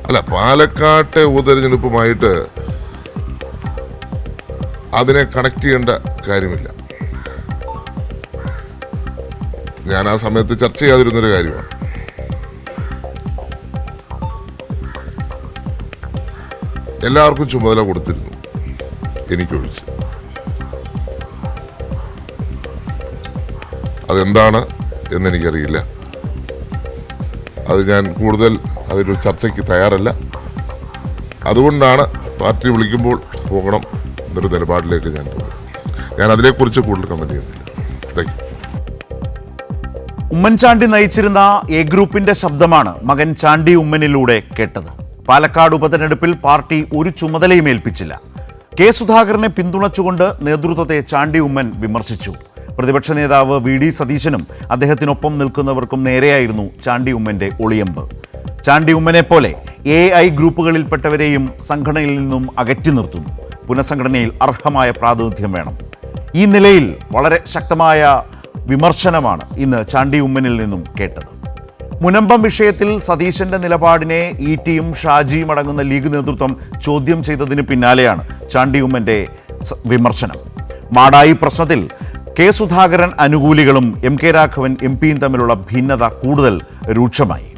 അല്ല, പാലക്കാട്ടെ ഉപതെരഞ്ഞെടുപ്പുമായിട്ട് അതിനെ കണക്ട് ചെയ്യേണ്ട കാര്യമില്ല. ഞാൻ ആ സമയത്ത് ചർച്ച ചെയ്യാതിരുന്നൊരു കാര്യമാണ്. എല്ലാവർക്കും ചുമതല കൊടുത്തിരുന്നു, എനിക്കൊഴിച്ച്. അതെന്താണ് എന്നെനിക്കറിയില്ല. അത് ഞാൻ കൂടുതൽ അതൊരു ചർച്ചയ്ക്ക് തയ്യാറല്ല. അതുകൊണ്ടാണ് പാർട്ടി വിളിക്കുമ്പോൾ പോകണം എന്നൊരു നിലപാടിലേക്ക് ഞാൻ പോകുന്നത്. ഞാൻ അതിനെക്കുറിച്ച് കൂടുതൽ കമന്റ് ചെയ്യുന്നില്ല. Thank you. ഉമ്മൻചാണ്ടി നയിച്ചിരുന്ന എ ഗ്രൂപ്പിന്റെ ശബ്ദമാണ് മകൻ ചാണ്ടി ഉമ്മനിലൂടെ കേട്ടത്. പാലക്കാട് ഉപതെരഞ്ഞെടുപ്പിൽ പാർട്ടി ഒരു ചുമതലയും ഏൽപ്പിച്ചില്ല. കെ സുധാകരനെ പിന്തുണച്ചുകൊണ്ട് നേതൃത്വത്തെ ചാണ്ടി ഉമ്മൻ വിമർശിച്ചു. പ്രതിപക്ഷ നേതാവ് വി ഡി സതീശനും അദ്ദേഹത്തിനൊപ്പം നിൽക്കുന്നവർക്കും നേരെയായിരുന്നു ചാണ്ടി ഉമ്മന്റെ ഒളിയമ്പ്. ചാണ്ടി ഉമ്മനെ പോലെ AI ഗ്രൂപ്പുകളിൽപ്പെട്ടവരെയും സംഘടനയിൽ നിന്നും അകറ്റി നിർത്തുന്നു. പുനഃസംഘടനയിൽ അർഹമായ പ്രാതിനിധ്യം വേണം. ഈ നിലയിൽ വളരെ ശക്തമായ വിമർശനമാണ് ഇന്ന് ചാണ്ടി ഉമ്മനിൽ നിന്നും കേട്ടത്. മുനമ്പം വിഷയത്തിൽ സതീശന്റെ നിലപാടിനെ ETയും ഷാജിയും അടങ്ങുന്ന ലീഗ് നേതൃത്വം ചോദ്യം ചെയ്തതിന് പിന്നാലെയാണ് ചാണ്ടി ഉമ്മന്റെ വിമർശനം. മാടായി പ്രശ്നത്തിൽ കെ സുധാകരൻ അനുകൂലികളും MK രാഘവൻ MPയും തമ്മിലുള്ള ഭിന്നത കൂടുതൽ രൂക്ഷമായി.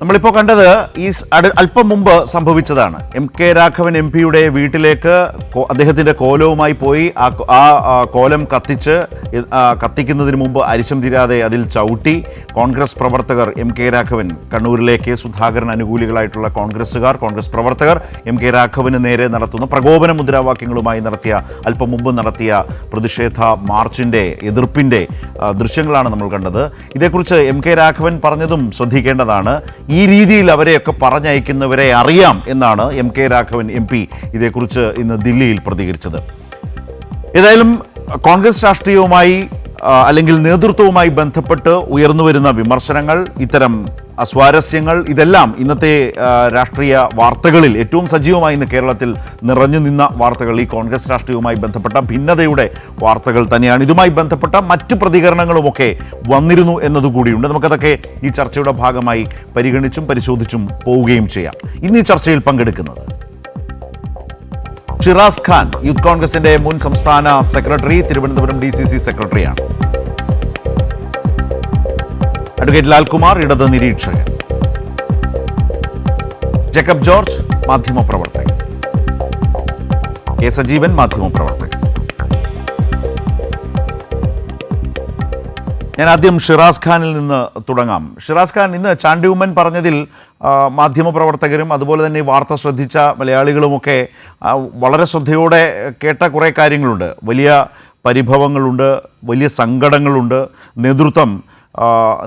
നമ്മളിപ്പോൾ കണ്ടത് ഈ അല്പം മുമ്പ് സംഭവിച്ചതാണ്. MK രാഘവൻ MPയുടെ വീട്ടിലേക്ക് അദ്ദേഹത്തിൻ്റെ കോലവുമായി പോയി ആ കോലം കത്തിക്കുന്നതിന് മുമ്പ് അരിശം തീരാതെ അതിൽ ചവിട്ടി കോൺഗ്രസ് പ്രവർത്തകർ MK രാഘവൻ, കണ്ണൂരിലെ കെ സുധാകരൻ അനുകൂലികളായിട്ടുള്ള കോൺഗ്രസ് പ്രവർത്തകർ MK രാഘവന് നേരെ നടത്തുന്ന പ്രകോപന മുദ്രാവാക്യങ്ങളുമായി അല്പം മുമ്പ് നടത്തിയ പ്രതിഷേധ മാർച്ചിൻ്റെ എതിർപ്പിൻ്റെ ദൃശ്യങ്ങളാണ് നമ്മൾ കണ്ടത്. ഇതേക്കുറിച്ച് MK രാഘവൻ പറഞ്ഞതും ശ്രദ്ധിക്കേണ്ടതാണ്. ഈ രീതിയിൽ അവരെയൊക്കെ പറഞ്ഞയക്കുന്നവരെ അറിയാം എന്നാണ് MK രാഘവൻ MP ഇതേക്കുറിച്ച് ഇന്ന് ദില്ലിയിൽ പ്രതികരിച്ചത്. ഏതായാലും കോൺഗ്രസ് രാഷ്ട്രീയവുമായി അല്ലെങ്കിൽ നേതൃത്വവുമായി ബന്ധപ്പെട്ട് ഉയർന്നുവരുന്ന വിമർശനങ്ങൾ, ഇത്തരം അസ്വാരസ്യങ്ങൾ, ഇതെല്ലാം ഇന്നത്തെ രാഷ്ട്രീയ വാർത്തകളിൽ ഏറ്റവും സജീവമായി ഇന്ന് കേരളത്തിൽ നിറഞ്ഞു നിന്ന വാർത്തകൾ ഈ കോൺഗ്രസ് രാഷ്ട്രീയവുമായി ബന്ധപ്പെട്ട ഭിന്നതയുടെ വാർത്തകൾ തന്നെയാണ്. ഇതുമായി ബന്ധപ്പെട്ട മറ്റ് പ്രതികരണങ്ങളുമൊക്കെ വന്നിരുന്നു എന്നതുകൂടിയുണ്ട്. നമുക്കതൊക്കെ ഈ ചർച്ചയുടെ ഭാഗമായി പരിഗണിച്ചും പരിശോധിച്ചും പോവുകയും ചെയ്യാം. ഇന്ന് ഈ ചർച്ചയിൽ പങ്കെടുക്കുന്നത് ഷിറാസ് ഖാൻ, യൂത്ത് കോൺഗ്രസിന്റെ മുൻ സംസ്ഥാന സെക്രട്ടറി, തിരുവനന്തപുരം DCC സെക്രട്ടറിയാണ്. അഡ്വക്കേറ്റ് ലാൽകുമാർ, ഇടത് നിരീക്ഷകൻ. ജേക്കബ് ജോർജ്, മാധ്യമപ്രവർത്തകൻ. കെ സജീവൻ, മാധ്യമപ്രവർത്തകൻ. ഞാൻ ആദ്യം ഷിറാസ് ഖാനിൽ നിന്ന് തുടങ്ങാം. ഷിറാസ് ഖാൻ, ഇന്ന് ചാണ്ടി ഉമ്മൻ പറഞ്ഞതിൽ മാധ്യമപ്രവർത്തകരും അതുപോലെ തന്നെ വാർത്ത ശ്രദ്ധിച്ച മലയാളികളുമൊക്കെ വളരെ ശ്രദ്ധയോടെ കേട്ട കുറേ കാര്യങ്ങളുണ്ട്. വലിയ പരിഭവങ്ങളുണ്ട്, വലിയ സങ്കടങ്ങളുണ്ട്.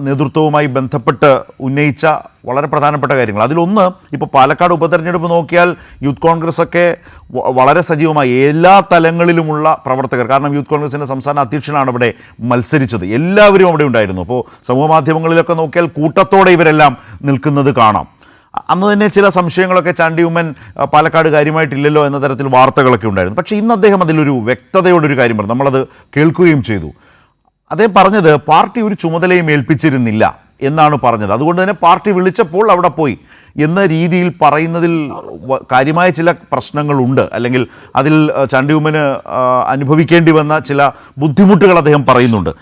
നേതൃത്വവുമായി ബന്ധപ്പെട്ട് ഉന്നയിച്ച വളരെ പ്രധാനപ്പെട്ട കാര്യങ്ങൾ. അതിലൊന്ന്, ഇപ്പോൾ പാലക്കാട് ഉപതെരഞ്ഞെടുപ്പ് നോക്കിയാൽ യൂത്ത് കോൺഗ്രസ്സൊക്കെ വളരെ സജീവമായി എല്ലാ തലങ്ങളിലുമുള്ള പ്രവർത്തകർ, കാരണം യൂത്ത് കോൺഗ്രസിൻ്റെ സംസ്ഥാന അധ്യക്ഷനാണ് അവിടെ മത്സരിച്ചത്, എല്ലാവരും അവിടെ ഉണ്ടായിരുന്നു. അപ്പോൾ സമൂഹ മാധ്യമങ്ങളിലൊക്കെ നോക്കിയാൽ കൂട്ടത്തോടെ ഇവരെല്ലാം നിൽക്കുന്നത് കാണാം. അന്ന് തന്നെ ചില സംശയങ്ങളൊക്കെ ചാണ്ടി ഉമ്മൻ പാലക്കാട് കാര്യമായിട്ടില്ലല്ലോ എന്ന തരത്തിൽ വാർത്തകളൊക്കെ ഉണ്ടായിരുന്നു. പക്ഷേ ഇന്ന് അദ്ദേഹം അതിലൊരു വ്യക്തതയോടൊരു കാര്യം പറഞ്ഞു, നമ്മളത് കേൾക്കുകയും ചെയ്തു. അദ്ദേഹം പറഞ്ഞത് പാർട്ടി ഒരു ചുമതലയും ഏൽപ്പിച്ചിരുന്നില്ല എന്നാണ് പറഞ്ഞത്. അതുകൊണ്ട് തന്നെ പാർട്ടി വിളിച്ചപ്പോൾ അവിടെ പോയി എന്ന രീതിയിൽ പറയുന്നതിൽ കാര്യമായ ചില പ്രശ്നങ്ങളുണ്ട്, അല്ലെങ്കിൽ അതിൽ ചാണ്ടി ഉമ്മന് അനുഭവിക്കേണ്ടി വന്ന ചില ബുദ്ധിമുട്ടുകൾ അദ്ദേഹം പറയുന്നുണ്ട്.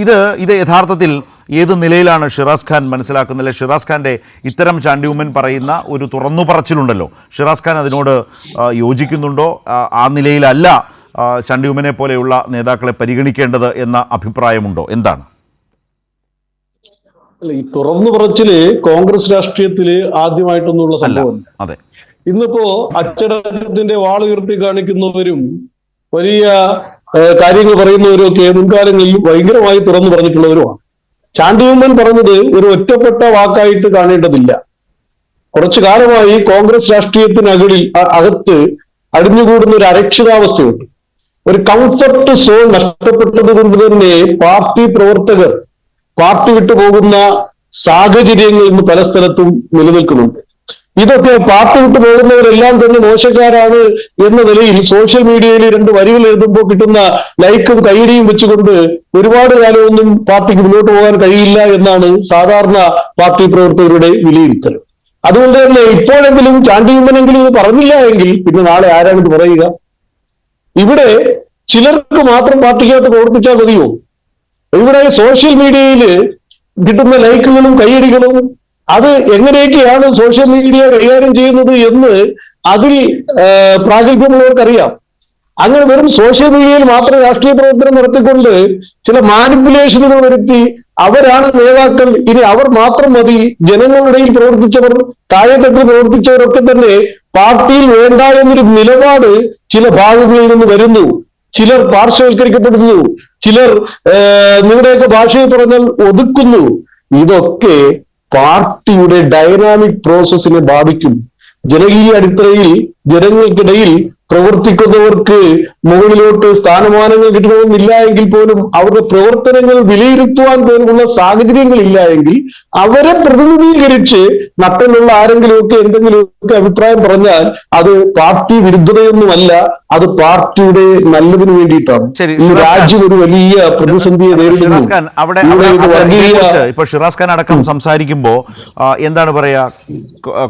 ഇത് യഥാർത്ഥത്തിൽ ഏത് നിലയിലാണ് ഷിറാസ് ഖാൻ മനസ്സിലാക്കുന്നത്? ഷിറാസ് ഖാൻ്റെ ഇത്തരം ചാണ്ടി ഉമ്മൻ പറയുന്ന ഒരു തുറന്നു പറച്ചിലുണ്ടല്ലോ, ഷിറാസ് ഖാൻ അതിനോട് യോജിക്കുന്നുണ്ടോ? ആ നിലയിലല്ല ചാണ്ടി ഉമ്മനെ പോലെയുള്ള നേതാക്കളെ പരിഗണിക്കേണ്ടത് എന്ന അഭിപ്രായമുണ്ടോ? എന്താണ്? അല്ല, ഈ തുറന്നു പറച്ചില് കോൺഗ്രസ് രാഷ്ട്രീയത്തില് ആദ്യമായിട്ടൊന്നുള്ള അല്ല. സംഭവം. അതെ. ഇന്നിപ്പോ അച്ചടക്കത്തിന്റെ വാളുയർത്തി കാണിക്കുന്നവരും വലിയ കാര്യങ്ങൾ പറയുന്നവരും ഒക്കെ മുൻകാലങ്ങളിൽ ഭയങ്കരമായി തുറന്നു പറഞ്ഞിട്ടുള്ളവരുമാണ്. ചാണ്ടി ഉമ്മൻ പറഞ്ഞത് ഒരു ഒറ്റപ്പെട്ട വാക്കായിട്ട് കാണേണ്ടതില്ല. കുറച്ചു കാലമായി കോൺഗ്രസ് രാഷ്ട്രീയത്തിനകളിൽ അകത്ത് അടിഞ്ഞുകൂടുന്ന ഒരു അരക്ഷിതാവസ്ഥയുണ്ട്. ഒരു കംഫർട്ട് സോൺ നഷ്ടപ്പെട്ടത് കൊണ്ട് തന്നെ പാർട്ടി പ്രവർത്തകർ പാർട്ടി വിട്ടുപോകുന്ന സാഹചര്യങ്ങൾ ഇന്ന് പല സ്ഥലത്തും നിലനിൽക്കുന്നുണ്ട്. ഇതൊക്കെ പാർട്ടി വിട്ടു പോകുന്നവരെല്ലാം തന്നെ മോശക്കാരാണ് എന്ന നിലയിൽ സോഷ്യൽ മീഡിയയിൽ 2 വരികൾ എഴുതുമ്പോൾ കിട്ടുന്ന ലൈക്കും കൈയടിയും വെച്ചുകൊണ്ട് ഒരുപാട് കാലമൊന്നും പാർട്ടിക്ക് മുന്നോട്ട് പോകാൻ കഴിയില്ല എന്നാണ് സാധാരണ പാർട്ടി പ്രവർത്തകരുടെ വിലയിരുത്തൽ. അതുകൊണ്ട് തന്നെ ഇപ്പോഴെങ്കിലും ചാണ്ടി ഉമ്മനെങ്കിലും ഇത് പറഞ്ഞില്ല എങ്കിൽ പിന്നെ നാളെ ആരാണ് ഇത് പറയുക? ഇവിടെ ചിലർക്ക് മാത്രം പാർട്ടിക്കകത്ത് പ്രവർത്തിച്ചാൽ മതിയോ? ഇവിടെ സോഷ്യൽ മീഡിയയിൽ കിട്ടുന്ന ലൈക്കുകളും കൈയടികളും അത് എങ്ങനെയൊക്കെയാണ് സോഷ്യൽ മീഡിയ കൈകാര്യം ചെയ്യുന്നത് എന്ന് അതിൽ പ്രാഗൽഭ്യമുള്ളവർക്കറിയാം. അങ്ങനെ വെറും സോഷ്യൽ മീഡിയയിൽ മാത്രം രാഷ്ട്രീയ പ്രവർത്തനം നടത്തിക്കൊണ്ട് ചില മാനിപ്പുലേഷനുകൾ വരുത്തി അവരാണ് നേതാക്കൾ, ഇനി അവർ മാത്രം മതി, ജനങ്ങളുടെ ഇടയിൽ പ്രവർത്തിച്ചവർ, താഴെത്തട്ടിൽ പ്രവർത്തിച്ചവരൊക്കെ തന്നെ പാർട്ടിയിൽ വേണ്ട എന്നൊരു നിലപാട് ചില ഭാഗങ്ങളിൽ നിന്ന് വരുന്നു. ചിലർ പാർശ്വവൽക്കരിക്കപ്പെടുന്നു, ചിലർ നിങ്ങളുടെയൊക്കെ ഭാഷയിൽ പറഞ്ഞാൽ ഒതുക്കുന്നു. ഇതൊക്കെ പാർട്ടിയുടെ ഡൈനാമിക് പ്രോസസ്സിനെ ബാധിക്കും. ജനകീയ അടിത്തറയിൽ ജനങ്ങൾക്കിടയിൽ പ്രവർത്തിക്കുന്നവർക്ക് മുകളിലോട്ട് സ്ഥാനമാനങ്ങൾ കിട്ടണമെന്നില്ല എങ്കിൽ പോലും അവരുടെ പ്രവർത്തനങ്ങൾ വിലയിരുത്തുവാൻ പോലുമുള്ള സാഹചര്യങ്ങൾ ഇല്ല എങ്കിൽ അവരെ പ്രതിനിധീകരിച്ച് നട്ടലുള്ള ആരെങ്കിലുമൊക്കെ എന്തെങ്കിലുമൊക്കെ അഭിപ്രായം പറഞ്ഞാൽ അത് പാർട്ടി വിരുദ്ധതയൊന്നുമല്ല, അത് പാർട്ടിയുടെ നല്ലതിന് വേണ്ടിയിട്ടാണ്. ഈ രാജ്യം ഒരു വലിയ പ്രതിസന്ധിയെ നേരിടുന്നു. ഇപ്പൊ ഷിറാസ് ഖാൻ അടക്കം സംസാരിക്കുമ്പോ എന്താണ് പറയാ,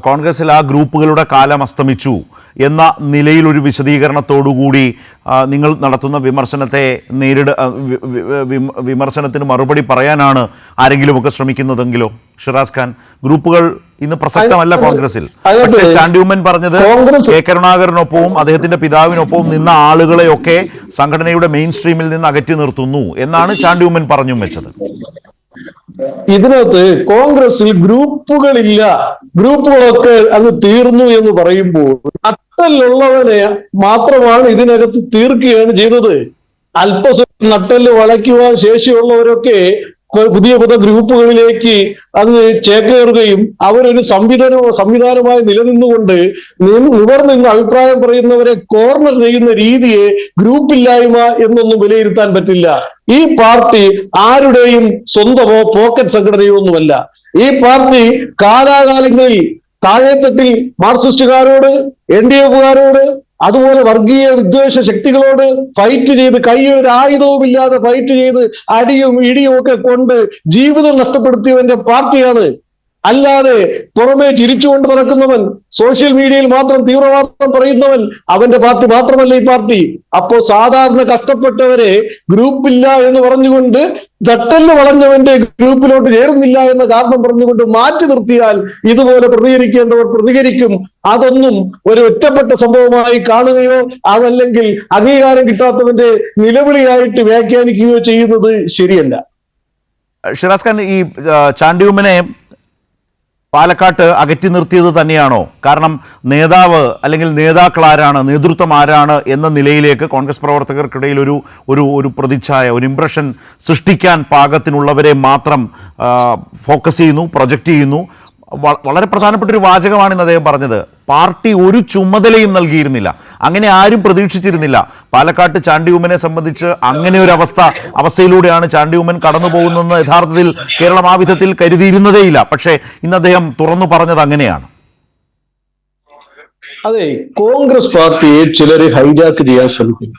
കോൺഗ്രസിൽ ആ ഗ്രൂപ്പുകളുടെ കാലം അസ്തമിച്ചു എന്ന നിലയിൽ ഒരു വിശദീകരണത്തോടുകൂടി നിങ്ങൾ നടത്തുന്ന വിമർശനത്തെ വിമർശനത്തിന് മറുപടി പറയാനാണ് ആരെങ്കിലുമൊക്കെ ശ്രമിക്കുന്നതെങ്കിലോ? ഷിറാസ് ഖാൻ, ഗ്രൂപ്പുകൾ ഇന്ന് പ്രസക്തമല്ല കോൺഗ്രസിൽ. പക്ഷേ ചാണ്ടി ഉമ്മൻ പറഞ്ഞത് കെ കരുണാകരനൊപ്പവും അദ്ദേഹത്തിന്റെ പിതാവിനൊപ്പവും നിന്ന ആളുകളെയൊക്കെ സംഘടനയുടെ മെയിൻ സ്ട്രീമിൽ നിന്ന് അകറ്റി നിർത്തുന്നു എന്നാണ് ചാണ്ടി ഉമ്മൻ പറഞ്ഞും വെച്ചത്. ഇതിനകത്ത് കോൺഗ്രസിൽ ഗ്രൂപ്പുകളില്ല, ഗ്രൂപ്പുകളൊക്കെ അങ്ങ് തീർന്നു എന്ന് പറയുമ്പോൾ നട്ടലുള്ളവനെ മാത്രമാണ് ഇതിനകത്ത് തീർക്കുകയാണ് ചെയ്തത്. അല്പസ്വല്പം നട്ടല് വളയ്ക്കുവാൻ ശേഷിയുള്ളവരൊക്കെ പുതിയ ഗ്രൂപ്പുകളിലേക്ക് അങ്ങ് ചേക്കേറുകയും അവരൊരു സംവിധാനമായി നിലനിന്നുകൊണ്ട് നിവർന്ന് അഭിപ്രായം പറയുന്നവരെ കോർണർ ചെയ്യുന്ന രീതിയെ ഗ്രൂപ്പില്ലായ്മ എന്നൊന്നും വിലയിരുത്താൻ പറ്റില്ല. ഈ പാർട്ടി ആരുടെയും സ്വന്തമോ പോക്കറ്റ് സംഘടനയോ ഒന്നുമല്ല. ഈ പാർട്ടി കാലാകാലങ്ങളിൽ താഴെത്തട്ടിൽ മാർക്സിസ്റ്റുകാരോട്, NDF-കാരോട്, അതുപോലെ വർഗീയ വിദ്വേഷ ശക്തികളോട് ഫൈറ്റ് ചെയ്ത്, കൈയൊരു ആയുധവുമില്ലാതെ ഫൈറ്റ് ചെയ്ത് അടിയും ഇടിയും ഒക്കെ കൊണ്ട് ജീവിതം നഷ്ടപ്പെടുത്തിയവന്റെ പാർട്ടിയാണ്. അല്ലാതെ പുറമെ ചിരിച്ചുകൊണ്ട് നടക്കുന്നവൻ, സോഷ്യൽ മീഡിയയിൽ മാത്രം തീവ്രവാദം പറയുന്നവൻ, അവന്റെ പാർട്ടി മാത്രമല്ല ഈ പാർട്ടി. അപ്പോ സാധാരണ കഷ്ടപ്പെട്ടവരെ ഗ്രൂപ്പില്ല എന്ന് പറഞ്ഞുകൊണ്ട് തട്ടല് വളഞ്ഞവന്റെ ഗ്രൂപ്പിലോട്ട് ചേരുന്നില്ല എന്ന കാരണം പറഞ്ഞുകൊണ്ട് മാറ്റി നിർത്തിയാൽ ഇതുപോലെ പ്രതികരിക്കേണ്ടവർ പ്രതികരിക്കും. അതൊന്നും ഒരു ഒറ്റപ്പെട്ട സംഭവമായി കാണുകയോ അതല്ലെങ്കിൽ അംഗീകാരം കിട്ടാത്തവന്റെ നിലവിളിയായിട്ട് വ്യാഖ്യാനിക്കുകയോ ചെയ്യുന്നത് ശരിയല്ല. ഷിറാസ് ഖാൻ, ഈ ചാണ്ടി ഉമ്മനെ പാലക്കാട്ട് അകറ്റി നിർത്തിയത് തന്നെയാണോ? കാരണം നേതാവ് അല്ലെങ്കിൽ നേതാക്കൾ ആരാണ്, നേതൃത്വം ആരാണ് എന്ന നിലയിലേക്ക് കോൺഗ്രസ് പ്രവർത്തകർക്കിടയിൽ ഒരു പ്രതിച്ഛായ, ഒരു ഇംപ്രഷൻ സൃഷ്ടിക്കാൻ പാകത്തിനുള്ളവരെ മാത്രം ഫോക്കസ് ചെയ്യുന്നു, പ്രൊജക്റ്റ് ചെയ്യുന്നു. വളരെ പ്രധാനപ്പെട്ട ഒരു വാചകമാണ് ഇന്ന് അദ്ദേഹം പറഞ്ഞത്. പാർട്ടി ഒരു ചുമതലയും നൽകിയിരുന്നില്ല, അങ്ങനെ ആരും പ്രതീക്ഷിച്ചിരുന്നില്ല. പാലക്കാട്ട് ചാണ്ടി ഉമ്മനെ സംബന്ധിച്ച് അങ്ങനെ ഒരു അവസ്ഥയിലൂടെയാണ് ചാണ്ടി ഉമ്മൻ കടന്നു പോകുന്നതെന്ന് യഥാർത്ഥത്തിൽ കേരളം ആ വിധത്തിൽ കരുതിയിരുന്നതേയില്ല. പക്ഷേ ഇന്ന് അദ്ദേഹം തുറന്നു പറഞ്ഞത് അങ്ങനെയാണ്. അതെ, കോൺഗ്രസ് പാർട്ടിയെ ചിലര് ഹൈജാക്ക് ചെയ്യാൻ ശ്രമിക്കുന്നു.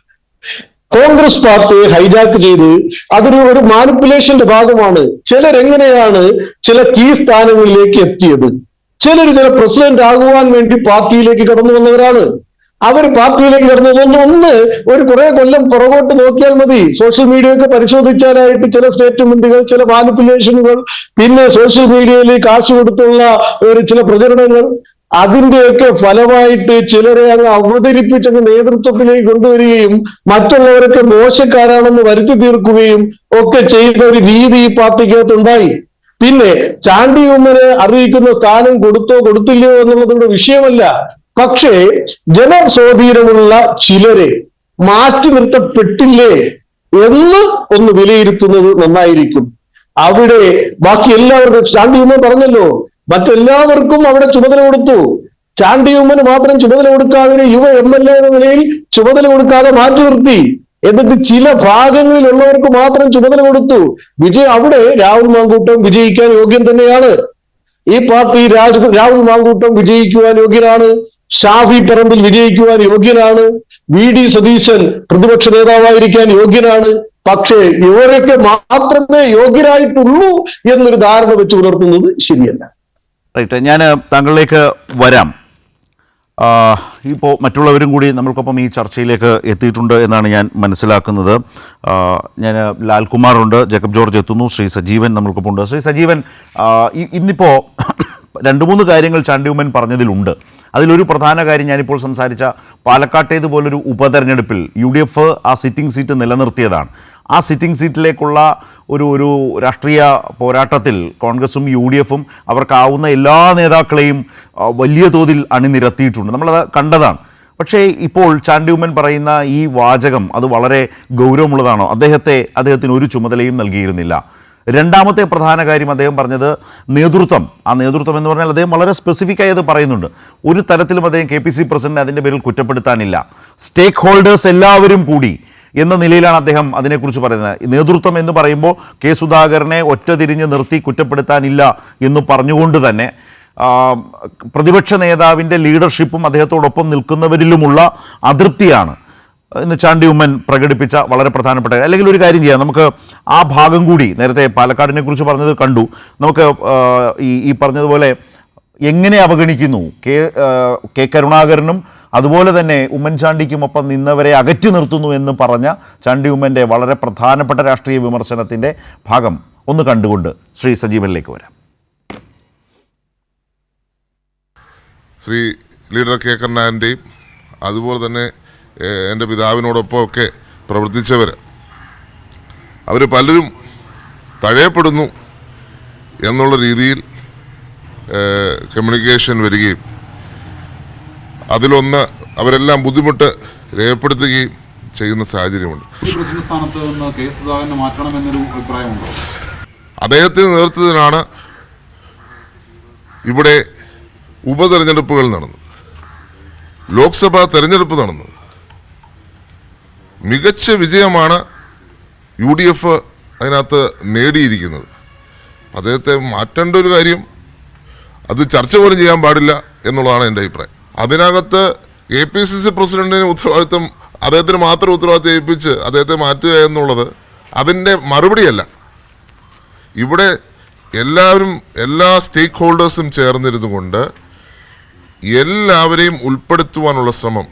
കോൺഗ്രസ് പാർട്ടിയെ ഹൈജാക്ക് ചെയ്ത് അതൊരു മാനിപ്പുലേഷന്റെ ഭാഗമാണ്. ചിലരെങ്ങനെയാണ് ചില കീ സ്ഥാനങ്ങളിലേക്ക് എത്തിയത്? ചില പ്രസിഡന്റ് ആകുവാൻ വേണ്ടി പാർട്ടിയിലേക്ക് കടന്നു വന്നവരാണ്. അവർ പാർട്ടിയിലേക്ക് കടന്നു ഒരു കുറെ കൊല്ലം പുറകോട്ട് നോക്കിയാൽ മതി. സോഷ്യൽ മീഡിയ ഒക്കെ പരിശോധിച്ചാലായിട്ട് ചില സ്റ്റേറ്റ്മെന്റുകൾ, ചില മാനിപ്പുലേഷനുകൾ, പിന്നെ സോഷ്യൽ മീഡിയയിൽ കാശ് കൊടുത്തുള്ള ചില പ്രചരണങ്ങൾ, അതിന്റെയൊക്കെ ഫലമായിട്ട് ചിലരെ അങ്ങ് അവതരിപ്പിച്ചങ്ങ് നേതൃത്വത്തിലേക്ക് കൊണ്ടുവരികയും മറ്റുള്ളവരൊക്കെ മോശക്കാരാണെന്ന് വരുത്തി തീർക്കുകയും ഒക്കെ ചെയ്യുന്ന ഒരു രീതി ഈ പാർട്ടിക്കകത്ത് ഉണ്ടായി. പിന്നെ ചാണ്ടി ഉമ്മനെ അറിയിക്കുന്ന സ്ഥാനം കൊടുത്തോ കൊടുത്തില്ലയോ എന്നുള്ളതിന്റെ വിഷയമല്ല. പക്ഷേ ജനസ്വാധീനമുള്ള ചിലരെ മാറ്റി നിർത്തപ്പെട്ടില്ലേ എന്ന് ഒന്ന് വിലയിരുത്തുന്നത് നന്നായിരിക്കും. അവിടെ ബാക്കി എല്ലാവർക്കും ചാണ്ടി ഉമ്മൻ പറഞ്ഞല്ലോ, മറ്റെല്ലാവർക്കും അവിടെ ചുമതല കൊടുത്തു. ചാണ്ടി ഉമ്മന് മാത്രം ചുമതല കൊടുക്കാതെ യുവ MLA എന്ന നിലയിൽ ചുമതല കൊടുക്കാതെ മാറ്റി നിർത്തി. എന്നിട്ട് ചില ഭാഗങ്ങളിലുള്ളവർക്ക് മാത്രം ചുമതല കൊടുത്തു. അവിടെ രാഹുൽ മാങ്കൂട്ടം വിജയിക്കാൻ യോഗ്യൻ തന്നെയാണ്. ഈ പാർട്ടി രാഹുൽ മാങ്കൂട്ടം വിജയിക്കുവാൻ യോഗ്യനാണ്. ഷാഫി പറമ്പിൽ വിജയിക്കുവാൻ യോഗ്യനാണ്. VD സതീശൻ പ്രതിപക്ഷ നേതാവായിരിക്കാൻ യോഗ്യനാണ്. പക്ഷേ ഇവരൊക്കെ മാത്രമേ യോഗ്യരായിട്ടുള്ളൂ എന്നൊരു ധാരണ വെച്ച് പുലർത്തുന്നത് ശരിയല്ല. റൈറ്റ്, ഞാൻ താങ്കളിലേക്ക് വരാം. ഇപ്പോൾ മറ്റുള്ളവരും കൂടി നമ്മൾക്കൊപ്പം ഈ ചർച്ചയിലേക്ക് എത്തിയിട്ടുണ്ട് എന്നാണ് ഞാൻ മനസ്സിലാക്കുന്നത്. ഞാൻ ലാൽകുമാറുണ്ട്, ജേക്കബ് ജോർജ് എത്തുന്നു, ശ്രീ സജീവൻ നമ്മൾക്കൊപ്പം ഉണ്ട്. ശ്രീ സജീവൻ, ഇന്നിപ്പോൾ 2-3 കാര്യങ്ങൾ ചാണ്ടി ഉമ്മൻ പറഞ്ഞതിലുണ്ട്. അതിലൊരു പ്രധാന കാര്യം ഞാനിപ്പോൾ സംസാരിച്ച പാലക്കാട്ടേതുപോലൊരു ഉപതെരഞ്ഞെടുപ്പിൽ UDF ആ സിറ്റിംഗ് സീറ്റ് നിലനിർത്തിയതാണ്. ആ സിറ്റിംഗ് സീറ്റിലേക്കുള്ള ഒരു രാഷ്ട്രീയ പോരാട്ടത്തിൽ കോൺഗ്രസും UDFും അവർക്കാവുന്ന എല്ലാ നേതാക്കളെയും വലിയ തോതിൽ അണിനിരത്തിയിട്ടുണ്ട്. നമ്മളത് കണ്ടതാണ്. പക്ഷേ ഇപ്പോൾ ചാണ്ടി ഉമ്മൻ പറയുന്ന ഈ വാചകം അത് വളരെ ഗൗരവമുള്ളതാണോ? അദ്ദേഹത്തിന് ഒരു ചുമതലയും നൽകിയിരുന്നില്ല. രണ്ടാമത്തെ പ്രധാന കാര്യം അദ്ദേഹം പറഞ്ഞത് നേതൃത്വം. ആ നേതൃത്വം എന്ന് പറഞ്ഞാൽ അദ്ദേഹം വളരെ സ്പെസിഫിക്കായി അത് പറയുന്നുണ്ട്. ഒരു തരത്തിലും അദ്ദേഹം KPCC പ്രസിഡന്റ് അതിൻ്റെ പേരിൽ കുറ്റപ്പെടുത്താനില്ല. സ്റ്റേക്ക് ഹോൾഡേഴ്സ് എല്ലാവരും കൂടി എന്ന നിലയിലാണ് അദ്ദേഹം അതിനെക്കുറിച്ച് പറയുന്നത്. നേതൃത്വം എന്ന് പറയുമ്പോൾ കെ സുധാകരനെ ഒറ്റതിരിഞ്ഞ് നിർത്തി കുറ്റപ്പെടുത്താനില്ല എന്ന് പറഞ്ഞുകൊണ്ട് തന്നെ പ്രതിപക്ഷ നേതാവിൻ്റെ ലീഡർഷിപ്പും അദ്ദേഹത്തോടൊപ്പം നിൽക്കുന്നവരിലുമുള്ള അതൃപ്തിയാണ് ഇന്ന് ചാണ്ടി ഉമ്മൻ പ്രകടിപ്പിച്ച വളരെ പ്രധാനപ്പെട്ട. അല്ലെങ്കിൽ ഒരു കാര്യം ചെയ്യാം, നമുക്ക് ആ ഭാഗം കൂടി, നേരത്തെ പാലക്കാടിനെ കുറിച്ച് പറഞ്ഞത് കണ്ടു, നമുക്ക് ഈ പറഞ്ഞതുപോലെ എങ്ങനെ അവഗണിക്കുന്നു കെ കരുണാകരനും അതുപോലെ തന്നെ ഉമ്മൻചാണ്ടിക്കുമൊപ്പം നിന്നവരെ അകറ്റി നിർത്തുന്നു എന്ന് പറഞ്ഞ ചാണ്ടി ഉമ്മൻ്റെ വളരെ പ്രധാനപ്പെട്ട രാഷ്ട്രീയ വിമർശനത്തിൻ്റെ ഭാഗം ഒന്ന് കണ്ടുകൊണ്ട് ശ്രീ സജീവനിലേക്ക് വരാം. ശ്രീ ലീഡർ കെ കരുണാകരൻ്റെയും അതുപോലെ തന്നെ എൻ്റെ പിതാവിനോടൊപ്പമൊക്കെ പ്രവർത്തിച്ചവർ, അവർ പലരും തഴയപ്പെടുന്നു എന്നുള്ള രീതിയിൽ കമ്മ്യൂണിക്കേഷൻ വരികയും അതിലൊന്ന് അവരെല്ലാം ബുദ്ധിമുട്ട് രേഖപ്പെടുത്തുകയും ചെയ്യുന്ന സാഹചര്യമുണ്ട്. അദ്ദേഹത്തിൻ്റെ നേതൃത്വത്തിലാണ് ഇവിടെ ഉപതെരഞ്ഞെടുപ്പുകൾ നടന്നത്, ലോക്സഭാ തെരഞ്ഞെടുപ്പ് നടന്നത്. മികച്ച വിജയമാണ് UDF അതിനകത്ത് നേടിയിരിക്കുന്നത്. അദ്ദേഹത്തെ മാറ്റേണ്ട ഒരു കാര്യം, അത് ചർച്ച പോലും ചെയ്യാൻ പാടില്ല എന്നുള്ളതാണ് എൻ്റെ അഭിപ്രായം. അതിനകത്ത് KPCC പ്രസിഡന്റിന് ഉത്തരവാദിത്വം, അദ്ദേഹത്തിന് മാത്രം ഉത്തരവാദിത്വം ഏൽപ്പിച്ച് അദ്ദേഹത്തെ മാറ്റുക എന്നുള്ളത് അതിൻ്റെ മറുപടിയല്ല. ഇവിടെ എല്ലാവരും, എല്ലാ സ്റ്റേക്ക് ഹോൾഡേഴ്സും ചേർന്നിരുന്നു കൊണ്ട് എല്ലാവരെയും ഉൾപ്പെടുത്തുവാനുള്ള ശ്രമം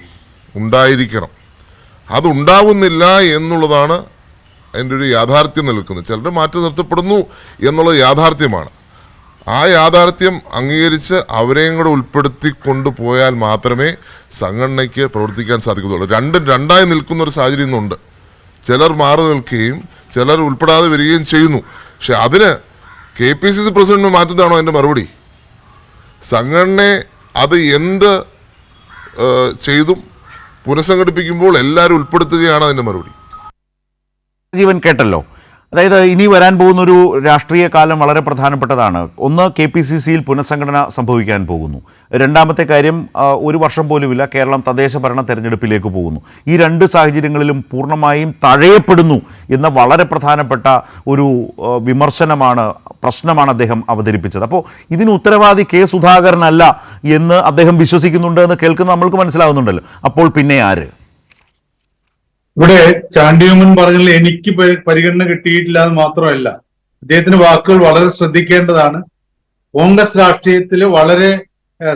ഉണ്ടായിരിക്കണം. അതുണ്ടാവുന്നില്ല എന്നുള്ളതാണ് അതിൻ്റെ ഒരു യാഥാർത്ഥ്യം നിൽക്കുന്നത്. ചിലർ മാറ്റി നിർത്തപ്പെടുന്നു എന്നുള്ളത് യാഥാർത്ഥ്യമാണ്. ആ യാഥാർത്ഥ്യം അംഗീകരിച്ച് അവരെയും കൂടെ ഉൾപ്പെടുത്തി കൊണ്ടുപോയാൽ മാത്രമേ സംഘടനയ്ക്ക് പ്രവർത്തിക്കാൻ സാധിക്കത്തുള്ളൂ. രണ്ടായി നിൽക്കുന്ന ഒരു സാഹചര്യം ഇന്നുണ്ട്. ചിലർ മാറി നിൽക്കുകയും ചിലർ ഉൾപ്പെടാതെ വരികയും ചെയ്യുന്നു. പക്ഷെ അതിന് KPCC പ്രസിഡന്റ് മാറ്റുന്നതാണോ അതിൻ്റെ മറുപടി? സംഘടനയെ അത് എന്ത് ചെയ്തും പുനഃസംഘടിപ്പിക്കുമ്പോൾ എല്ലാവരും ഉൾപ്പെടുത്തുകയാണ് അതിൻ്റെ മറുപടി. ജീവൻ കേട്ടല്ലോ. അതായത് ഇനി വരാൻ പോകുന്നൊരു രാഷ്ട്രീയ കാലം വളരെ പ്രധാനപ്പെട്ടതാണ്. ഒന്ന്, KPCCയിൽ പുനഃസംഘടന സംഭവിക്കാൻ പോകുന്നു. രണ്ടാമത്തെ കാര്യം, 1 വർഷം പോലുമില്ല, കേരളം തദ്ദേശ ഭരണ തെരഞ്ഞെടുപ്പിലേക്ക് പോകുന്നു. ഈ 2 സാഹചര്യങ്ങളിലും പൂർണ്ണമായും തഴയപ്പെടുന്നു എന്ന വളരെ പ്രധാനപ്പെട്ട ഒരു പ്രശ്നമാണ് അദ്ദേഹം അവതരിപ്പിച്ചത്. അപ്പോൾ ഇതിന് ഉത്തരവാദി കെ സുധാകരനല്ല എന്ന് അദ്ദേഹം വിശ്വസിക്കുന്നുണ്ട് എന്ന് കേൾക്കുന്ന നമ്മൾക്ക് മനസ്സിലാവുന്നുണ്ടല്ലോ. അപ്പോൾ പിന്നെ ആര്? ഇവിടെ ചാണ്ടി ഉമ്മൻ പറഞ്ഞതിൽ എനിക്ക് പരിഗണന കിട്ടിയിട്ടില്ല എന്ന് മാത്രമല്ല, അദ്ദേഹത്തിന്റെ വാക്കുകൾ വളരെ ശ്രദ്ധിക്കേണ്ടതാണ്. കോൺഗ്രസ് രാഷ്ട്രീയത്തിൽ വളരെ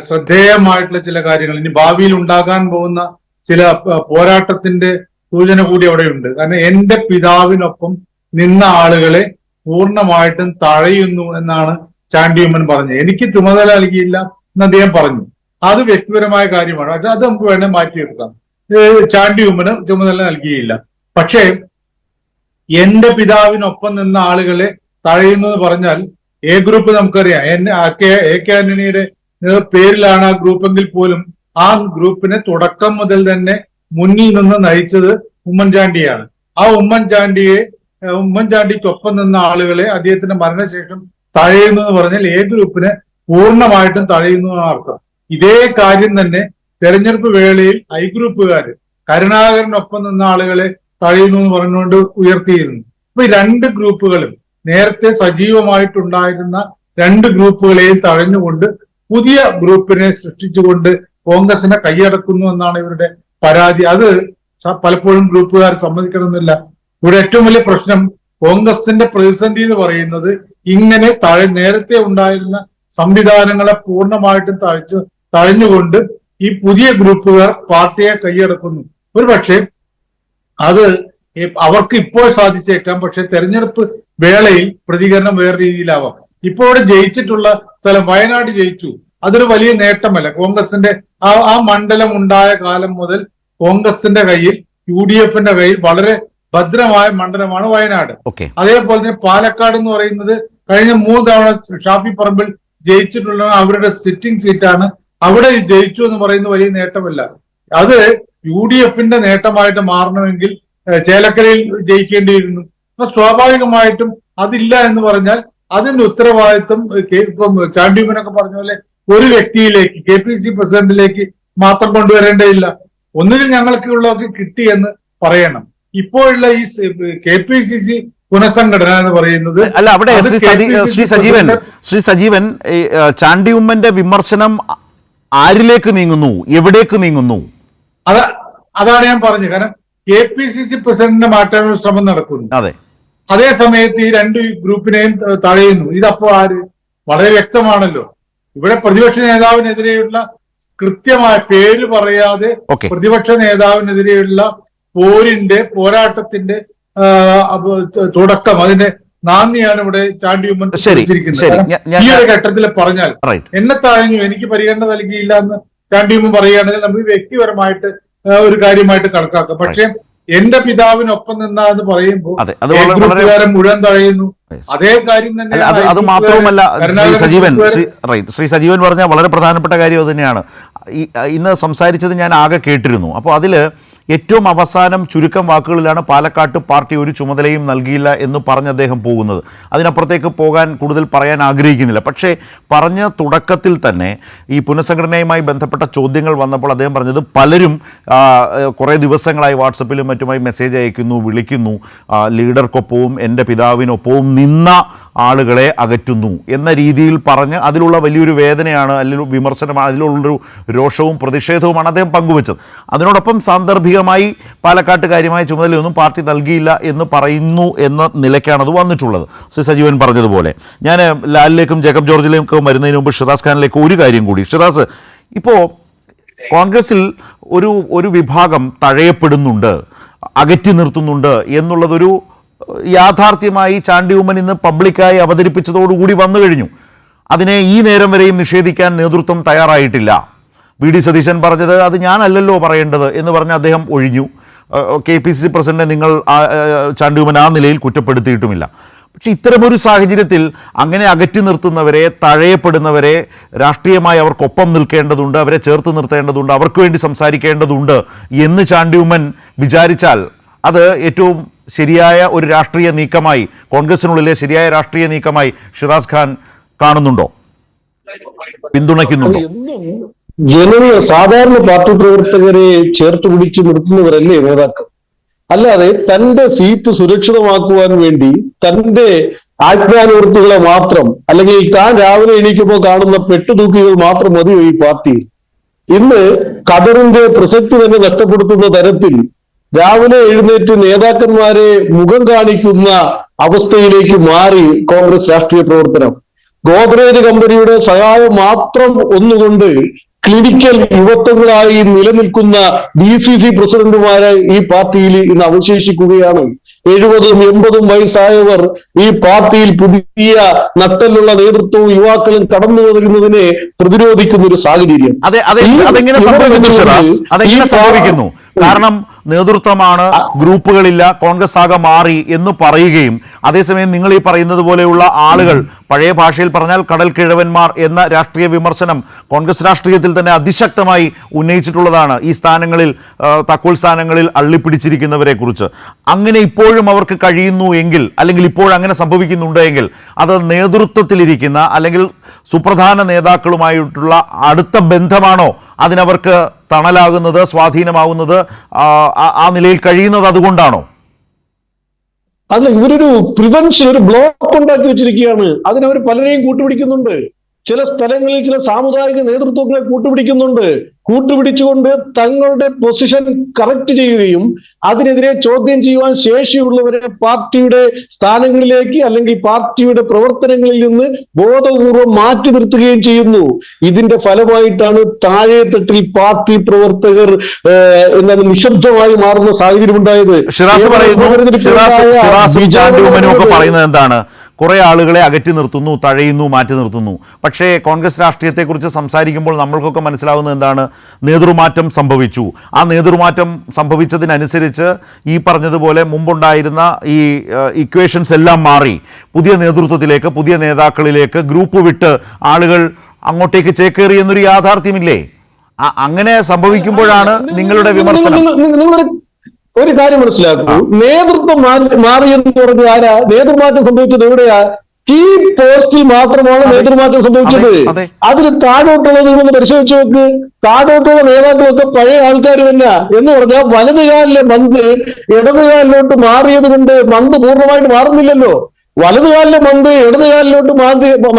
ശ്രദ്ധേയമായിട്ടുള്ള ചില കാര്യങ്ങൾ, ഇനി ഭാവിയിൽ ഉണ്ടാകാൻ പോകുന്ന ചില പോരാട്ടത്തിന്റെ സൂചന കൂടി അവിടെയുണ്ട്. കാരണം എന്റെ പിതാവിനൊപ്പം നിന്ന ആളുകളെ പൂർണ്ണമായിട്ടും തഴയുന്നു എന്നാണ് ചാണ്ടി ഉമ്മൻ പറഞ്ഞത്. എനിക്ക് ചുമതല നൽകിയില്ല എന്ന് അദ്ദേഹം പറഞ്ഞു. അത് വ്യക്തിപരമായ കാര്യമാണ്. അത് നമുക്ക് വേണേൽ മാറ്റിയെടുക്കാം. ചാണ്ടി ഉമ്മന് ചുമതല നൽകിയില്ല. പക്ഷേ എന്റെ പിതാവിനൊപ്പം നിന്ന ആളുകളെ തഴയുന്നു എന്ന് പറഞ്ഞാൽ എ ഗ്രൂപ്പ് നമുക്കറിയാം, എ കെ ആന്റണിയുടെ പേരിലാണ് ആ ഗ്രൂപ്പെങ്കിൽ പോലും ആ ഗ്രൂപ്പിനെ തുടക്കം മുതൽ തന്നെ മുന്നിൽ നിന്ന് നയിച്ചത് ഉമ്മൻചാണ്ടിയാണ്. ആ ഉമ്മൻചാണ്ടിക്കൊപ്പം നിന്ന ആളുകളെ അദ്ദേഹത്തിന്റെ മരണശേഷം തഴയുന്നു എന്ന് പറഞ്ഞാൽ എ ഗ്രൂപ്പിനെ പൂർണ്ണമായിട്ടും തഴയുന്നു എന്നാണ് അർത്ഥം. ഇതേ കാര്യം തന്നെ തെരഞ്ഞെടുപ്പ് വേളയിൽ ഐ ഗ്രൂപ്പുകാര് കരുണാകരനൊപ്പം നിന്ന ആളുകളെ തഴയുന്നു എന്ന് പറഞ്ഞുകൊണ്ട് ഉയർത്തിയിരുന്നു. അപ്പൊ ഈ രണ്ട് ഗ്രൂപ്പുകളും നേരത്തെ സജീവമായിട്ടുണ്ടായിരുന്ന രണ്ട് ഗ്രൂപ്പുകളെയും തഴഞ്ഞുകൊണ്ട് പുതിയ ഗ്രൂപ്പിനെ സൃഷ്ടിച്ചുകൊണ്ട് കോൺഗ്രസിനെ കൈയടക്കുന്നു എന്നാണ് ഇവരുടെ പരാതി. അത് പലപ്പോഴും ഗ്രൂപ്പുകാർ സമ്മതിക്കണമെന്നില്ല. ഇവിടെ ഏറ്റവും വലിയ പ്രശ്നം കോൺഗ്രസിന്റെ പ്രതിസന്ധി എന്ന് പറയുന്നത് ഇങ്ങനെ നേരത്തെ ഉണ്ടായിരുന്ന സംവിധാനങ്ങളെ പൂർണ്ണമായിട്ടും തഴഞ്ഞുകൊണ്ട് ഈ പുതിയ ഗ്രൂപ്പുകാർ പാർട്ടിയെ കൈയടക്കുന്നു. ഒരുപക്ഷെ അത് അവർക്ക് ഇപ്പോൾ സാധിച്ചേക്കാം, പക്ഷെ തെരഞ്ഞെടുപ്പ് വേളയിൽ പ്രതികരണം വേറെ രീതിയിലാവാം. ഇപ്പോൾ ഇവിടെ ജയിച്ചിട്ടുള്ള സ്ഥലം വയനാട് ജയിച്ചു, അതൊരു വലിയ നേട്ടമല്ല. കോൺഗ്രസിന്റെ ആ മണ്ഡലം ഉണ്ടായ കാലം മുതൽ കോൺഗ്രസിന്റെ കയ്യിൽ, UDF കയ്യിൽ വളരെ ഭദ്രമായ മണ്ഡലമാണ് വയനാട്. അതേപോലെ തന്നെ പാലക്കാട് എന്ന് പറയുന്നത് കഴിഞ്ഞ 3 തവണ ഷാഫി പറമ്പിൽ ജയിച്ചിട്ടുള്ള അവരുടെ സിറ്റിംഗ് സീറ്റാണ്. അവിടെ ജയിച്ചു എന്ന് പറയുന്നത് വലിയ നേട്ടമല്ല. അത് UDF നേട്ടമായിട്ട് മാറണമെങ്കിൽ ചേലക്കരയിൽ ജയിക്കേണ്ടിയിരുന്നു. അപ്പൊ സ്വാഭാവികമായിട്ടും അതില്ല എന്ന് പറഞ്ഞാൽ അതിന്റെ ഉത്തരവാദിത്വം ചാണ്ടിയുമ്മനൊക്കെ പറഞ്ഞ പോലെ ഒരു വ്യക്തിയിലേക്ക്, KPCC പ്രസിഡന്റിലേക്ക് മാത്രം കൊണ്ടുവരേണ്ടതില്ല. ഒന്നുകിൽ ഞങ്ങൾക്കുള്ളതൊക്കെ കിട്ടി എന്ന് പറയണം. ഇപ്പോഴുള്ള ഈ KPCC പുനഃസംഘടന എന്ന് പറയുന്നത് അല്ല, അവിടെ ശ്രീ സജീവൻ ചാണ്ടിയുമ്മന്റെ വിമർശനം ആരിലേക്ക് നീങ്ങുന്നു, എവിടേക്ക് നീങ്ങുന്നു? അതാണ് ഞാൻ പറഞ്ഞത്. കാരണം KPCC പ്രസിഡന്റിനെ മാറ്റാനുള്ള ശ്രമം നടക്കുന്നു. അതേ സമയത്ത് ഈ രണ്ട് ഗ്രൂപ്പിനെയും തഴയുന്നു. ഇതപ്പോ ആര്? വളരെ വ്യക്തമാണല്ലോ. ഇവിടെ പ്രതിപക്ഷ നേതാവിനെതിരെയുള്ള കൃത്യമായ പേര് പറയാതെ പ്രതിപക്ഷ നേതാവിനെതിരെയുള്ള പോരാട്ടത്തിന്റെ തുടക്കം, അതിന്റെ നാന്ദിയാണ് ഇവിടെ ചാണ്ടിയുമ്മൻ വെച്ചിരിക്കുന്നത്. ഈ ഒരു ഘട്ടത്തിൽ പറഞ്ഞാൽ എന്നെ തഴഞ്ഞു, എനിക്ക് പരിഗണന നൽകിയില്ല എന്ന് ചാണ്ടിയുമ്മൻ പറയുകയാണെങ്കിൽ നമുക്ക് വ്യക്തിപരമായിട്ട് ഒരു കാര്യമായിട്ട് കണക്കാക്കാം. പക്ഷെ എന്റെ പിതാവിനൊപ്പം നിന്ന എന്ന് പറയുമ്പോൾ മുഴുവൻ തഴയുന്നു. അതേ കാര്യം തന്നെ. അത് മാത്രവുമല്ല ശ്രീ സജീവൻ പറഞ്ഞ വളരെ പ്രധാനപ്പെട്ട കാര്യം അത് തന്നെയാണ്. ഇന്ന് സംസാരിച്ചത് ഞാൻ ആകെ കേട്ടിരുന്നു. അപ്പോൾ അതിൽ ഏറ്റവും അവസാനം ചുരുക്കം വാക്കുകളിലാണ് പാലക്കാട്ട് പാർട്ടി ഒരു ചുമതലയും നൽകിയില്ല എന്ന് പറഞ്ഞ് അദ്ദേഹം പോകുന്നത്. അതിനപ്പുറത്തേക്ക് പോകാൻ കൂടുതൽ പറയാൻ ആഗ്രഹിക്കുന്നില്ല. പക്ഷേ പറഞ്ഞ തുടക്കത്തിൽ തന്നെ ഈ പുനഃസംഘടനയുമായി ബന്ധപ്പെട്ട ചോദ്യങ്ങൾ വന്നപ്പോൾ അദ്ദേഹം പറഞ്ഞത് പലരും കുറേ ദിവസങ്ങളായി വാട്സപ്പിലും മറ്റുമായി മെസ്സേജ് അയക്കുന്നു, വിളിക്കുന്നു, ലീഡർക്കൊപ്പവും എൻ്റെ പിതാവിനൊപ്പവും നിന്ന ആളുകളെ അകറ്റുന്നു എന്ന രീതിയിൽ പറഞ്ഞ് അതിലുള്ള വലിയൊരു വേദനയാണ്, അല്ലെങ്കിൽ വിമർശനമാണ്, അതിലുള്ളൊരു രോഷവും പ്രതിഷേധവുമാണ് അദ്ദേഹം പങ്കുവച്ചത്. അതിനോടൊപ്പം സാന്ദർഭികമായി പാലക്കാട്ട് കാര്യമായ ചുമതലയൊന്നും പാർട്ടി നൽകിയില്ല എന്ന് പറയുന്നു എന്ന നിലയ്ക്കാണ് അത് വന്നിട്ടുള്ളത്. ശ്രീ സജീവൻ പറഞ്ഞതുപോലെ ഞാൻ ലാലിലേക്കും ജേക്കബ് ജോർജിലേക്കും വരുന്നതിന് മുമ്പ് ഷിറാസ് ഖാനിലേക്ക് ഒരു കാര്യം കൂടി. ഷിറാസ്, ഇപ്പോൾ കോൺഗ്രസിൽ ഒരു വിഭാഗം തഴയപ്പെടുന്നുണ്ട്, അകറ്റി നിർത്തുന്നുണ്ട് എന്നുള്ളതൊരു യാഥാർത്ഥ്യമായി ചാണ്ടിയുമ്മൻ ഇന്ന് പബ്ലിക്കായി അവതരിപ്പിച്ചതോടുകൂടി വന്നു കഴിഞ്ഞു. അതിനെ ഈ നേരം വരെയും നിഷേധിക്കാൻ നേതൃത്വം തയ്യാറായിട്ടില്ല. VD സതീശൻ പറഞ്ഞത് അത് ഞാനല്ലല്ലോ പറയേണ്ടത് എന്ന് പറഞ്ഞ് അദ്ദേഹം ഒഴിഞ്ഞു. KPCC പ്രസിഡന്റിനെ നിങ്ങൾ ചാണ്ടിയുമ്മൻ ആ നിലയിൽ കുറ്റപ്പെടുത്തിയിട്ടുമില്ല. പക്ഷെ ഇത്തരമൊരു സാഹചര്യത്തിൽ അങ്ങനെ അകറ്റി നിർത്തുന്നവരെ, തഴയപ്പെടുന്നവരെ രാഷ്ട്രീയമായി അവർക്കൊപ്പം നിൽക്കേണ്ടതുണ്ട്, അവരെ ചേർത്ത് നിർത്തേണ്ടതുണ്ട്, അവർക്ക് വേണ്ടി സംസാരിക്കേണ്ടതുണ്ട് എന്ന് ചാണ്ടിയുമ്മൻ വിചാരിച്ചാൽ അത് ഏറ്റവും ശരിയായ ഒരു രാഷ്ട്രീയ നീക്കമായി, കോൺഗ്രസിനുള്ളിലെ ശരിയായ രാഷ്ട്രീയ നീക്കമായി ഷിറാസ് ഖാൻ കാണുന്നുണ്ടോ, പിന്തുണയ്ക്കുന്നുണ്ടോ? സാധാരണ പാർട്ടി പ്രവർത്തകരെ ചേർത്ത് പിടിച്ച് നിർത്തുന്നവരല്ലേ നേതാക്കൾ. അല്ലാതെ തന്റെ സീറ്റ് സുരക്ഷിതമാക്കുവാൻ വേണ്ടി തന്റെ ആജ്ഞാനുവർത്തികളെ മാത്രം, അല്ലെങ്കിൽ താൻ രാവിലെ എണീക്കുമ്പോൾ കാണുന്ന പെട്ടുതൂക്കികൾ മാത്രം മതിയോ ഈ പാർട്ടിയിൽ? ഇന്ന് ഖദറിന്റെ പ്രസക്തി തന്നെ നഷ്ടപ്പെടുത്തുന്ന തരത്തിൽ രാവിലെ എഴുന്നേറ്റ് നേതാക്കന്മാരെ മുഖം കാണിക്കുന്ന അവസ്ഥയിലേക്ക് മാറി കോൺഗ്രസ് രാഷ്ട്രീയ പ്രവർത്തനം. ഗോദ്രേജ് കമ്പനിയുടെ സഹായം മാത്രം ഒന്നുകൊണ്ട് ക്ലിനിക്കൽ യുവത്വങ്ങളായി നിലനിൽക്കുന്ന DCC പ്രസിഡന്റുമാരെ ഈ പാർട്ടിയിൽ ഇന്ന് അവശേഷിക്കുകയാണ്. 70-ഉം 80-ഉം വയസ്സായവർ ഈ പാർട്ടിയിൽ പുതിയ നട്ടലുള്ള നേതൃത്വവും യുവാക്കളും കടന്നു വരുന്നതിനെ പ്രതിരോധിക്കുന്ന ഒരു സാഹചര്യം. അതെങ്ങനെ സംഭവിക്കുന്നു? കാരണം നേതൃത്വമാണ്, ഗ്രൂപ്പുകളില്ല, കോൺഗ്രസ് ആകെ മാറി എന്ന് പറയുകയും അതേസമയം നിങ്ങൾ ഈ പറയുന്നത് പോലെയുള്ള ആളുകൾ പഴയ ഭാഷയിൽ പറഞ്ഞാൽ കടൽ കിഴവന്മാർ എന്ന രാഷ്ട്രീയ വിമർശനം കോൺഗ്രസ് രാഷ്ട്രീയത്തിൽ തന്നെ അതിശക്തമായി ഉന്നയിച്ചിട്ടുള്ളതാണ് ഈ സ്ഥാനങ്ങളിൽ, താക്കോൽ സ്ഥാനങ്ങളിൽ അള്ളിപ്പിടിച്ചിരിക്കുന്നവരെ കുറിച്ച്. അങ്ങനെ ഇപ്പോഴും അവർക്ക് കഴിയുന്നു എങ്കിൽ, അല്ലെങ്കിൽ ഇപ്പോഴങ്ങനെ സംഭവിക്കുന്നുണ്ട് എങ്കിൽ, അത് നേതൃത്വത്തിലിരിക്കുന്ന അല്ലെങ്കിൽ സുപ്രധാന നേതാക്കളുമായിട്ടുള്ള അടുത്ത ബന്ധമാണോ അതിനവർക്ക് തണലാകുന്നത്, സ്വാധീനമാകുന്നത്, ആ നിലയിൽ കഴിയുന്നത് അതുകൊണ്ടാണോ? അല്ല, ഇവരൊരു പ്രിവെൻഷൻ, ഒരു ബ്ലോക്ക് ഉണ്ടാക്കി വെച്ചിരിക്കുകയാണ്. അതിനവർ പലരെയും കൂട്ടുപിടിക്കുന്നുണ്ട്. ചില സ്ഥലങ്ങളിൽ ചില സാമുദായിക നേതൃത്വങ്ങളെ കൂട്ടുപിടിക്കുന്നുണ്ട്. കൂട്ടുപിടിച്ചുകൊണ്ട് തങ്ങളുടെ പൊസിഷൻ കറക്റ്റ് ചെയ്യുകയും അതിനെതിരെ ചോദ്യം ചെയ്യുവാൻ ശേഷിയുള്ളവരെ പാർട്ടിയുടെ സ്ഥാനങ്ങളിലേക്ക് അല്ലെങ്കിൽ പാർട്ടിയുടെ പ്രവർത്തനങ്ങളിൽ നിന്ന് ബോധപൂർവം മാറ്റി നിർത്തുകയും ചെയ്യുന്നു. ഇതിന്റെ ഫലമായിട്ടാണ് താഴെത്തട്ടിൽ പാർട്ടി പ്രവർത്തകർ എന്താണ് നിശബ്ദമായി മാറുന്ന സാഹചര്യം ഉണ്ടായത്. പറയുന്നത് എന്താണ്? കുറെ ആളുകളെ അകറ്റി നിർത്തുന്നു, തഴയുന്നു, മാറ്റി നിർത്തുന്നു. പക്ഷേ കോൺഗ്രസ് രാഷ്ട്രീയത്തെക്കുറിച്ച് സംസാരിക്കുമ്പോൾ നമ്മൾക്കൊക്കെ മനസ്സിലാവുന്നത് എന്താണ്? നേതൃമാറ്റം സംഭവിച്ചു. ആ നേതൃമാറ്റം സംഭവിച്ചതിനനുസരിച്ച് ഈ പറഞ്ഞതുപോലെ മുമ്പുണ്ടായിരുന്ന ഈ ഇക്വേഷൻസ് എല്ലാം മാറി പുതിയ നേതൃത്വത്തിലേക്ക്, പുതിയ നേതാക്കളിലേക്ക് ഗ്രൂപ്പ് വിട്ട് ആളുകൾ അങ്ങോട്ടേക്ക് ചേക്കേറി എന്നൊരു യാഥാർത്ഥ്യമില്ലേ? അങ്ങനെ സംഭവിക്കുമ്പോഴാണ് നിങ്ങളുടെ വിമർശനം. ഒരു കാര്യം മനസ്സിലാക്കൂ, നേതൃത്വം മാറിയെന്ന് പറഞ്ഞ ആരാ? നേതൃമാറ്റം സംഭവിച്ചത് എവിടെയാ? ഈ പോസ്റ്റിൽ മാത്രമാണ് നേതൃമാറ്റം സംഭവിച്ചത്. അതിൽ താഴോട്ടുള്ളത് നിങ്ങൾ പരിശോധിച്ച് നോക്ക്. താഴോട്ടുള്ള നേതാക്കളൊക്കെ പഴയ ആൾക്കാർ തന്നെ. എന്ന് പറഞ്ഞാൽ വലതുകാലിലെ മന്ത് ഇടതുകാലിലോട്ട് മാറിയത് കൊണ്ട് മന്ത് പൂർണ്ണമായിട്ട് മാറുന്നില്ലല്ലോ. വലതുകാലിലെ മന്ത് ഇടതുകാലിലോട്ട്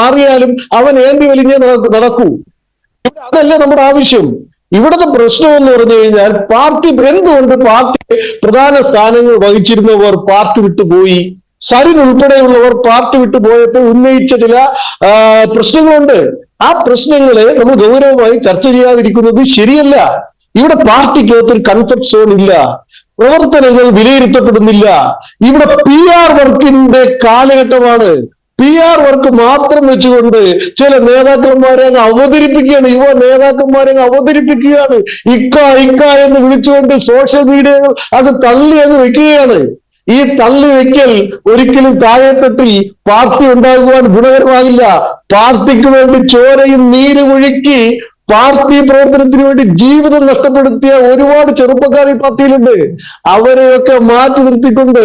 മാറിയാലും അവൻ ഏന്തി വലിഞ്ഞേ നടക്കൂ. അതല്ലേ നമ്മുടെ ആവശ്യം. ഇവിടുത്തെ പ്രശ്നം എന്ന് പറഞ്ഞു കഴിഞ്ഞാൽ പാർട്ടി എന്തുകൊണ്ട് പാർട്ടി പ്രധാന സ്ഥാനങ്ങൾ വഹിച്ചിരുന്നവർ പാർട്ടി വിട്ടുപോയി? സരിൻ ഉൾപ്പെടെയുള്ളവർ പാർട്ടി വിട്ടുപോയപ്പോൾ ഉന്നയിച്ച ചില പ്രശ്നങ്ങളുണ്ട്. ആ പ്രശ്നങ്ങളെ നമ്മൾ ഗൗരവമായി ചർച്ച ചെയ്യാതിരിക്കുന്നത് ശരിയല്ല. ഇവിടെ പാർട്ടിക്കകത്തൊരു കൺഫർട്ട് സോൺ ഇല്ല. പ്രവർത്തനങ്ങൾ വിലയിരുത്തപ്പെടുന്നില്ല. ഇവിടെ PR വർക്കിന്റെ കാലഘട്ടമാണ്. PR വർക്ക് മാത്രം വെച്ചുകൊണ്ട് ചില നേതാക്കന്മാരെ അങ്ങ് അവതരിപ്പിക്കുകയാണ്. യുവ നേതാക്കന്മാരെ അങ്ങ് അവതരിപ്പിക്കുകയാണ്. ഇക്ക എന്ന് വിളിച്ചുകൊണ്ട് സോഷ്യൽ മീഡിയ അത് തള്ളി അങ്ങ് വെക്കുകയാണ്. ഈ തള്ളി വെക്കൽ ഒരിക്കലും താഴെത്തട്ടിൽ പാർട്ടി ഉണ്ടാകുവാൻ ഗുണകരമാകില്ല. പാർട്ടിക്ക് വേണ്ടി ചോരയും നീര് ഒഴുക്കി പാർട്ടി പ്രവർത്തനത്തിന് വേണ്ടി ജീവിതം നഷ്ടപ്പെടുത്തിയ ഒരുപാട് ചെറുപ്പക്കാർ ഈ പാർട്ടിയിലുണ്ട്. അവരെയൊക്കെ മാറ്റി നിർത്തിക്കൊണ്ട്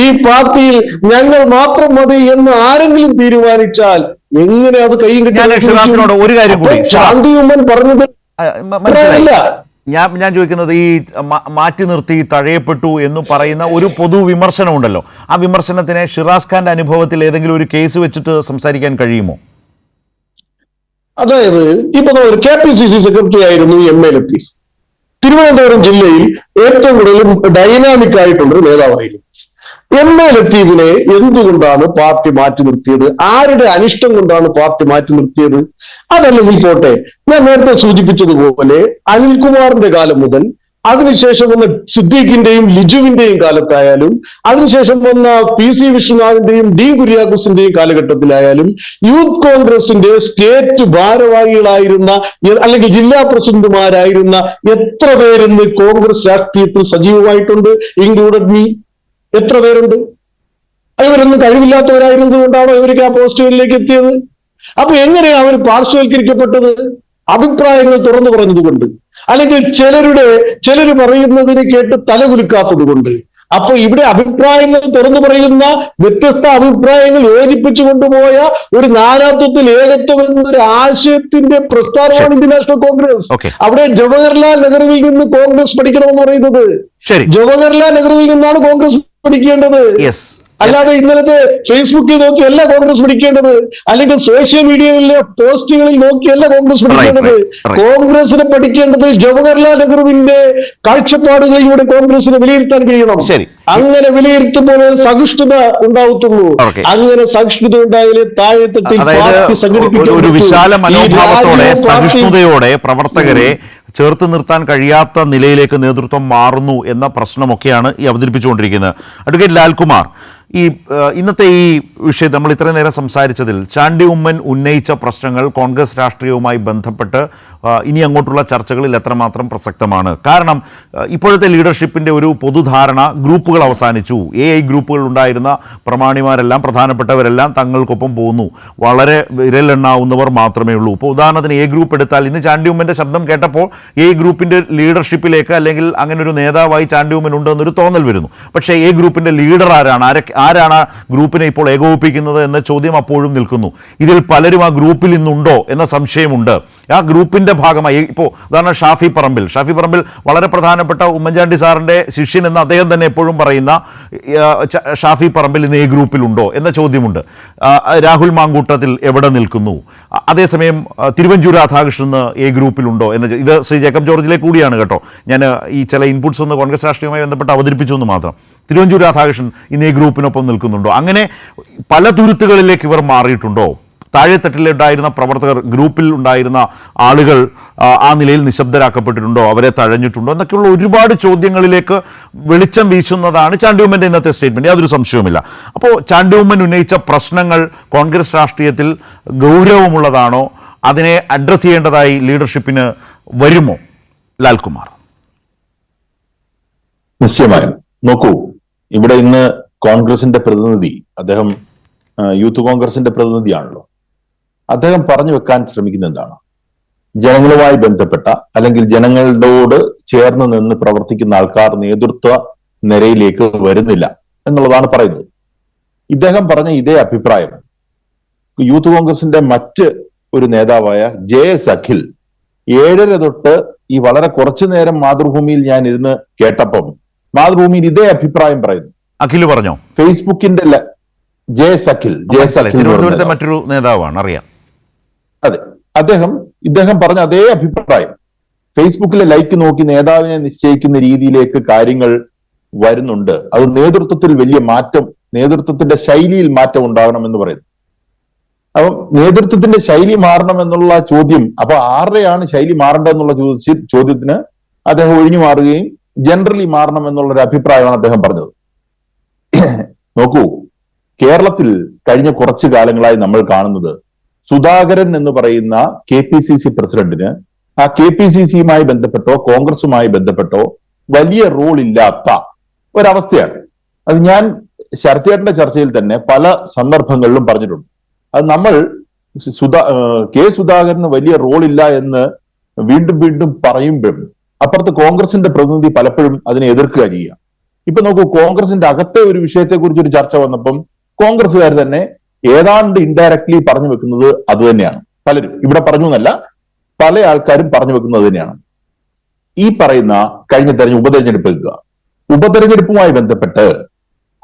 ഈ പാർട്ടിയിൽ ഞങ്ങൾ മാത്രം മതി എന്ന് ആരെങ്കിലും തീരുമാനിച്ചാൽ എങ്ങനെ അത് കൈയും ഷിറാസിനോട് ഒരു കാര്യം കൂടി, ശാന്തി ഉമ്മൻ പറഞ്ഞത് മനസ്സിലായില്ല. ഞാൻ ചോദിക്കുന്നത്, ഈ മാറ്റി നിർത്തി തഴയപ്പെട്ടു എന്ന് പറയുന്ന ഒരു പൊതു വിമർശനം ഉണ്ടല്ലോ, ആ വിമർശനത്തിനെ ഷിറാസ് ഖാന്റെ അനുഭവത്തിൽ ഏതെങ്കിലും ഒരു കേസ് വെച്ചിട്ട് സംസാരിക്കാൻ കഴിയുമോ? അതായത് ഇപ്പൊ ഒരു KPCC സെക്രട്ടറി ആയിരുന്നു MA ലത്തീഫ്. തിരുവനന്തപുരം ജില്ലയിൽ ഏറ്റവും കൂടുതൽ ഡൈനാമിക് ആയിട്ടുള്ളൊരു നേതാവായിരുന്നു. MA ലത്തീഫിനെ എന്തുകൊണ്ടാണ് പാർട്ടി മാറ്റി നിർത്തിയത്? ആരുടെ അനിഷ്ടം കൊണ്ടാണ് പാർട്ടി മാറ്റി നിർത്തിയത്? അതല്ലെങ്കിൽ പോട്ടെ, ഞാൻ നേരത്തെ സൂചിപ്പിച്ചതുപോലെ അനിൽകുമാറിന്റെ കാലം മുതൽ അതിനുശേഷം വന്ന സിദ്ദീഖിന്റെയും ലിജുവിന്റെയും കാലത്തായാലും അതിനുശേഷം വന്ന PC വിശ്വനാഥിന്റെയും D കുര്യാക്കോസിന്റെയും കാലഘട്ടത്തിലായാലും യൂത്ത് കോൺഗ്രസിന്റെ സ്റ്റേറ്റ് ഭാരവാഹികളായിരുന്ന അല്ലെങ്കിൽ ജില്ലാ പ്രസിഡന്റുമാരായിരുന്ന എത്ര പേരെന്ന് കോൺഗ്രസ് രാഷ്ട്രീയത്തിൽ സജീവമായിട്ടുണ്ട്? Included me. എത്ര പേരുണ്ട്? ഇവരൊന്നും കഴിവില്ലാത്തവരായിരുന്നത് കൊണ്ടാണോ ഇവർക്ക് ആ പോസ്റ്റുകളിലേക്ക് എത്തിയത്? അപ്പൊ എങ്ങനെയാ അവർ പാർശ്വവൽക്കരിക്കപ്പെട്ടത്? അഭിപ്രായങ്ങൾ തുറന്നു പറഞ്ഞതുകൊണ്ട്, അല്ലെങ്കിൽ ചിലർ പറയുന്നതിന് കേട്ട് തലകുലുക്കാത്തത് കൊണ്ട്. അപ്പൊ ഇവിടെ അഭിപ്രായങ്ങൾ തുറന്നു പറയുന്ന, വ്യത്യസ്ത അഭിപ്രായങ്ങൾ യോജിപ്പിച്ചു കൊണ്ടുപോയ ഒരു നാനാത്വത്തിൽ ഏകത്വം എന്നൊരു ആശയത്തിന്റെ പ്രസ്ഥാനമാണ് ഇന്ത്യൻ നാഷണൽ കോൺഗ്രസ്. അവിടെ ജവഹർലാൽ നെഹ്റുവിൽ നിന്ന് കോൺഗ്രസ് പഠിക്കണമെന്ന് പറയുന്നത്. ജവഹർലാൽ നെഹ്റുവിൽ നിന്നാണ് കോൺഗ്രസ് പഠിക്കേണ്ടത്. അല്ലാതെ ഇന്നലത്തെ ഫേസ്ബുക്കിൽ നോക്കിയല്ല കോൺഗ്രസ് പഠിക്കേണ്ടത്, അല്ലെങ്കിൽ സോഷ്യൽ മീഡിയയിലെ പോസ്റ്റുകളിൽ നോക്കിയല്ല കോൺഗ്രസ് പഠിക്കേണ്ടത്. കോൺഗ്രസിനെ പഠിക്കേണ്ടത് ജവഹർലാൽ നെഹ്റുവിന്റെ കാഴ്ചപ്പാടുകളിലൂടെ കോൺഗ്രസിനെ വിലയിരുത്താൻ കഴിയണം. അങ്ങനെ വിലയിരുത്തുമ്പോൾ സഹിഷ്ണുത ഉണ്ടാവത്തുള്ളൂ. അങ്ങനെ സഹിഷ്ണുത ഉണ്ടായാലേ താഴെത്തട്ടിൽ ഒരു വിശാല മനോഭാവത്തോടെ സഹിഷ്ണുതയോടെ പ്രവർത്തകരെ ചേർത്ത് നിർത്താൻ കഴിയാത്ത നിലയിലേക്ക് നേതൃത്വം മാറുന്നു എന്ന പ്രശ്നമൊക്കെയാണ് ഈ അവതരിപ്പിച്ചുകൊണ്ടിരിക്കുന്നത്. അഡ്വക്കേറ്റ് ലാൽകുമാർ, ഈ ഇന്നത്തെ ഈ വിഷയം നമ്മൾ ഇത്രയും നേരം സംസാരിച്ചതിൽ ചാണ്ടി ഉമ്മൻ ഉന്നയിച്ച പ്രശ്നങ്ങൾ കോൺഗ്രസ് രാഷ്ട്രീയവുമായി ബന്ധപ്പെട്ട് ഇനി അങ്ങോട്ടുള്ള ചർച്ചകളിൽ എത്രമാത്രം പ്രസക്തമാണ്? കാരണം ഇപ്പോഴത്തെ ലീഡർഷിപ്പിൻ്റെ ഒരു പൊതുധാരണ ഗ്രൂപ്പുകൾ അവസാനിച്ചു. ഗ്രൂപ്പുകൾ ഉണ്ടായിരുന്ന പ്രമാണിമാരെല്ലാം പ്രധാനപ്പെട്ടവരെല്ലാം തങ്ങൾക്കൊപ്പം പോകുന്നു. വളരെ വിരലെണ്ണാവുന്നവർ മാത്രമേ ഉള്ളൂ. ഇപ്പോൾ ഉദാഹരണത്തിന് ഗ്രൂപ്പ് എടുത്താൽ ഇന്ന് ചാണ്ടി ഉമ്മൻ്റെ ശബ്ദം കേട്ടപ്പോൾ ഗ്രൂപ്പിൻ്റെ ലീഡർഷിപ്പിലേക്ക് അല്ലെങ്കിൽ അങ്ങനെ ഒരു നേതാവായി ചാണ്ടി ഉമ്മൻ ഉണ്ടെന്നൊരു തോന്നൽ വരുന്നു. പക്ഷേ ഗ്രൂപ്പിൻ്റെ ലീഡർ ആരാണ് ആ ഗ്രൂപ്പിനെ ഇപ്പോൾ ഏകോപിപ്പിക്കുന്നത് എന്ന ചോദ്യം അപ്പോഴും നിൽക്കുന്നു. ഇതിൽ പലരും ആ ഗ്രൂപ്പിൽ ഇന്നുണ്ടോ എന്ന സംശയമുണ്ട്. ആ ഗ്രൂപ്പിൻ്റെ ഭാഗമായി ഇപ്പോൾ ഉദാഹരണം ഷാഫി പറമ്പിൽ വളരെ പ്രധാനപ്പെട്ട ഉമ്മൻചാണ്ടി സാറിൻ്റെ ശിഷ്യൻ എന്ന് അദ്ദേഹം തന്നെ എപ്പോഴും പറയുന്ന ഷാഫി പറമ്പിൽ ഇന്ന് ഗ്രൂപ്പിലുണ്ടോ എന്ന ചോദ്യമുണ്ട്. രാഹുൽ മാങ്കൂട്ടത്തിൽ എവിടെ നിൽക്കുന്നു? അതേസമയം തിരുവഞ്ചൂർ രാധാകൃഷ്ണൻ ഗ്രൂപ്പിലുണ്ടോ എന്ന ഇത് ശ്രീ ജേക്കബ് ജോർജിലെ കൂടിയാണ് കേട്ടോ. ഞാൻ ഈ ചില ഇൻപുട്സ് ഒന്ന് കോൺഗ്രസ് രാഷ്ട്രീയവുമായി ബന്ധപ്പെട്ട് അവതരിപ്പിച്ചു എന്ന് മാത്രം. തിരുവഞ്ചൂർ രാധാകൃഷ്ണൻ ഇന്ന് ഗ്രൂപ്പിനൊപ്പം നിൽക്കുന്നുണ്ടോ? അങ്ങനെ പല തുരുത്തുകളിലേക്ക് ഇവർ മാറിയിട്ടുണ്ടോ? താഴെത്തട്ടിലുണ്ടായിരുന്ന പ്രവർത്തകർ, ഗ്രൂപ്പിൽ ഉണ്ടായിരുന്ന ആളുകൾ ആ നിലയിൽ നിശബ്ദരാക്കപ്പെട്ടിട്ടുണ്ടോ? അവരെ തഴഞ്ഞിട്ടുണ്ടോ? എന്നൊക്കെയുള്ള ഒരുപാട് ചോദ്യങ്ങളിലേക്ക് വെളിച്ചം വീശുന്നതാണ് ചാണ്ടി ഉമ്മൻ്റെ ഇന്നത്തെ സ്റ്റേറ്റ്മെൻറ്റ്. യാതൊരു സംശയവുമില്ല. അപ്പോൾ ചാണ്ടി ഉമ്മൻ ഉന്നയിച്ച പ്രശ്നങ്ങൾ കോൺഗ്രസ് രാഷ്ട്രീയത്തിൽ ഗൗരവമുള്ളതാണോ? അതിനെ അഡ്രസ്സ് ചെയ്യേണ്ടതായി ലീഡർഷിപ്പിന് വരുമോ? ലാൽകുമാർ. നിശ്ചയമായും. നോക്കൂ, ഇവിടെ ഇന്ന് കോൺഗ്രസിന്റെ പ്രതിനിധി, അദ്ദേഹം യൂത്ത് കോൺഗ്രസിന്റെ പ്രതിനിധിയാണല്ലോ. അദ്ദേഹം പറഞ്ഞു വെക്കാൻ ശ്രമിക്കുന്നത് എന്താണ്? ജനങ്ങളുമായി ബന്ധപ്പെട്ട അല്ലെങ്കിൽ ജനങ്ങളോട് ചേർന്ന് നിന്ന് പ്രവർത്തിക്കുന്ന ആൾക്കാർ നേതൃത്വ നിരയിലേക്ക് വരുന്നില്ല എന്നുള്ളതാണ് പറയുന്നത്. ഇദ്ദേഹം പറഞ്ഞ ഇതേ അഭിപ്രായം യൂത്ത് കോൺഗ്രസിന്റെ മറ്റ് ഒരു നേതാവായ JS അഖിൽ 7:30 തൊട്ട് ഈ വളരെ കുറച്ചു നേരം മാതൃഭൂമിയിൽ ഞാൻ ഇരുന്ന് കേട്ടപ്പം മാതൃഭൂമിയിൽ ഇതേ അഭിപ്രായം പറയുന്നു. അഖിൽ പറഞ്ഞോ? ഫേസ്ബുക്കിന്റെ JS അഖിൽ തിരുവനന്തപുരത്തെ മറ്റൊരു നേതാവാണ്, അറിയാം. അതെ, ഇദ്ദേഹം പറഞ്ഞ അതേ അഭിപ്രായം. ഫേസ്ബുക്കിലെ ലൈക്ക് നോക്കി നേതാവിനെ നിശ്ചയിക്കുന്ന രീതിയിലേക്ക് കാര്യങ്ങൾ വരുന്നുണ്ട്. അത് നേതൃത്വത്തിൽ വലിയ മാറ്റം, നേതൃത്വത്തിന്റെ ശൈലിയിൽ മാറ്റം ഉണ്ടാകണം എന്ന് പറയുന്നു. അപ്പം നേതൃത്വത്തിന്റെ ശൈലി മാറണം എന്നുള്ള ചോദ്യം, അപ്പൊ ആരുടെയാണ് ശൈലി മാറേണ്ടതെന്നുള്ള ചോദ്യത്തിന് അദ്ദേഹം ഒഴിഞ്ഞു മാറുകയും ജനറലി മാറണം എന്നുള്ളൊരു അഭിപ്രായമാണ് അദ്ദേഹം പറഞ്ഞത്. നോക്കൂ, കേരളത്തിൽ കഴിഞ്ഞ കുറച്ചു കാലങ്ങളായി നമ്മൾ കാണുന്നത് സുധാകരൻ എന്ന് പറയുന്ന KPCC പ്രസിഡന്റിന് ആ KPCCയുമായി ബന്ധപ്പെട്ടോ കോൺഗ്രസുമായി ബന്ധപ്പെട്ടോ വലിയ റോൾ ഇല്ലാത്ത ഒരവസ്ഥയാണ്. അത് ഞാൻ ശരത്തേട്ടന്റെ ചർച്ചയിൽ തന്നെ പല സന്ദർഭങ്ങളിലും പറഞ്ഞിട്ടുണ്ട്. അത് നമ്മൾ സുധാകരന് വലിയ റോൾ ഇല്ല എന്ന് വീണ്ടും പറയുമ്പോഴും അപ്പുറത്ത് കോൺഗ്രസിന്റെ പ്രതിനിധി പലപ്പോഴും അതിനെ എതിർക്കുക ചെയ്യുക. ഇപ്പൊ നോക്കൂ, കോൺഗ്രസിന്റെ അകത്തെ ഒരു വിഷയത്തെക്കുറിച്ച് ഒരു ചർച്ച വന്നപ്പം കോൺഗ്രസ്സുകാർ തന്നെ ഏതാണ്ട് ഇൻഡയറക്ട്ലി പറഞ്ഞു വെക്കുന്നത് അത് തന്നെയാണ്. പലരും ഇവിടെ പറഞ്ഞു എന്നല്ല, പല ആൾക്കാരും പറഞ്ഞു വെക്കുന്നത് തന്നെയാണ്. ഈ പറയുന്ന കഴിഞ്ഞ ഉപതെരഞ്ഞെടുപ്പുമായി ബന്ധപ്പെട്ട്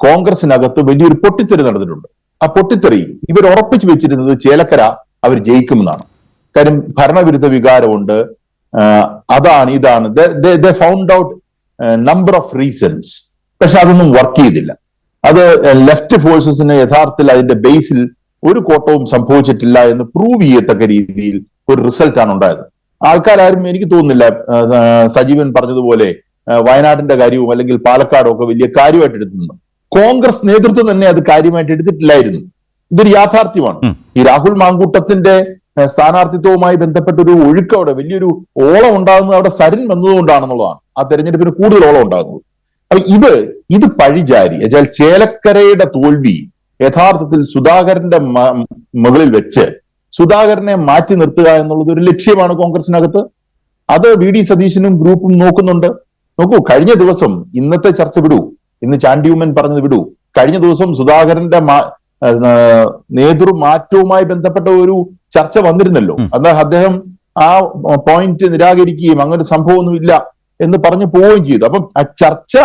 കോൺഗ്രസിനകത്ത് വലിയൊരു പൊട്ടിത്തെറി നടന്നിട്ടുണ്ട്. ആ പൊട്ടിത്തെറി ഇവർ ഉറപ്പിച്ചു വെച്ചിരുന്നത് ചേലക്കര അവർ ജയിക്കുമെന്നാണ്. കാര്യം ഭരണവിരുദ്ധ വികാരമുണ്ട്, ഇതാണ് ദേ found out number of reasons. പക്ഷെ അതൊന്നും വർക്ക് ചെയ്തില്ല. അത് ലെഫ്റ്റ് ഫോഴ്സസിന് യഥാർത്ഥത്തിൽ അതിന്റെ ബേസിൽ ഒരു കോട്ടവും സംഭവിച്ചിട്ടില്ല എന്ന് പ്രൂവ് ചെയ്യത്തക്ക രീതിയിൽ ഒരു റിസൾട്ടാണ് ഉണ്ടായത്. ആൾക്കാരും എനിക്ക് തോന്നുന്നില്ല സജീവൻ പറഞ്ഞതുപോലെ വയനാടിന്റെ കാര്യവും അല്ലെങ്കിൽ പാലക്കാടും ഒക്കെ വലിയ കാര്യമായിട്ട് എടുത്തിരുന്നു. കോൺഗ്രസ് നേതൃത്വം തന്നെ അത് കാര്യമായിട്ട് എടുത്തിട്ടില്ലായിരുന്നു. ഇതൊരു യാഥാർത്ഥ്യമാണ്. ഈ രാഹുൽ മാങ്കൂട്ടത്തിന്റെ സ്ഥാനാർത്ഥിത്വവുമായി ബന്ധപ്പെട്ട ഒരു ഒഴുക്ക് അവിടെ വലിയൊരു ഓളം ഉണ്ടാകുന്നത് അവിടെ സരൻ വന്നതുകൊണ്ടാണെന്നുള്ളതാണ്. ആ തെരഞ്ഞെടുപ്പിന് കൂടുതൽ ഓളം ഉണ്ടാകുന്നത്. അപ്പൊ ഇത് പഴിചാരി എന്നുവെച്ചാൽ ചേലക്കരയുടെ തോൽവി യഥാർത്ഥത്തിൽ സുധാകരന്റെ മുകളിൽ വെച്ച് സുധാകരനെ മാറ്റി നിർത്തുക എന്നുള്ളത് ഒരു ലക്ഷ്യമാണ് കോൺഗ്രസിനകത്ത്. അത് VD സതീശനും ഗ്രൂപ്പും നോക്കുന്നുണ്ട്. നോക്കൂ, കഴിഞ്ഞ ദിവസം, ഇന്നത്തെ ചർച്ച വിടൂ, ഇന്ന് ചാണ്ടി ഉമ്മൻ പറഞ്ഞത് വിടൂ, കഴിഞ്ഞ ദിവസം സുധാകരന്റെ നേതൃമാറ്റവുമായി ബന്ധപ്പെട്ട ഒരു ചർച്ച വന്നിരുന്നല്ലോ. അദ്ദേഹം ആ പോയിന്റ് നിരാകരിക്കുകയും അങ്ങനെ സംഭവമൊന്നുമില്ല എന്ന് പറഞ്ഞു പോവുകയും ചെയ്തു. അപ്പം ആ ചർച്ച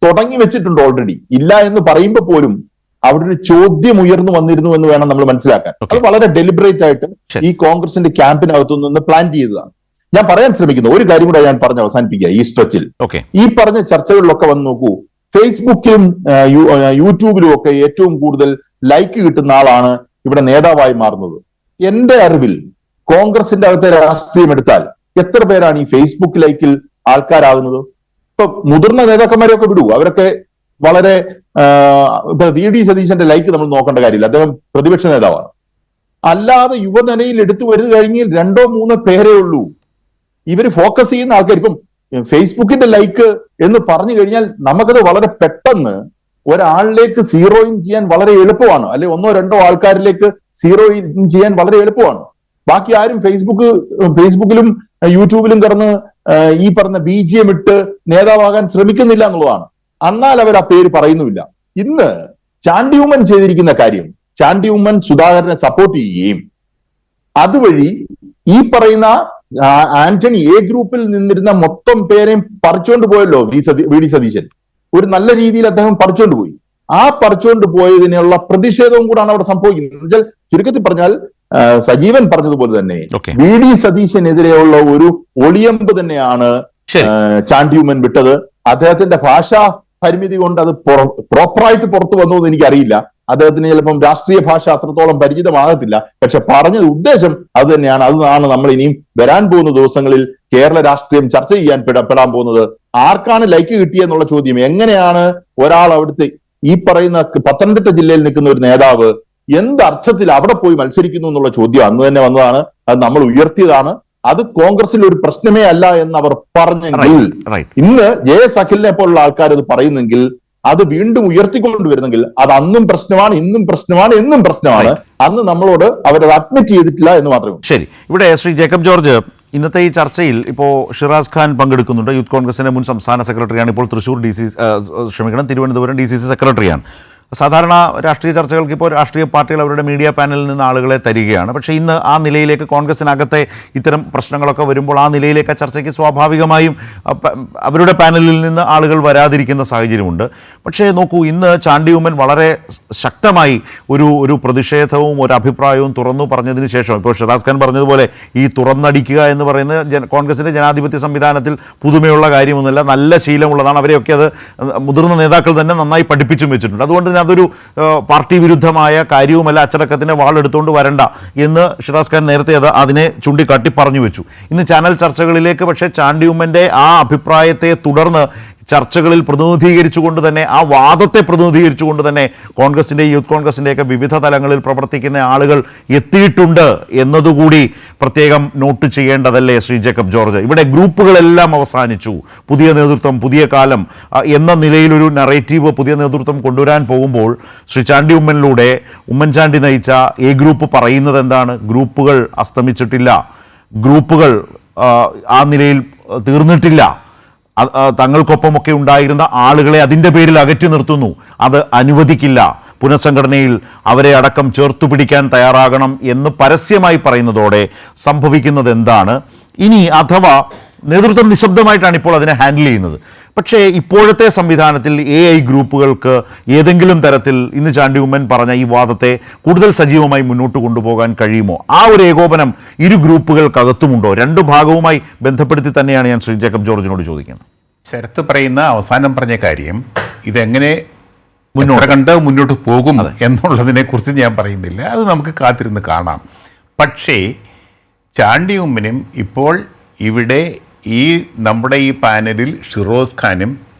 തുടങ്ങി വെച്ചിട്ടുണ്ട് ഓൾറെഡി. ഇല്ല എന്ന് പറയുമ്പോൾ പോലും അവിടെ ഒരു ചോദ്യം ഉയർന്നു വന്നിരുന്നു എന്ന് വേണം നമ്മൾ മനസ്സിലാക്കാൻ. അത് വളരെ ഡെലിബറേറ്റ് ആയിട്ട് ഈ കോൺഗ്രസിന്റെ ക്യാമ്പിനകത്തു നിന്ന് പ്ലാൻ ചെയ്തതാണ്. ഞാൻ പറയാൻ ശ്രമിക്കുന്ന ഒരു കാര്യം കൂടെ ഞാൻ പറഞ്ഞ് അവസാനിപ്പിക്കുക ഈ സ്ട്രെച്ചിൽ. ഈ പറഞ്ഞ ചർച്ചകളിലൊക്കെ വന്ന് നോക്കൂ, ഫേസ്ബുക്കിലും യൂട്യൂബിലും ഒക്കെ ഏറ്റവും കൂടുതൽ ലൈക്ക് കിട്ടുന്ന ആളാണ് ഇവിടെ നേതാവായി മാറുന്നത്. എന്റെ അറിവിൽ കോൺഗ്രസിന്റെ അകത്തെ രാഷ്ട്രീയം എടുത്താൽ എത്ര പേരാണ് ഈ ഫേസ്ബുക്ക് ലൈക്കിൽ ആൾക്കാരാകുന്നത്? ഇപ്പൊ മുതിർന്ന നേതാക്കന്മാരെയൊക്കെ വിടൂ, അവരൊക്കെ വളരെ ഇപ്പൊ VD സതീശന്റെ ലൈക്ക് നമ്മൾ നോക്കേണ്ട കാര്യമില്ല, അദ്ദേഹം പ്രതിപക്ഷ നേതാവാണ്. അല്ലാതെ യുവനിരയിൽ എടുത്തു വരുന്ന കഴിഞ്ഞാൽ 2-3 പേരേ ഉള്ളൂ. ഇവര് ഫോക്കസ് ചെയ്യുന്ന ആൾക്കാർ ഇപ്പം ഫേസ്ബുക്കിന്റെ ലൈക്ക് എന്ന് പറഞ്ഞു കഴിഞ്ഞാൽ നമുക്കത് വളരെ പെട്ടെന്ന് ഒരാളിലേക്ക് സീറോ ഇൻ ചെയ്യാൻ വളരെ എളുപ്പമാണ്, അല്ലെ 1-2 ആൾക്കാരിലേക്ക് സീറോ ഇൻ ചെയ്യാൻ വളരെ എളുപ്പമാണ്. ബാക്കി ആരും ഫേസ്ബുക്കിലും യൂട്യൂബിലും കിടന്ന് ഈ പറഞ്ഞ BGM ഇട്ട് നേതാവാകാൻ ശ്രമിക്കുന്നില്ല എന്നുള്ളതാണ്. എന്നാൽ അവർ ആ പേര് പറയുന്നുമില്ല. ഇന്ന് ചാണ്ടി ഉമ്മൻ ചെയ്തിരിക്കുന്ന കാര്യം, ചാണ്ടി ഉമ്മൻ സുധാകരനെ സപ്പോർട്ട് ചെയ്യുകയും അതുവഴി ഈ പറയുന്ന ആന്റണി A ഗ്രൂപ്പിൽ നിന്നിരുന്ന മൊത്തം പേരെയും പറിച്ചുകൊണ്ട് പോയല്ലോ VD സതീശൻ. ഒരു നല്ല രീതിയിൽ അദ്ദേഹം പറിച്ചുകൊണ്ട് പോയി. ആ പറിച്ചുകൊണ്ട് പോയതിനുള്ള പ്രതിഷേധവും കൂടാണ് അവിടെ സംഭവിക്കുന്നത്. എന്നുവെച്ചാൽ ചുരുക്കത്തിൽ പറഞ്ഞാൽ സജീവൻ പറഞ്ഞതുപോലെ തന്നെ VD സതീശനെതിരെയുള്ള ഒരു ഒളിയമ്പ് തന്നെയാണ് ചാണ്ടി ഉമ്മൻ വിട്ടത്. അദ്ദേഹത്തിന്റെ ഭാഷാ പരിമിതി കൊണ്ട് അത് പ്രോപ്പറായിട്ട് പുറത്തു വന്നു എന്ന് എനിക്കറിയില്ല. അദ്ദേഹത്തിന് ചിലപ്പം രാഷ്ട്രീയ ഭാഷ അത്രത്തോളം പരിചിതമാകത്തില്ല. പക്ഷെ പറഞ്ഞത് ഉദ്ദേശം അത് തന്നെയാണ്. അതാണ് നമ്മൾ ഇനിയും വരാൻ പോകുന്ന ദിവസങ്ങളിൽ കേരള രാഷ്ട്രീയം ചർച്ച ചെയ്യാൻ പെടാൻ പോകുന്നത്. ആർക്കാണ് ലൈക്ക് കിട്ടിയെന്നുള്ള ചോദ്യം, എങ്ങനെയാണ് ഒരാൾ അവിടുത്തെ ഈ പറയുന്ന പത്തനംതിട്ട ജില്ലയിൽ നിൽക്കുന്ന ഒരു നേതാവ് എന്തർത്ഥത്തിൽ അവിടെ പോയി മത്സരിക്കുന്നു എന്നുള്ള ചോദ്യം അന്ന് തന്നെ വന്നതാണ്. അത് നമ്മൾ ഉയർത്തിയതാണ്. അത് കോൺഗ്രസിൽ ഒരു പ്രശ്നമേ അല്ല എന്ന് അവർ പറഞ്ഞെങ്കിൽ, ഇന്ന് JS അഖിലിനെ പോലുള്ള ആൾക്കാർ അത് പറയുന്നെങ്കിൽ, അത് വീണ്ടും ഉയർത്തിക്കൊണ്ടുവരുന്നെങ്കിൽ അത് അന്നും പ്രശ്നമാണ്, ഇന്നും പ്രശ്നമാണ്, എന്നും പ്രശ്നമാണ്. അന്ന് നമ്മളോട് അവരത് അഡ്മിറ്റ് ചെയ്തിട്ടില്ല എന്ന് മാത്രമേ. ശരി, ഇവിടെ ശ്രീ ജേക്കബ് ജോർജ്, ഇന്നത്തെ ഈ ചർച്ചയിൽ ഇപ്പോൾ ഷിറാസ് ഖാൻ പങ്കെടുക്കുന്നുണ്ട്. യൂത്ത് കോൺഗ്രസിന്റെ മുൻ സംസ്ഥാന സെക്രട്ടറിയാണ്, ഇപ്പോൾ തിരുവനന്തപുരം DCC സെക്രട്ടറിയാണ്. സാധാരണ രാഷ്ട്രീയ ചർച്ചകൾക്ക് ഇപ്പോൾ രാഷ്ട്രീയ പാർട്ടികൾ അവരുടെ മീഡിയ പാനലിൽ നിന്ന് ആളുകളെ തരികയാണ്. പക്ഷേ ഇന്ന് ആ നിലയിലേക്ക് കോൺഗ്രസിനകത്തെ ഇത്തരം പ്രശ്നങ്ങളൊക്കെ വരുമ്പോൾ ആ നിലയിലേക്ക് ആ ചർച്ചയ്ക്ക് സ്വാഭാവികമായും അവരുടെ പാനലിൽ നിന്ന് ആളുകൾ വരാതിരിക്കുന്ന സാഹചര്യമുണ്ട്. പക്ഷേ നോക്കൂ, ഇന്ന് ചാണ്ടി ഉമ്മൻ വളരെ ശക്തമായി ഒരു പ്രതിഷേധവും ഒരു അഭിപ്രായവും തുറന്നു പറഞ്ഞതിന് ശേഷം, ഇപ്പോൾ ഷിറാസ് ഖാൻ പറഞ്ഞതുപോലെ ഈ തുറന്നടിക്കുക എന്ന് പറയുന്നത് കോൺഗ്രസിൻ്റെ ജനാധിപത്യ സംവിധാനത്തിൽ പുതുമയുള്ള കാര്യമൊന്നുമില്ല, നല്ല ശീലമുള്ളതാണ്. അവരെയൊക്കെ അത് മുതിർന്ന നേതാക്കൾ തന്നെ നന്നായി പഠിപ്പിച്ചും വെച്ചിട്ടുണ്ട്. അതുകൊണ്ട് അതൊരു പാർട്ടി വിരുദ്ധമായ കാര്യവുമല്ല, അച്ചടക്കത്തിന് വാളെടുത്തുകൊണ്ട് വരണ്ട എന്ന് ഷിറാസ് ഖാൻ നേരത്തെ അതിനെ ചൂണ്ടിക്കാട്ടി പറഞ്ഞു വെച്ചു. ഇന്ന് ചാനൽ ചർച്ചകളിലേക്ക് പക്ഷേ ചാണ്ടി ഉമ്മൻ്റെ ആ അഭിപ്രായത്തെ തുടർന്ന് ചർച്ചകളിൽ പ്രതിനിധീകരിച്ചുകൊണ്ട് തന്നെ, ആ വാദത്തെ പ്രതിനിധീകരിച്ചുകൊണ്ട് തന്നെ കോൺഗ്രസിൻ്റെ യൂത്ത് കോൺഗ്രസിൻ്റെയൊക്കെ വിവിധ തലങ്ങളിൽ പ്രവർത്തിക്കുന്ന ആളുകൾ എത്തിയിട്ടുണ്ട് എന്നതുകൂടി പ്രത്യേകം നോട്ട് ചെയ്യേണ്ടതല്ലേ ശ്രീ ജേക്കബ് ജോർജ്? ഇവിടെ ഗ്രൂപ്പുകളെല്ലാം അവസാനിച്ചു, പുതിയ നേതൃത്വം, പുതിയ കാലം എന്ന നിലയിലൊരു നറേറ്റീവ് പുതിയ നേതൃത്വം കൊണ്ടുവരാൻ പോകുമ്പോൾ ശ്രീ ചാണ്ടി ഉമ്മനിലൂടെ ഉമ്മൻചാണ്ടി നയിച്ച A ഗ്രൂപ്പ് പറയുന്നത് എന്താണ്? ഗ്രൂപ്പുകൾ അസ്തമിച്ചിട്ടില്ല, ഗ്രൂപ്പുകൾ ആ നിലയിൽ തീർന്നിട്ടില്ല, തങ്ങൾക്കൊപ്പമൊക്കെ ഉണ്ടായിരുന്ന ആളുകളെ അതിൻ്റെ പേരിൽ അകറ്റി നിർത്തുന്നു, അത് അനുവദിക്കില്ല, പുനഃസംഘടനയിൽ അവരെ അടക്കം ചേർത്തു പിടിക്കാൻ തയ്യാറാകണം എന്ന് പരസ്യമായി പറയുന്നതോടെ സംഭവിക്കുന്നത് എന്താണ്? ഇനി അഥവാ നേതൃത്വം നിശബ്ദമായിട്ടാണ് ഇപ്പോൾ അതിനെ ഹാൻഡിൽ ചെയ്യുന്നത്. പക്ഷേ ഇപ്പോഴത്തെ സംവിധാനത്തിൽ AI ഗ്രൂപ്പുകൾക്ക് ഏതെങ്കിലും തരത്തിൽ ഇന്ന് ചാണ്ടി ഉമ്മൻ പറഞ്ഞ ഈ വാദത്തെ കൂടുതൽ സജീവമായി മുന്നോട്ട് കൊണ്ടുപോകാൻ കഴിയുമോ? ആ ഒരു ഏകോപനം ഇരു ഗ്രൂപ്പുകൾക്കകത്തുമുണ്ടോ? രണ്ടു ഭാഗവുമായി ബന്ധപ്പെടുത്തി തന്നെയാണ് ഞാൻ ശ്രീ ജേക്കബ് ജോർജിനോട് ചോദിക്കുന്നത്. ശരത്ത് പറയുന്ന അവസാനം പറഞ്ഞ കാര്യം, ഇതെങ്ങനെ മുന്നോട്ട് പോകും എന്നുള്ളതിനെ കുറിച്ച് ഞാൻ പറയുന്നില്ല, അത് നമുക്ക് കാത്തിരുന്ന് കാണാം. പക്ഷേ ചാണ്ടി ഉമ്മനും ഇപ്പോൾ ഇവിടെ നമ്മുടെ ഈ പാനലിൽ ഷിറോസ് ഖാനും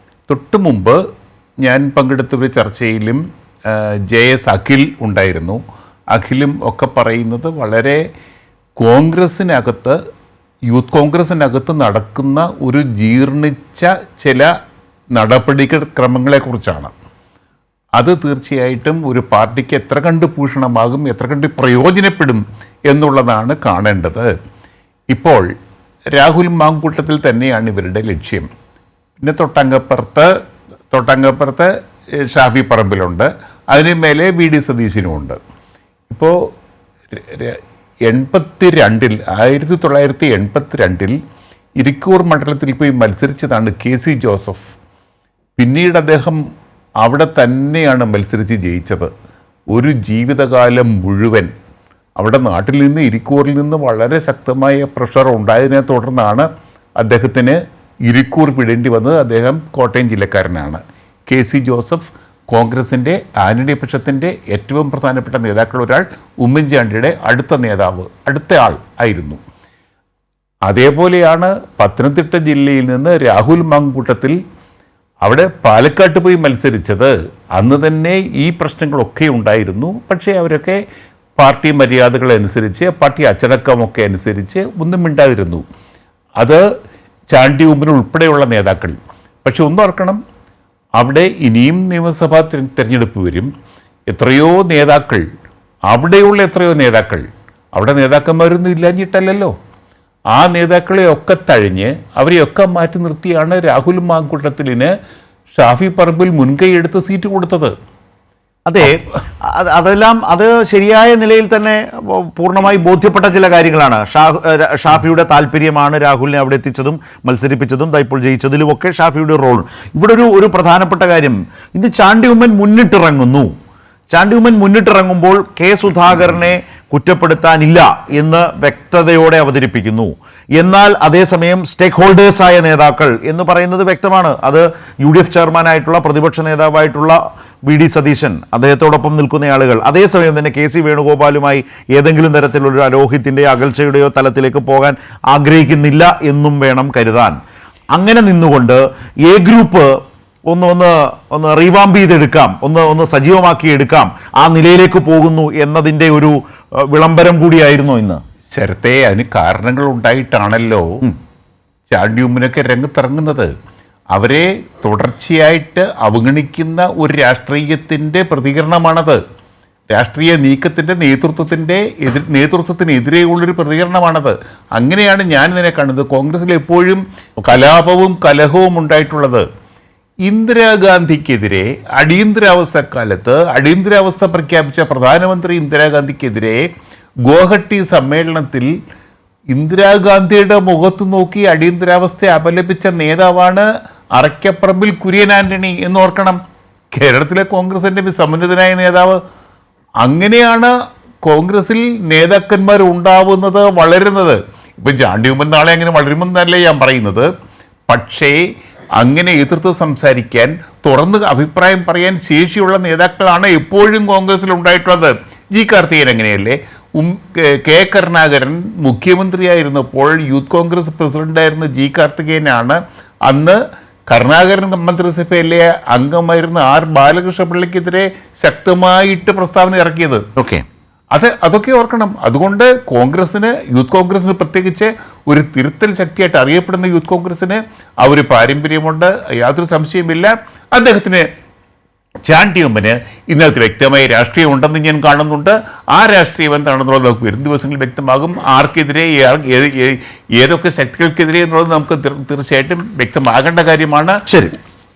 തൊട്ട് മുമ്പ് ഞാൻ പങ്കെടുത്ത ഒരു ചർച്ചയിലും JS അഖിൽ ഉണ്ടായിരുന്നു. അഖിലും ഒക്കെ പറയുന്നത് വളരെ കോൺഗ്രസിനകത്ത്, യൂത്ത് കോൺഗ്രസിനകത്ത് നടക്കുന്ന ഒരു ജീർണിച്ച ചില നടപടിക്രമങ്ങളെക്കുറിച്ചാണ്. അത് തീർച്ചയായിട്ടും ഒരു പാർട്ടിക്ക് എത്ര കണ്ട് ഭൂഷണമാകും, എത്ര കണ്ട് പ്രയോജനപ്പെടും എന്നുള്ളതാണ് കാണേണ്ടത്. ഇപ്പോൾ രാഹുൽ മാങ്കൂട്ടത്തിൽ തന്നെയാണ് ഇവരുടെ ലക്ഷ്യം. പിന്നെ തൊട്ടങ്ങപ്പുറത്ത് ഷാഫി പറമ്പിലുണ്ട്, അതിന് മേലെ VD സതീശനുമുണ്ട്. ഇപ്പോൾ 1982 ഇരിക്കൂർ മണ്ഡലത്തിൽ പോയി മത്സരിച്ചതാണ് KC ജോസഫ്. പിന്നീട് അദ്ദേഹം അവിടെ തന്നെയാണ് മത്സരിച്ച് ജയിച്ചത്. ഒരു ജീവിതകാലം മുഴുവൻ അവിടെ നാട്ടിൽ നിന്ന്, ഇരിക്കൂറിൽ നിന്ന് വളരെ ശക്തമായ പ്രഷർ ഉണ്ടായതിനെ തുടർന്നാണ് അദ്ദേഹത്തിന് ഇരിക്കൂർ വിടേണ്ടി വന്നത്. അദ്ദേഹം കോട്ടയം ജില്ലക്കാരനാണ്. KC ജോസഫ് കോൺഗ്രസിൻ്റെ ആന്റണി പക്ഷത്തിൻ്റെ ഏറ്റവും പ്രധാനപ്പെട്ട നേതാക്കളിൽ ഒരാൾ, ഉമ്മൻചാണ്ടിയുടെ അടുത്ത ആൾ ആയിരുന്നു. അതേപോലെയാണ് പത്തനംതിട്ട ജില്ലയിൽ നിന്ന് രാഹുൽ മാങ്കൂട്ടത്തിൽ അവിടെ പാലക്കാട്ട് പോയി മത്സരിച്ചത് അന്ന് തന്നെ ഈ പ്രശ്നങ്ങളൊക്കെ ഉണ്ടായിരുന്നു. പക്ഷേ അവരൊക്കെ പാർട്ടി മര്യാദകളനുസരിച്ച് പാർട്ടി അച്ചടക്കമൊക്കെ അനുസരിച്ച് ഒന്നും മിണ്ടാതിരുന്നു. അത് ചാണ്ടി ഉമ്മൻ ഉൾപ്പെടെയുള്ള നേതാക്കൾ. പക്ഷെ ഒന്നോർക്കണം, അവിടെ ഇനിയും നിയമസഭാ തെരഞ്ഞെടുപ്പ് വരും. എത്രയോ നേതാക്കൾ, അവിടെയുള്ള എത്രയോ നേതാക്കൾ, അവിടെ നേതാക്കന്മാരൊന്നും ഇല്ലാഞ്ഞിട്ടല്ലല്ലോ, ആ നേതാക്കളെയൊക്കെ തഴിഞ്ഞ് അവരെയൊക്കെ മാറ്റി നിർത്തിയാണ് രാഹുൽ മാങ്കൂട്ടത്തിലിന് ഷാഫി പറമ്പിൽ മുൻകൈയെടുത്ത് സീറ്റ് കൊടുത്തത്. അതെ, അതെല്ലാം അത് ശരിയായ നിലയിൽ തന്നെ പൂർണ്ണമായി ബോധ്യപ്പെട്ട ചില കാര്യങ്ങളാണ്. ഷാഫിയുടെ താല്പര്യമാണ് രാഹുലിനെ അവിടെ എത്തിച്ചതും മത്സരിപ്പിച്ചതും ഇപ്പോൾ ജയിച്ചതിലുമൊക്കെ ഷാഫിയുടെ റോൾ. ഇവിടെ ഒരു പ്രധാനപ്പെട്ട കാര്യം, ഇന്ന് ചാണ്ടി ഉമ്മൻ മുന്നിട്ടിറങ്ങുന്നു. ചാണ്ടി ഉമ്മൻ മുന്നിട്ടിറങ്ങുമ്പോൾ കെ സുധാകരനെ കുറ്റപ്പെടുത്താനില്ല എന്ന് വ്യക്തതയോടെ അവതരിപ്പിക്കുന്നു. എന്നാൽ അതേസമയം സ്റ്റേക്ക് ഹോൾഡേഴ്സായ നേതാക്കൾ എന്ന് പറയുന്നത് വ്യക്തമാണ്. അത് UDF ചെയർമാനായിട്ടുള്ള പ്രതിപക്ഷ നേതാവായിട്ടുള്ള VD സതീശൻ, അദ്ദേഹത്തോടൊപ്പം നിൽക്കുന്ന ആളുകൾ, അതേസമയം തന്നെ KC വേണുഗോപാലുമായി ഏതെങ്കിലും തരത്തിലൊരു അലോഹിത്തിൻ്റെയോ അകൽച്ചയുടെയോ തലത്തിലേക്ക് പോകാൻ ആഗ്രഹിക്കുന്നില്ല എന്നും വേണം കരുതാൻ. അങ്ങനെ നിന്നുകൊണ്ട് എ ഗ്രൂപ്പ് ഒന്ന് റീവാമ്പ് ചെയ്തെടുക്കാം, ഒന്ന് സജീവമാക്കി എടുക്കാം, ആ നിലയിലേക്ക് പോകുന്നു എന്നതിൻ്റെ ഒരു വിളംബരം കൂടിയായിരുന്നു ഇന്ന്. ശരത്തെ, അതിന് കാരണങ്ങൾ ഉണ്ടായിട്ടാണല്ലോ ചാണ്ടി ഉമ്മനൊക്കെ രംഗത്തിറങ്ങുന്നത്. അവരെ തുടർച്ചയായിട്ട് അവഗണിക്കുന്ന ഒരു രാഷ്ട്രീയത്തിൻ്റെ പ്രതികരണമാണത്. രാഷ്ട്രീയ നീക്കത്തിൻ്റെ നേതൃത്വത്തിനെതിരെയുള്ളൊരു പ്രതികരണമാണത്. അങ്ങനെയാണ് ഞാൻ ഇതിനെ കാണുന്നത്. കോൺഗ്രസ്സിൽ എപ്പോഴും കലാപവും കലഹവും ഉണ്ടായിട്ടുള്ളത്. ഇന്ദിരാഗാന്ധിക്കെതിരെ അടിയന്തരാവസ്ഥക്കാലത്ത് അടിയന്തരാവസ്ഥ പ്രഖ്യാപിച്ച പ്രധാനമന്ത്രി ഇന്ദിരാഗാന്ധിക്കെതിരെ ഗോഹട്ടി സമ്മേളനത്തിൽ ഇന്ദിരാഗാന്ധിയുടെ മുഖത്ത് നോക്കി അടിയന്തരാവസ്ഥ അപലപിച്ച നേതാവാണ് അറയ്ക്കപ്പറമ്പിൽ കുര്യൻ ആന്റണി എന്ന് ഓർക്കണം. കേരളത്തിലെ കോൺഗ്രസിൻ്റെ സമുന്നതനായ നേതാവ്. അങ്ങനെയാണ് കോൺഗ്രസിൽ നേതാക്കന്മാർ ഉണ്ടാവുന്നത്, വളരുന്നത്. ഇപ്പം ചാണ്ടി ഉമ്മൻ നാളെ അങ്ങനെ വളരുമെന്നല്ലേ ഞാൻ പറയുന്നത്. പക്ഷേ അങ്ങനെ എതിർത്ത് സംസാരിക്കാൻ, തുറന്ന് അഭിപ്രായം പറയാൻ ശേഷിയുള്ള നേതാക്കളാണ് എപ്പോഴും കോൺഗ്രസിൽ ഉണ്ടായിട്ടുള്ളത്. ജി കാർത്തികേയൻ അങ്ങനെയല്ലേ? കെ കരുണാകരൻ മുഖ്യമന്ത്രിയായിരുന്നപ്പോൾ യൂത്ത് കോൺഗ്രസ് പ്രസിഡന്റായിരുന്ന ജി കാർത്തികേയനാണ് അന്ന് കരുണാകരൻ മന്ത്രിസഭയിലെ അംഗമായിരുന്ന ബാലകൃഷ്ണപിള്ളയ്ക്കെതിരെ ശക്തമായിട്ട് പ്രസ്താവന ഇറക്കിയത്. അതൊക്കെ ഓർക്കണം. അതുകൊണ്ട് യൂത്ത് കോൺഗ്രസിന് പ്രത്യേകിച്ച് ഒരു തിരുത്തൽ ശക്തിയായിട്ട് അറിയപ്പെടുന്ന യൂത്ത് കോൺഗ്രസിന് ആ ഒരു പാരമ്പര്യമുണ്ട്, യാതൊരു സംശയമില്ല. അദ്ദേഹത്തിന് ചാണ്ടി ഉമ്മന് ഇന്നത്തെ വ്യക്തമായ രാഷ്ട്രീയം ഉണ്ടെന്ന് ഞാൻ കാണുന്നുണ്ട്. ആ രാഷ്ട്രീയം എന്താണെന്നുള്ളത് നമുക്ക് വരും ദിവസങ്ങളിൽ വ്യക്തമാകും. ആർക്കെതിരെ, ഏതൊക്കെ ശക്തികൾക്കെതിരെ എന്നുള്ളത് നമുക്ക് തീർച്ചയായിട്ടും വ്യക്തമാകേണ്ട കാര്യമാണ്. ശരി,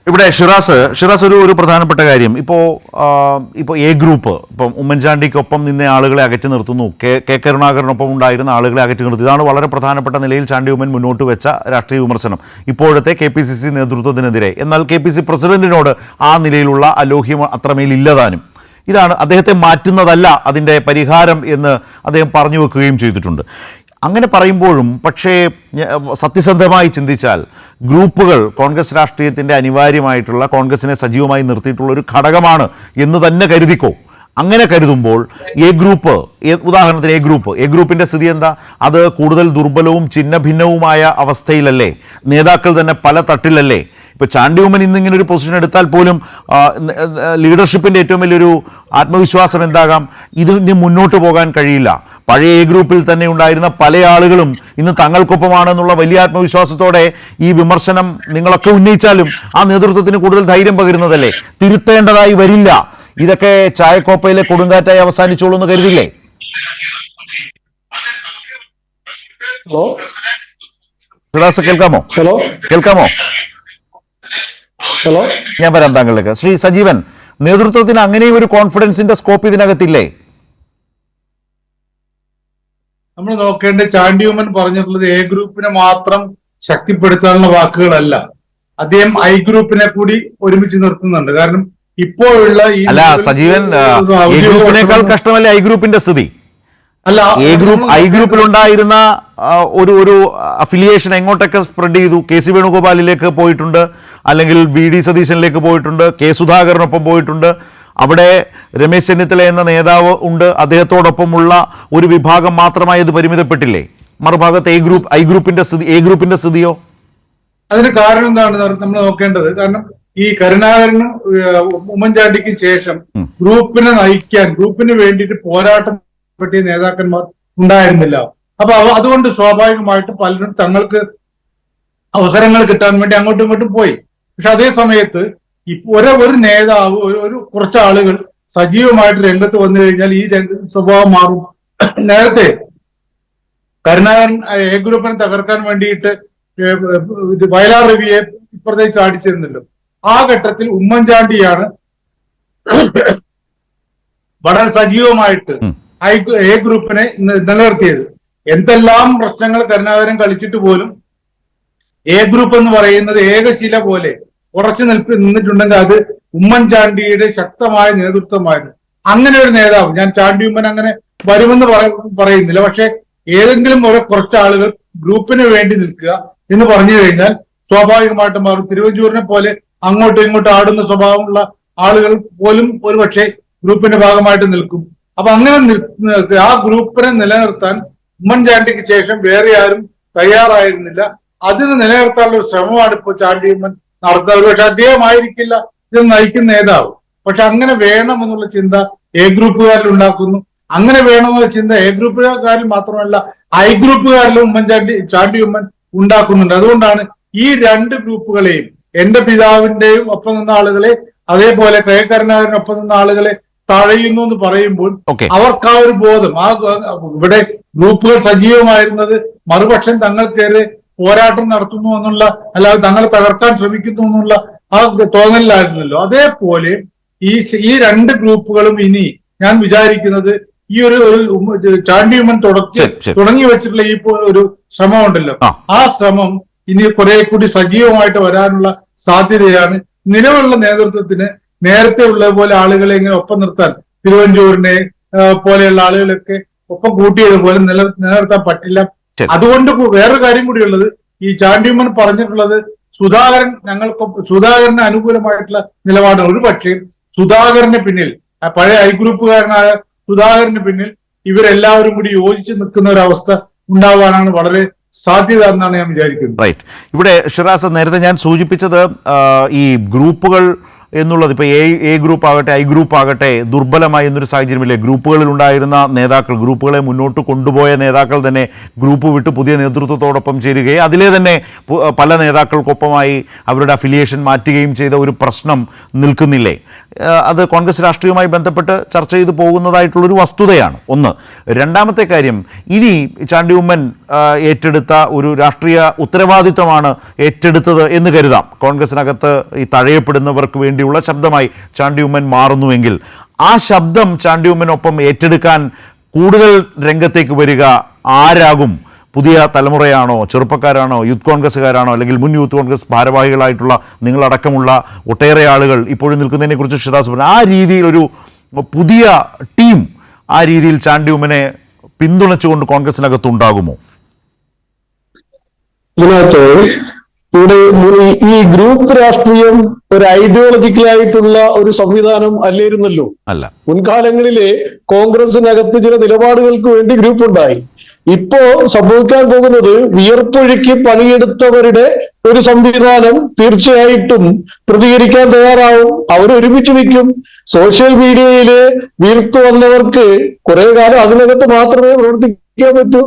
ഇവിടെ ഷിറാസ് ഒരു പ്രധാനപ്പെട്ട കാര്യം, ഇപ്പോൾ എ ഗ്രൂപ്പ്, ഇപ്പം ഉമ്മൻചാണ്ടിക്കൊപ്പം നിന്ന ആളുകളെ അകറ്റി നിർത്തുന്നു, കെ കരുണാകരനൊപ്പം ഉണ്ടായിരുന്ന ആളുകളെ അകറ്റി നിർത്തി. ഇതാണ് വളരെ പ്രധാനപ്പെട്ട നിലയിൽ ചാണ്ടി ഉമ്മൻ മുന്നോട്ട് വെച്ച രാഷ്ട്രീയ വിമർശനം ഇപ്പോഴത്തെ KPCC നേതൃത്വത്തിനെതിരെ. എന്നാൽ KPCC പ്രസിഡന്റിനോട് ആ നിലയിലുള്ള അലോഹ്യം അത്രമേൽ ഇല്ലതാനും. ഇതാണ് അദ്ദേഹത്തെ മാറ്റുന്നതല്ല അതിൻ്റെ പരിഹാരം എന്ന് അദ്ദേഹം പറഞ്ഞു വെക്കുകയും ചെയ്തിട്ടുണ്ട്. അങ്ങനെ പറയുമ്പോഴും പക്ഷേ സത്യസന്ധമായി ചിന്തിച്ചാൽ ഗ്രൂപ്പുകൾ കോൺഗ്രസ് രാഷ്ട്രീയത്തിൻ്റെ അനിവാര്യമായിട്ടുള്ള, കോൺഗ്രസിനെ സജീവമായി നിർത്തിയിട്ടുള്ള ഒരു ഘടകമാണ് എന്ന് തന്നെ കരുതിക്കോ. അങ്ങനെ കരുതുമ്പോൾ എ ഗ്രൂപ്പ്, ഉദാഹരണത്തിന് എ ഗ്രൂപ്പിൻ്റെ സ്ഥിതി എന്താ? അത് കൂടുതൽ ദുർബലവും ചിഹ്ന ഭിന്നവുമായ അവസ്ഥയിലല്ലേ? നേതാക്കൾ തന്നെ പല തട്ടിലല്ലേ? ഇപ്പോൾ ചാണ്ടി ഉമ്മൻ ഇന്നിങ്ങനെ ഒരു പൊസിഷൻ എടുത്താൽ പോലും ലീഡർഷിപ്പിൻ്റെ ഏറ്റവും വലിയൊരു ആത്മവിശ്വാസം എന്താകാം? ഇതിന് മുന്നോട്ട് പോകാൻ കഴിയില്ല. പഴയ എ ഗ്രൂപ്പിൽ തന്നെ ഉണ്ടായിരുന്ന പല ആളുകളും ഇന്ന് തങ്ങൾക്കൊപ്പമാണെന്നുള്ള വലിയ ആത്മവിശ്വാസത്തോടെ ഈ വിമർശനം നിങ്ങളൊക്കെ ഉന്നയിച്ചാലും ആ നേതൃത്വത്തിന് കൂടുതൽ ധൈര്യം പകരുന്നതല്ലേ? തിരുത്തേണ്ടതായി വരില്ല. ഇതൊക്കെ ചായക്കോപ്പയിലെ കൊടുങ്കാറ്റായി അവസാനിച്ചോളൂ എന്ന് കരുതില്ലേ? കേൾക്കാമോ? ഞാൻ വരാം താങ്കളിലേക്ക്. ശ്രീ സജീവൻ, നേതൃത്വത്തിന് അങ്ങനെയും ഒരു കോൺഫിഡൻസിന്റെ സ്കോപ്പ് ഇതിനകത്തില്ലേ? നമ്മൾ നോക്കേണ്ട, ചാണ്ടി ഉമ്മൻ പറഞ്ഞിട്ടുള്ളത് എ ഗ്രൂപ്പിനെ മാത്രം ശക്തിപ്പെടുത്താനുള്ള വാക്കുകളല്ല. അദ്ദേഹം ഐ ഗ്രൂപ്പിനെ കൂടി ഒരുമിച്ച് നിർത്തുന്നുണ്ട്. കാരണം ഇപ്പോഴുള്ള അല്ല സജീവൻ, എ ഗ്രൂപ്പിനേക്കാൾ കഷ്ടമല്ലേ ഐ ഗ്രൂപ്പിന്റെ സ്ഥിതി? അല്ല, ഐ ഗ്രൂപ്പിലുണ്ടായിരുന്ന ഒരു അഫിലിയേഷൻ എങ്ങോട്ടൊക്കെ സ്പ്രെഡ് ചെയ്തു? KC വേണുഗോപാലിലേക്ക് പോയിട്ടുണ്ട്, അല്ലെങ്കിൽ VD സതീശനിലേക്ക് പോയിട്ടുണ്ട്, K സുധാകരനൊപ്പം പോയിട്ടുണ്ട്. അവിടെ രമേശ് ചെന്നിത്തല എന്ന നേതാവ് ഉണ്ട്, അദ്ദേഹത്തോടൊപ്പമുള്ള ഒരു വിഭാഗം മാത്രമായി ഇത് പരിമിതപ്പെട്ടില്ലേ? മറുഭാഗത്ത് എ ഗ്രൂപ്പിന്റെ സ്ഥിതിയോ? അതിന് കാരണം എന്താണ് നമ്മൾ നോക്കേണ്ടത്? കാരണം ഈ കരുണാകരനും ഉമ്മൻചാണ്ടിക്കും ശേഷം ഗ്രൂപ്പിനെ നയിക്കാൻ, ഗ്രൂപ്പിന് വേണ്ടിയിട്ട് പോരാട്ടം പറ്റിയ നേതാക്കന്മാർ ഉണ്ടായിരുന്നില്ല. അപ്പൊ അതുകൊണ്ട് സ്വാഭാവികമായിട്ട് പലരും തങ്ങൾക്ക് അവസരങ്ങൾ കിട്ടാൻ വേണ്ടി അങ്ങോട്ടും ഇങ്ങോട്ടും പോയി. പക്ഷെ അതേ സമയത്ത് ഒരു നേതാവ്, ഒരു കുറച്ച് ആളുകൾ സജീവമായിട്ട് രംഗത്ത് വന്നു കഴിഞ്ഞാൽ ഈ സ്വഭാവം മാറും. നേരത്തെ കരുണാകരൻ എ ഗ്രൂപ്പിനെ തകർക്കാൻ വേണ്ടിയിട്ട് വയലാർ രവിയെ ഇപ്പുറത്തേക്ക് ചാടിച്ചിരുന്നല്ലോ. ആ ഘട്ടത്തിൽ ഉമ്മൻചാണ്ടിയാണ് വളരെ സജീവമായിട്ട് എ ഗ്രൂപ്പിനെ നിലനിർത്തിയത്. എന്തെല്ലാം പ്രശ്നങ്ങൾ കരുണാകരൻ കളിച്ചിട്ട് പോലും എ ഗ്രൂപ്പ് എന്ന് പറയുന്നത് ഏകശില പോലെ ഉറച്ചു നിന്നിട്ടുണ്ടെങ്കിൽ അത് ഉമ്മൻചാണ്ടിയുടെ ശക്തമായ നേതൃത്വമായിരുന്നു. അങ്ങനെ ഒരു നേതാവ്, ഞാൻ ചാണ്ടി ഉമ്മൻ അങ്ങനെ വരുമെന്ന് പറയുന്നില്ല, പക്ഷെ ഏതെങ്കിലും കുറച്ച് ആളുകൾ ഗ്രൂപ്പിന് വേണ്ടി നിൽക്കുക എന്ന് പറഞ്ഞു കഴിഞ്ഞാൽ സ്വാഭാവികമായിട്ടും മാറും. തിരുവഞ്ചൂരിനെ പോലെ അങ്ങോട്ടും ഇങ്ങോട്ടും ആടുന്ന സ്വഭാവമുള്ള ആളുകൾ പോലും ഒരുപക്ഷെ ഗ്രൂപ്പിന്റെ ഭാഗമായിട്ട് നിൽക്കും. അപ്പൊ അങ്ങനെ ആ ഗ്രൂപ്പിനെ നിലനിർത്താൻ ഉമ്മൻചാണ്ടിക്ക് ശേഷം വേറെ ആരും തയ്യാറായിരുന്നില്ല. അതിന് നിലനിർത്താനുള്ള ഒരു ശ്രമമാണ് ഇപ്പോൾ ചാണ്ടി ഉമ്മൻ നടത്തുന്നത്. പക്ഷെ അദ്ദേഹമായിരിക്കില്ല ഇത് നയിക്കുന്ന നേതാവ്. പക്ഷെ അങ്ങനെ വേണമെന്നുള്ള ചിന്ത എ ഗ്രൂപ്പുകാരിൽ ഉണ്ടാക്കുന്നു. അങ്ങനെ വേണമെന്നുള്ള ചിന്ത എ ഗ്രൂപ്പുകാരിൽ മാത്രമല്ല ഐ ഗ്രൂപ്പുകാരിലും ചാണ്ടി ഉമ്മൻ ഉണ്ടാക്കുന്നുണ്ട്. അതുകൊണ്ടാണ് ഈ രണ്ട് ഗ്രൂപ്പുകളെയും, എന്റെ പിതാവിന്റെയും ഒപ്പം നിന്ന ആളുകളെ, അതേപോലെ കെ കരുണാകരനൊപ്പം നിന്ന ആളുകളെ തഴയുന്നു എന്ന് പറയുമ്പോൾ അവർക്ക് ആ ഒരു ബോധം, ഇവിടെ ഗ്രൂപ്പുകൾ സജീവമായിരുന്നത് മറുപക്ഷം തങ്ങൾക്കേറെ പോരാട്ടം നടത്തുന്നു എന്നുള്ള, അല്ലാതെ തങ്ങളെ തകർക്കാൻ ശ്രമിക്കുന്നു എന്നുള്ള ആ തോന്നലിലായിരുന്നല്ലോ. അതേപോലെ ഈ രണ്ട് ഗ്രൂപ്പുകളും ഇനി ഞാൻ വിചാരിക്കുന്നത് ഈ ഒരു ചാണ്ടി ഉമ്മൻ തുടങ്ങി വെച്ചിട്ടുള്ള ഈ ഒരു ശ്രമം ഉണ്ടല്ലോ, ആ ശ്രമം ഇനി കുറെ കൂടി സജീവമായിട്ട് വരാനുള്ള സാധ്യതയാണ്. നിലവിലുള്ള നേതൃത്വത്തിന് നേരത്തെ ഉള്ളതുപോലെ ആളുകളെ ഇങ്ങനെ ഒപ്പം നിർത്താൻ, തിരുവഞ്ചൂരിനെ പോലെയുള്ള ആളുകളൊക്കെ ഒപ്പം കൂട്ടിയതുപോലെ നിലനിർത്താൻ പറ്റില്ല. അതുകൊണ്ട് വേറൊരു കാര്യം കൂടിയുള്ളത്, ഈ ചാണ്ടി ഉമ്മൻ പറഞ്ഞിട്ടുള്ളത് സുധാകരന് അനുകൂലമായിട്ടുള്ള നിലപാടാണ്. ഒരു പക്ഷേ സുധാകരന് പിന്നിൽ, പഴയ ഐ ഗ്രൂപ്പുകാരനായ സുധാകരന് പിന്നിൽ ഇവരെല്ലാവരും കൂടി യോജിച്ച് നിൽക്കുന്ന ഒരു അവസ്ഥ ഉണ്ടാവാനാണ് വളരെ സാധ്യത എന്നാണ് ഞാൻ വിചാരിക്കുന്നത്. റൈറ്റ്. ഇവിടെ ഷിറാസ്, നേരത്തെ ഞാൻ സൂചിപ്പിച്ചത് ഈ ഗ്രൂപ്പുകൾ എന്നുള്ളത്, ഇപ്പോൾ എ ഗ്രൂപ്പ് ആകട്ടെ ഐ ഗ്രൂപ്പ് ആകട്ടെ ദുർബലമായി എന്നൊരു സാഹചര്യമില്ലേ. ഗ്രൂപ്പുകളിൽ ഉണ്ടായിരുന്ന നേതാക്കൾ, ഗ്രൂപ്പുകളെ മുന്നോട്ട് കൊണ്ടുപോയ നേതാക്കൾ തന്നെ ഗ്രൂപ്പ് വിട്ട് പുതിയ നേതൃത്വത്തോടൊപ്പം ചേരുകയും അതിലെ തന്നെ പല നേതാക്കൾക്കൊപ്പമായി അവരുടെ അഫിലിയേഷൻ മാറ്റുകയും ചെയ്ത ഒരു പ്രശ്നം നിൽക്കുന്നില്ലേ? അത് കോൺഗ്രസ് രാഷ്ട്രീയവുമായി ബന്ധപ്പെട്ട് ചർച്ച ചെയ്തു പോകുന്നതായിട്ടുള്ളൊരു വസ്തുതയാണ് ഒന്ന്. രണ്ടാമത്തെ കാര്യം, ഇനി ചാണ്ടി ഉമ്മൻ ഏറ്റെടുത്ത ഒരു രാഷ്ട്രീയ ഉത്തരവാദിത്വമാണ് ഏറ്റെടുത്തത് എന്ന് കരുതാം. കോൺഗ്രസിനകത്ത് ഈ തഴയപ്പെടുന്നവർക്ക് വേണ്ടിയുള്ള ശബ്ദമായി ചാണ്ടി ഉമ്മൻ മാറുന്നുവെങ്കിൽ ആ ശബ്ദം ചാണ്ടി ഉമ്മനൊപ്പം ഏറ്റെടുക്കാൻ കൂടുതൽ രംഗത്തേക്ക് വരിക ആരാകും? പുതിയ തലമുറയാണോ, ചെറുപ്പക്കാരാണോ, യൂത്ത് കോൺഗ്രസ്സുകാരാണോ, അല്ലെങ്കിൽ മുൻ യൂത്ത് കോൺഗ്രസ് ഭാരവാഹികളായിട്ടുള്ള നിങ്ങളടക്കമുള്ള ഒട്ടേറെ ആളുകൾ ഇപ്പോഴും നിൽക്കുന്നതിനെക്കുറിച്ച് ഷിറാസ് പറഞ്ഞു. ആ രീതിയിൽ ഒരു പുതിയ ടീം ആ രീതിയിൽ ചാണ്ടി ഉമ്മനെ പിന്തുണച്ചുകൊണ്ട് കോൺഗ്രസിനകത്തുണ്ടാകുമോ? ഇതിനകത്ത് ഇവിടെ ഈ ഗ്രൂപ്പ് രാഷ്ട്രീയം ഒരു ഐഡിയോളജിക്കലായിട്ടുള്ള ഒരു സംവിധാനം അല്ലായിരുന്നല്ലോ. അല്ല, മുൻകാലങ്ങളിലെ കോൺഗ്രസിനകത്ത് ചില നിലപാടുകൾക്ക് വേണ്ടി ഗ്രൂപ്പ് ഉണ്ടായി. ഇപ്പോ സംഭവിക്കാൻ പോകുന്നത് വിയർപ്പൊഴുക്കി പണിയെടുത്തവരുടെ ഒരു സംവിധാനം തീർച്ചയായിട്ടും പ്രതികരിക്കാൻ തയ്യാറാവും. അവരൊരുമിച്ച് നിൽക്കും. സോഷ്യൽ മീഡിയയില് വീർത്തു വന്നവർക്ക് കുറെ കാലം അതിനകത്ത് മാത്രമേ പ്രവർത്തിക്കാൻ പറ്റൂ.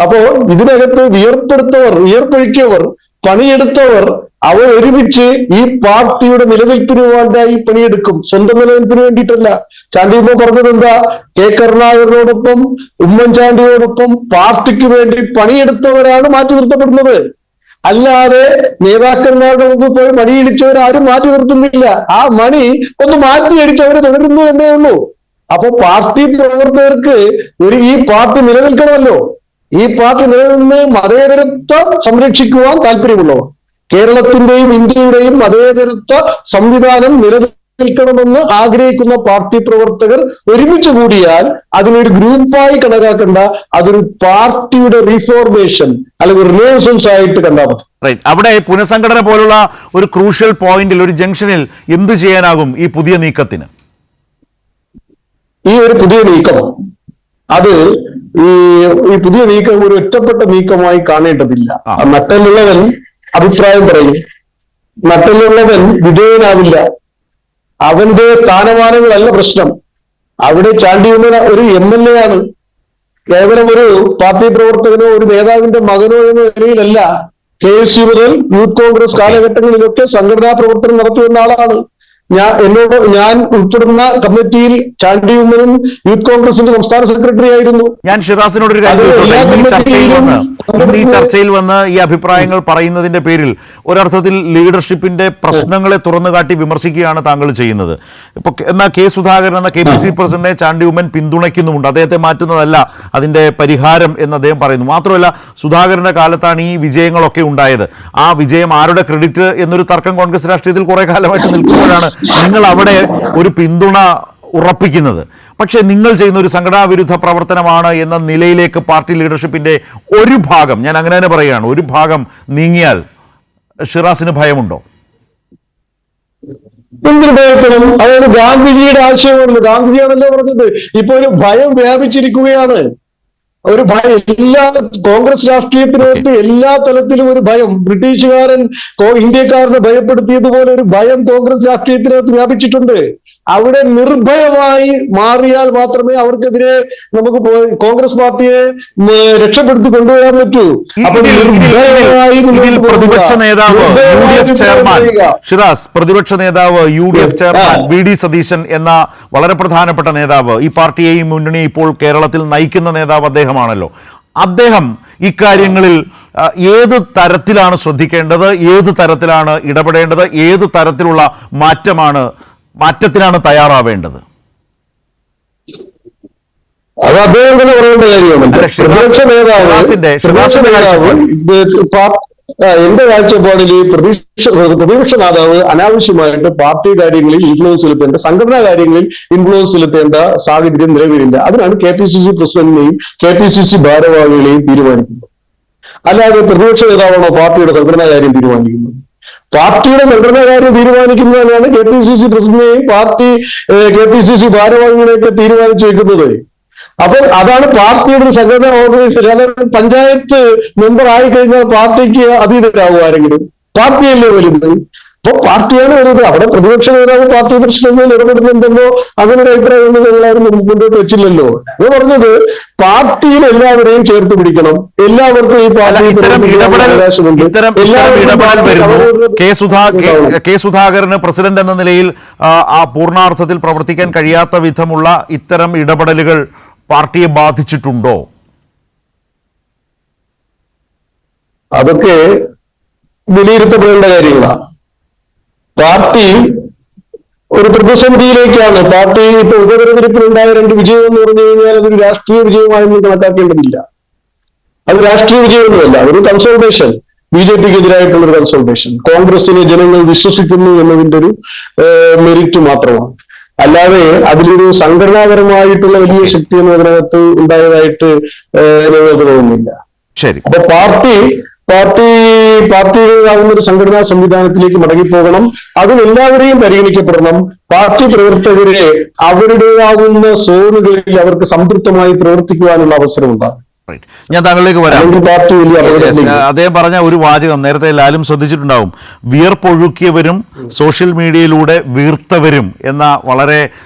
അപ്പോ ഇതിനകത്ത് വിയർപ്പൊഴുക്കിയവർ, പണിയെടുത്തവർ, അവർ ഒരുമിച്ച് ഈ പാർട്ടിയുടെ നിലനിൽപ്പിന് വേണ്ടി പണിയെടുക്കും. സ്വന്തം നിലനിൽപ്പിന് വേണ്ടിയിട്ടല്ല. ചാണ്ടി ഉമ്മൻ പറഞ്ഞത് എന്താ? കെ കരുണാകരനോടൊപ്പം ഉമ്മൻചാണ്ടിയോടൊപ്പം പാർട്ടിക്ക് വേണ്ടി പണിയെടുത്തവരാണ് മാറ്റി നിർത്തപ്പെടുന്നത്. അല്ലാതെ നേതാക്കന്മാരുടെ മുമ്പ് പോയി മണിയിടിച്ചവരാരും മാറ്റി നിർത്തുന്നില്ല. ആ മണി ഒന്ന് മാറ്റിയടിച്ചവർ തുടരുന്നു എന്നേ ഉള്ളൂ. അപ്പൊ പാർട്ടി പ്രവർത്തകർക്ക് ഈ പാർട്ടി നിലനിൽക്കണമല്ലോ. ഈ പാർട്ടി നിലനിന്ന് മതേതരത്വം സംരക്ഷിക്കുവാൻ താല്പര്യമുള്ളവർ, കേരളത്തിന്റെയും ഇന്ത്യയുടെയും മതേതരത്വ സംവിധാനം നിലനിൽക്കണമെന്ന് ആഗ്രഹിക്കുന്ന പാർട്ടി പ്രവർത്തകർ ഒരുമിച്ച് കൂടിയാൽ അതിനൊരു ഗ്രൂപ്പായി കണക്കാക്കണ്ട, അതൊരു പാർട്ടിയുടെ റീഫോർമേഷൻ അല്ലെങ്കിൽ റിനേസൻസ് ആയിട്ട് കണ്ടാൽ മതി. റൈറ്റ്. അവിടെ പുനഃസംഘടന പോലുള്ള ഒരു ക്രൂഷ്യൽ പോയിന്റിൽ, ഒരു ജംഗ്ഷനിൽ എന്ത് ചെയ്യാനാകും ഈ പുതിയ നീക്കത്തിന്? ഈ ഒരു പുതിയ നീക്കം, അത് ഈ പുതിയ നീക്കം ഒരു ഒറ്റപ്പെട്ട നീക്കമായി കാണേണ്ടതില്ല. മറ്റുള്ളവൻ അഭിപ്രായം പറയും. നട്ടിലുള്ളവൻ വിധേയനാവില്ല. അവന്റെ സ്ഥാനമാനങ്ങളല്ല പ്രശ്നം. അവിടെ ചാണ്ടി ഉമ്മൻ ഒരു MLA ആണ്. കേവലം ഒരു പാർട്ടി പ്രവർത്തകനോ ഒരു നേതാവിന്റെ മകനോ എന്ന നിലയിലല്ല. KSU മുതൽ യൂത്ത് കോൺഗ്രസ് കാലഘട്ടങ്ങളിലൊക്കെ സംഘടനാ പ്രവർത്തനം നടത്തുന്ന ആളാണ്. ഞാൻ ഉൾപ്പെടുന്ന കമ്മിറ്റിയിൽ ചാണ്ടി ഉമ്മനും യൂത്ത് കോൺഗ്രസിന്റെ സംസ്ഥാന സെക്രട്ടറി ആയിരുന്നു. ഞാൻ ഷിറാസിനോട് ഒരു കാര്യം ചോദിച്ചോട്ടെ. ഇന്ന് ഈ ചർച്ചയിൽ വന്ന് ഈ അഭിപ്രായങ്ങൾ പറയുന്നതിന്റെ പേരിൽ ഒരർത്ഥത്തിൽ ലീഡർഷിപ്പിന്റെ പ്രശ്നങ്ങളെ തുറന്നു കാട്ടി വിമർശിക്കുകയാണ് താങ്കൾ ചെയ്യുന്നത്. ഇപ്പൊ എന്നാൽ കെ സുധാകരൻ എന്ന KPC പ്രസിഡന്റിനെ ചാണ്ടി ഉമ്മൻ പിന്തുണയ്ക്കുന്നുമുണ്ട്. അദ്ദേഹത്തെ മാറ്റുന്നതല്ല അതിന്റെ പരിഹാരം എന്ന് അദ്ദേഹം പറയുന്നു. മാത്രമല്ല, സുധാകരന്റെ കാലത്താണ് ഈ വിജയങ്ങളൊക്കെ ഉണ്ടായത്. ആ വിജയം ആരുടെ ക്രെഡിറ്റ് എന്നൊരു തർക്കം കോൺഗ്രസ് രാഷ്ട്രീയത്തിൽ കുറെ കാലമായിട്ട് നിൽക്കുമ്പോഴാണ് നിങ്ങൾ അവിടെ ഒരു പിന്തുണ ഉറപ്പിക്കുന്നത്. പക്ഷേ നിങ്ങൾ ചെയ്യുന്ന ഒരു സംഘടനാ വിരുദ്ധ പ്രവർത്തനമാണ് എന്ന നിലയിലേക്ക് പാർട്ടി ലീഡർഷിപ്പിന്റെ ഒരു ഭാഗം, ഞാൻ അങ്ങനെ തന്നെ പറയുകയാണ്, ഒരു ഭാഗം നീങ്ങിയാൽ ഷിറാസിന് ഭയമുണ്ടോ? എന്തിനു ഭയപ്പെടണം? അതായത് ഗാന്ധിജിയുടെ ആശയമാണല്ലോ. ഗാന്ധിജിയാണല്ലോ പറഞ്ഞത്. ഇപ്പൊ ഒരു ഭയം വ്യാപിച്ചിരിക്കുകയാണ്. ഒരു ഭയം എല്ലാ കോൺഗ്രസ് രാഷ്ട്രീയത്തിനകത്ത് എല്ലാ തലത്തിലും ഒരു ഭയം. ബ്രിട്ടീഷുകാരൻ ഇന്ത്യക്കാരനെ ഭയപ്പെടുത്തിയതുപോലെ ഒരു ഭയം കോൺഗ്രസ് രാഷ്ട്രീയത്തിനകത്ത് വ്യാപിച്ചിട്ടുണ്ട്. അവിടെ നിർഭയമായി മാറിയാൽ മാത്രമേ അവർക്കെതിരെ നമുക്ക് കോൺഗ്രസ് പാർട്ടിയെ രക്ഷപ്പെടുത്തി കൊണ്ടുവരാൻ പറ്റൂ. പ്രതിപക്ഷ നേതാവ് UDF ചെയർമാൻ ഷിറാസ്, പ്രതിപക്ഷ നേതാവ് UDF ചെയർമാൻ VD സതീശൻ എന്ന വളരെ പ്രധാനപ്പെട്ട നേതാവ്, ഈ പാർട്ടിയെയും മുന്നണി ഇപ്പോൾ കേരളത്തിൽ നയിക്കുന്ന നേതാവ് അദ്ദേഹമാണല്ലോ. അദ്ദേഹം ഇക്കാര്യങ്ങളിൽ ഏത് തരത്തിലാണ് ശ്രദ്ധിക്കേണ്ടത്, ഏത് തരത്തിലാണ് ഇടപെടേണ്ടത്, ഏത് തരത്തിലുള്ള മാറ്റത്തിനാണ് തയ്യാറാവേണ്ടത്? അത് അദ്ദേഹം തന്നെ പറയേണ്ട കാര്യമാണ്. എന്റെ കാഴ്ചപ്പാടിൽ പ്രതിപക്ഷ നേതാവ് അനാവശ്യമായിട്ട് പാർട്ടി കാര്യങ്ങളിൽ ഇൻഫ്ലുവൻസ് ചെലുത്തേണ്ട, സംഘടനാ കാര്യങ്ങളിൽ ഇൻഫ്ലുവൻസ് ചെലുത്തേണ്ട സാഹചര്യം നിലവിലില്ല. അതിനാണ് KPCC പ്രസിഡന്റിനെയും KPCC ഭാരവാഹികളെയും തീരുമാനിക്കുന്നത്. അല്ലാതെ പ്രതിപക്ഷ നേതാവാണോ പാർട്ടിയുടെ സംഘടനാ കാര്യം തീരുമാനിക്കുന്നത്? പാർട്ടിയുടെ സംഘടനാ കാര്യം തീരുമാനിക്കുന്നതിനാണ് KPCC പ്രസിഡന്റിനെയും KPCC ഭാരവാഹികളെയൊക്കെ തീരുമാനിച്ചു വെക്കുന്നത്. അപ്പോൾ അതാണ് പാർട്ടിയുടെ ഒരു സംഘടനാ ഓർഗനൈസേഷൻ. അതായത് പഞ്ചായത്ത് മെമ്പർ ആയിക്കഴിഞ്ഞാൽ പാർട്ടിക്ക് അതീതരാകും ആരെങ്കിലും? പാർട്ടിയല്ലേ വലുത്? അപ്പൊ പാർട്ടിയാണ് വലുത്. അവിടെ പ്രതിപക്ഷ നേതാവ് പാർട്ടി പ്രശ്നങ്ങളിൽ ഇടപെടുന്നുണ്ടെന്നോ അങ്ങനെ ഒരു അഭിപ്രായം ഒന്നും ഞങ്ങളാരും മുൻപോട്ട് വെച്ചില്ലല്ലോ. എന്ന് പറഞ്ഞത് പാർട്ടിയിൽ എല്ലാവരെയും ചേർത്ത് പിടിക്കണം. എല്ലാവർക്കും ഈ കെ സുധാകരന് പ്രസിഡന്റ് എന്ന നിലയിൽ ആ പൂർണ്ണാർത്ഥത്തിൽ പ്രവർത്തിക്കാൻ കഴിയാത്ത വിധമുള്ള ഇത്തരം ഇടപെടലുകൾ പാർട്ടിയെ ബാധിച്ചിട്ടുണ്ടോ? അതൊക്കെ വിലയിരുത്തപ്പെടേണ്ട കാര്യങ്ങളാണ്. പാർട്ടി ഒരു പ്രതിസന്ധിയിലേക്കാണ്. പാർട്ടി ഇപ്പൊ ഉപതെരഞ്ഞെടുപ്പിലുണ്ടായ 2 വിജയം എന്ന് പറഞ്ഞു കഴിഞ്ഞാൽ അതൊരു രാഷ്ട്രീയ വിജയമായെന്ന് കണക്കാക്കേണ്ടതില്ല. അത് രാഷ്ട്രീയ വിജയമൊന്നുമല്ല, അതൊരു കൺസോൾട്ടേഷൻ, BJPക്ക് എതിരായിട്ടുള്ളൊരു കൺസോൾട്ടേഷൻ. കോൺഗ്രസിനെ ജനങ്ങൾ വിശ്വസിക്കുന്നു എന്നതിന്റെ ഒരു മെറിറ്റ് മാത്രമാണ്. അല്ലാതെ അതിലൊരു സംഘടനാപരമായിട്ടുള്ള വലിയ ശക്തി എന്ന് അതിനകത്ത് ഉണ്ടായതായിട്ട് ഞങ്ങൾക്ക് തോന്നുന്നില്ല. ശരി. അപ്പൊ പാർട്ടിയുടേതാകുന്ന ഒരു സംഘടനാ സംവിധാനത്തിലേക്ക് മടങ്ങിപ്പോകണം. അതിലെല്ലാവരെയും പരിഗണിക്കപ്പെടണം. പാർട്ടി പ്രവർത്തകരെ അവരുടേതാകുന്ന സോണുകളിൽ അവർക്ക് സംതൃപ്തമായി പ്രവർത്തിക്കുവാനുള്ള അവസരം ഉണ്ടാകും. ഞാൻ താങ്കളിലേക്ക് വരാം. അദ്ദേഹം പറഞ്ഞ ഒരു വാചകം നേരത്തെ ലാലും ശ്രദ്ധിച്ചിട്ടുണ്ടാവും. വിയർപ്പൊഴുക്കിയവരും സോഷ്യൽ മീഡിയയിലൂടെ വീർത്തവരും എന്ന വളരെ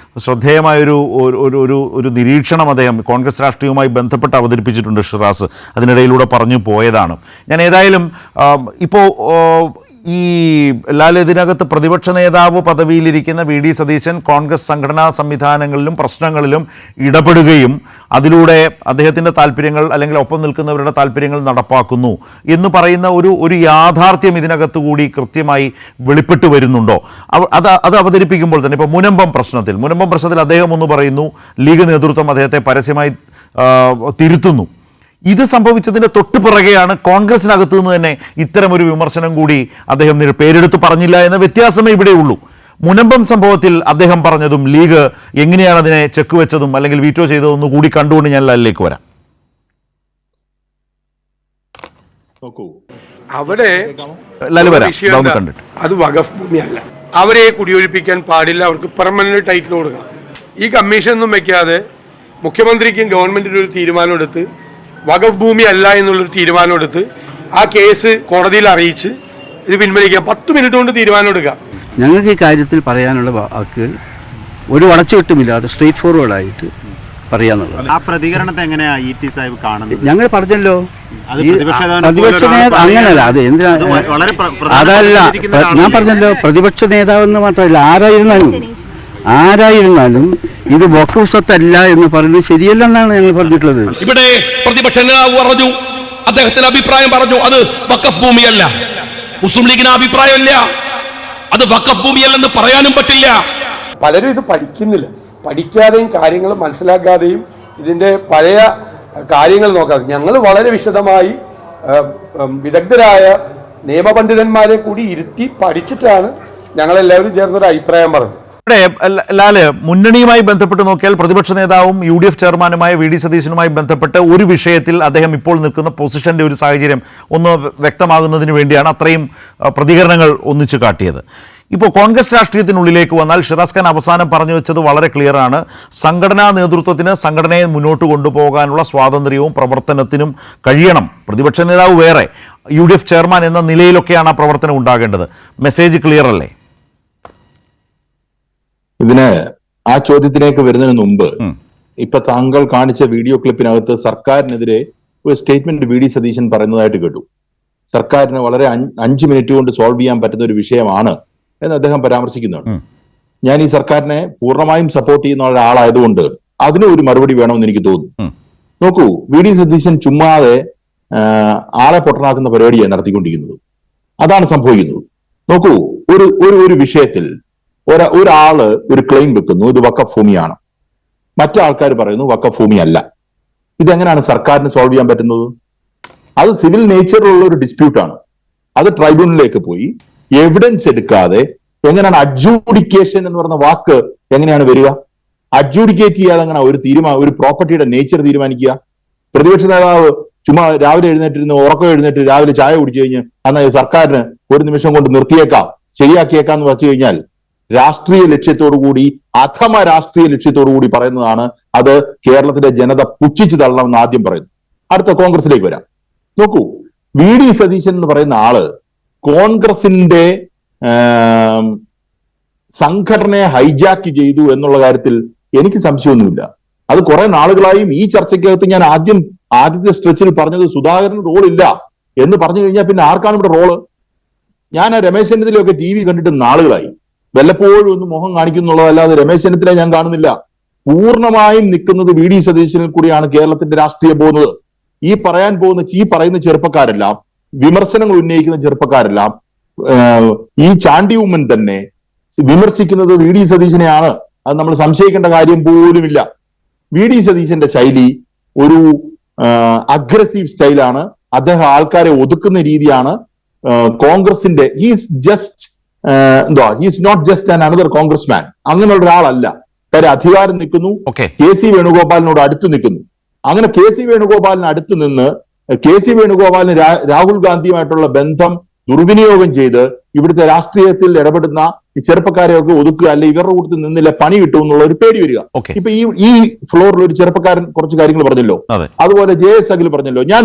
ശ്രദ്ധേയമായൊരു ഒരു നിരീക്ഷണം അദ്ദേഹം കോൺഗ്രസ് രാഷ്ട്രീയവുമായി ബന്ധപ്പെട്ട് അവതരിപ്പിച്ചിട്ടുണ്ട് ഷിറാസ്. അതിനിടയിലൂടെ പറഞ്ഞു പോയതാണ്. ഞാൻ ഏതായാലും ഇപ്പോൾ ഈ ലാൽ, ഇതിനകത്ത് പ്രതിപക്ഷ നേതാവ് പദവിയിലിരിക്കുന്ന VD സതീശൻ കോൺഗ്രസ് സംഘടനാ സംവിധാനങ്ങളിലും പ്രശ്നങ്ങളിലും ഇടപെടുകയും അതിലൂടെ അദ്ദേഹത്തിൻ്റെ താല്പര്യങ്ങൾ അല്ലെങ്കിൽ ഒപ്പം നിൽക്കുന്നവരുടെ താല്പര്യങ്ങൾ നടപ്പാക്കുന്നു എന്ന് പറയുന്ന ഒരു യാഥാർത്ഥ്യം ഇതിനകത്ത് കൂടി കൃത്യമായി വെളിപ്പെട്ടു വരുന്നുണ്ടോ? അത് അവതരിപ്പിക്കുമ്പോൾ തന്നെ ഇപ്പോൾ മുനമ്പം പ്രശ്നത്തിൽ അദ്ദേഹം ഒന്ന് പറയുന്നു, ലീഗ് നേതൃത്വം അദ്ദേഹത്തെ പരസ്യമായി തിരുത്തുന്നു. ഇത് സംഭവിച്ചതിൻ്റെ തൊട്ട് പിറകെയാണ് കോൺഗ്രസിനകത്തു നിന്ന് തന്നെ ഇത്തരമൊരു വിമർശനം കൂടി അദ്ദേഹം പേരെടുത്ത് പറഞ്ഞില്ല എന്ന വ്യത്യാസമേ ഇവിടെയുള്ളൂ. മുനമ്പം സംഭവത്തിൽ അദ്ദേഹം പറഞ്ഞതും ലീഗ് എങ്ങനെയാണ് അതിനെ ചെക്ക് വെച്ചതും അല്ലെങ്കിൽ വീറ്റോ ചെയ്തതെന്ന് കൂടി കണ്ടുകൊണ്ട് ഞാൻ ലാലിലേക്ക് വരാം. അവിടെ കണ്ടിട്ട് അത് വഖഫ് ഭൂമിയല്ല, അവരെ കുടിയൊഴിപ്പിക്കാൻ പാടില്ല, അവർക്ക് പെർമനന്റ് ടൈറ്റിൽ കൊടുക്കണം. ഈ കമ്മീഷൻ ഒന്നും വെക്കാതെ മുഖ്യമന്ത്രിക്കും ഗവൺമെന്റിനും ഒരു തീരുമാനം എടുത്ത് വഖഫ് ഭൂമി അല്ല എന്നുള്ളൊരു തീരുമാനം എടുത്ത് ആ കേസ് കോടതിയിൽ അറിയിച്ച് ഇത് പിൻവലിക്കാം. 10 മിനിറ്റ് കൊണ്ട് തീരുമാനം എടുക്കാം. ഞങ്ങൾക്ക് ഈ കാര്യത്തിൽ പറയാനുള്ള വാക്കുകൾ ഒരു വളച്ചുകെട്ടുമില്ലാതെ സ്ട്രേറ്റ് ഫോർവേഡായിട്ട് പറയാന്നുള്ളത്. ആ പ്രതികരണത്തെ എങ്ങനെയാ ET സാഹിബ് കാണുന്നത്? ഞങ്ങൾ പറഞ്ഞല്ലോ, അത് ഈ പ്രതിപക്ഷ നേതാവ് അങ്ങനല്ല, അത് എന്തിനാ, അതല്ല ഞാൻ പറഞ്ഞല്ലോ, പ്രതിപക്ഷ നേതാവെന്ന് മാത്രമല്ല ആരായിരുന്നാലും ഇത് വഖഫ് സ്വത്തല്ല എന്ന് പറയുന്നത് ശരിയല്ലെന്നാണ് ഞങ്ങൾ പറഞ്ഞിട്ടുള്ളത്. ഇവിടെ പ്രതിപക്ഷ നേതാവ് പറഞ്ഞു, അദ്ദേഹത്തിന്റെ അഭിപ്രായം പറഞ്ഞു, അത് വഖഫ് ഭൂമിയല്ല. മുസ്ലിം ലീഗിന് അഭിപ്രായമില്ല, അത് വഖഫ് ഭൂമിയല്ലെന്ന് പറയാനും പറ്റില്ല. പലരും ഇത് പഠിക്കുന്നില്ല. പഠിക്കാതെയും കാര്യങ്ങൾ മനസ്സിലാക്കാതെയും ഇതിന്റെ പഴയ കാര്യങ്ങൾ നോക്കാതെ ഞങ്ങൾ വളരെ വിശദമായി വിദഗ്ധരായ നിയമപണ്ഡിതന്മാരെ കൂടി ഇരുത്തി പഠിച്ചിട്ടാണ് ഞങ്ങളെല്ലാവരും ചേർന്നൊരു അഭിപ്രായം പറഞ്ഞത്. ലാല്, മുന്നണിയുമായി ബന്ധപ്പെട്ട് നോക്കിയാൽ പ്രതിപക്ഷ നേതാവും UDF ചെയർമാനുമായ VD സതീശനുമായി ബന്ധപ്പെട്ട് ഒരു വിഷയത്തിൽ അദ്ദേഹം ഇപ്പോൾ നിൽക്കുന്ന പൊസിഷന്റെ ഒരു സാഹചര്യം ഒന്ന് വ്യക്തമാകുന്നതിന് വേണ്ടിയാണ് അത്രയും പ്രതികരണങ്ങൾ ഒന്നിച്ചു കാട്ടിയത്. ഇപ്പോൾ കോൺഗ്രസ് രാഷ്ട്രീയത്തിനുള്ളിലേക്ക് വന്നാൽ ഷിറാസ് ഖാൻ അവസാനം പറഞ്ഞു വെച്ചത് വളരെ ക്ലിയറാണ്. സംഘടനാ നേതൃത്വത്തിന് സംഘടനയെ മുന്നോട്ട് കൊണ്ടുപോകാനുള്ള സ്വാതന്ത്ര്യവും പ്രവർത്തനത്തിനും കഴിയണം. പ്രതിപക്ഷ നേതാവ് വേറെ, UDF ചെയർമാൻ എന്ന നിലയിലൊക്കെയാണ് ആ പ്രവർത്തനം ഉണ്ടാകേണ്ടത്. മെസ്സേജ് ക്ലിയർ അല്ലേ? ഇതിന് ആ ചോദ്യത്തിലേക്ക് വരുന്നതിന് മുമ്പ് ഇപ്പൊ താങ്കൾ കാണിച്ച വീഡിയോ ക്ലിപ്പിനകത്ത് സർക്കാരിനെതിരെ ഒരു സ്റ്റേറ്റ്മെന്റ് VD സതീശൻ പറയുന്നതായിട്ട് കേട്ടു. സർക്കാരിന് വളരെ 5 മിനിറ്റ് കൊണ്ട് സോൾവ് ചെയ്യാൻ പറ്റുന്ന ഒരു വിഷയമാണ് എന്ന് അദ്ദേഹം പരാമർശിക്കുന്നുണ്ട്. ഞാൻ ഈ സർക്കാരിനെ പൂർണ്ണമായും സപ്പോർട്ട് ചെയ്യുന്ന ഒരാളായതുകൊണ്ട് അതിന് ഒരു മറുപടി വേണമെന്ന് എനിക്ക് തോന്നുന്നു. നോക്കൂ, VD സതീശൻ ചുമ്മാതെ ആളെ പൊട്ടനാക്കുന്ന പരിപാടിയാണ് നടത്തിക്കൊണ്ടിരിക്കുന്നത്. അതാണ് സംഭവിക്കുന്നത്. നോക്കൂ, ഒരു വിഷയത്തിൽ ഒരാള് ഒരു ക്ലെയിം വെക്കുന്നു, ഇത് വഖഫ് ഭൂമിയാണ്. മറ്റു ആൾക്കാർ പറയുന്നു വഖഫ് ഭൂമി അല്ല. ഇതെങ്ങനെയാണ് സർക്കാരിന് സോൾവ് ചെയ്യാൻ പറ്റുന്നത്? അത് സിവിൽ നേച്ചറിലുള്ള ഒരു ഡിസ്പ്യൂട്ടാണ്. അത് ട്രൈബ്യൂണലിലേക്ക് പോയി എവിഡൻസ് എടുക്കാതെ എങ്ങനെയാണ് അഡ്ജൂഡിക്കേഷൻ എന്ന് പറയുന്ന വാക്ക് എങ്ങനെയാണ് വരിക? അഡ്ജൂഡിക്കേറ്റ് ചെയ്യാതെ എങ്ങനെ ഒരു പ്രോപ്പർട്ടിയുടെ നേച്ചർ തീരുമാനിക്കുക? പ്രതിപക്ഷ നേതാവ് ചുമ്മാ രാവിലെ ഉറക്കം രാവിലെ ചായ കുടിച്ചു കഴിഞ്ഞ് എന്നാൽ സർക്കാരിന് ഒരു നിമിഷം കൊണ്ട് നിർത്തിയേക്കാം, ശരിയാക്കിയേക്കാം എന്ന് വെച്ചു കഴിഞ്ഞാൽ രാഷ്ട്രീയ ലക്ഷ്യത്തോടുകൂടി, അധമ രാഷ്ട്രീയ ലക്ഷ്യത്തോടുകൂടി പറയുന്നതാണ്. അത് കേരളത്തിലെ ജനത പുച്ഛിച്ചു തള്ളണമെന്ന് ആദ്യം പറയുന്നു. അടുത്ത കോൺഗ്രസിലേക്ക് വരാം. നോക്കൂ, VD സതീശൻ എന്ന് പറയുന്ന ആള് കോൺഗ്രസിന്റെ സംഘടനയെ ഹൈജാക്ക് ചെയ്തു എന്നുള്ള കാര്യത്തിൽ എനിക്ക് സംശയമൊന്നുമില്ല. അത് കുറെ നാളുകളായും ഈ ചർച്ചയ്ക്കകത്ത് ഞാൻ ആദ്യത്തെ സ്ട്രെച്ചിൽ പറഞ്ഞത് സുധാകരൻ റോൾ ഇല്ല എന്ന് പറഞ്ഞു കഴിഞ്ഞാൽ പിന്നെ ആർക്കാണ് ഇവിടെ റോള്? ഞാൻ രമേശ് ചെന്നിത്തലയൊക്കെ TV കണ്ടിട്ട് നാളുകളായി. വല്ലപ്പോഴും ഒന്ന് മുഖം കാണിക്കുന്നുള്ളതല്ലാതെ രമേശ് ചെന്നിത്തല ഞാൻ കാണുന്നില്ല. പൂർണ്ണമായും നിൽക്കുന്നത് VD സതീശനിൽ കൂടിയാണ് കേരളത്തിന്റെ രാഷ്ട്രീയം പോകുന്നത്. ഈ പറയുന്ന ചെറുപ്പക്കാരെല്ലാം, വിമർശനങ്ങൾ ഉന്നയിക്കുന്ന ചെറുപ്പക്കാരെല്ലാം, ഈ ചാണ്ടി ഉമ്മൻ തന്നെ വിമർശിക്കുന്നത് VD സതീശനെയാണ്. അത് നമ്മൾ സംശയിക്കേണ്ട കാര്യം പോലുമില്ല. VD സതീശന്റെ ശൈലി ഒരു അഗ്രസീവ് സ്റ്റൈലാണ്. അദ്ദേഹം ആൾക്കാരെ ഒതുക്കുന്ന രീതിയാണ്. കോൺഗ്രസിന്റെ he's not just an another Congress man. അങ്ങനെയുള്ള ഒരാളല്ല. കാര്യം അധികാരം നിൽക്കുന്നു, KC വേണുഗോപാലിനോട് അടുത്ത് നിൽക്കുന്നു. അങ്ങനെ KC വേണുഗോപാലിന് അടുത്ത് നിന്ന് KC വേണുഗോപാലിന് രാഹുൽ ഗാന്ധിയുമായിട്ടുള്ള ബന്ധം ദുർവിനിയോഗം ചെയ്ത് ഇവിടുത്തെ രാഷ്ട്രീയത്തിൽ ഇടപെടുന്ന ഈ ചെറുപ്പക്കാരെയൊക്കെ ഒതുക്കുക, അല്ലെ ഇവരുടെ കൂട്ടത്തിൽ നിന്നില്ല പണി കിട്ടും എന്നുള്ള ഒരു പേടി വരിക. ഇപ്പൊ ഈ ഫ്ലോറിൽ ഒരു ചെറുപ്പക്കാരൻ കുറച്ച് കാര്യങ്ങൾ പറഞ്ഞല്ലോ, അതുപോലെ JS അഖിൽ പറഞ്ഞല്ലോ. ഞാൻ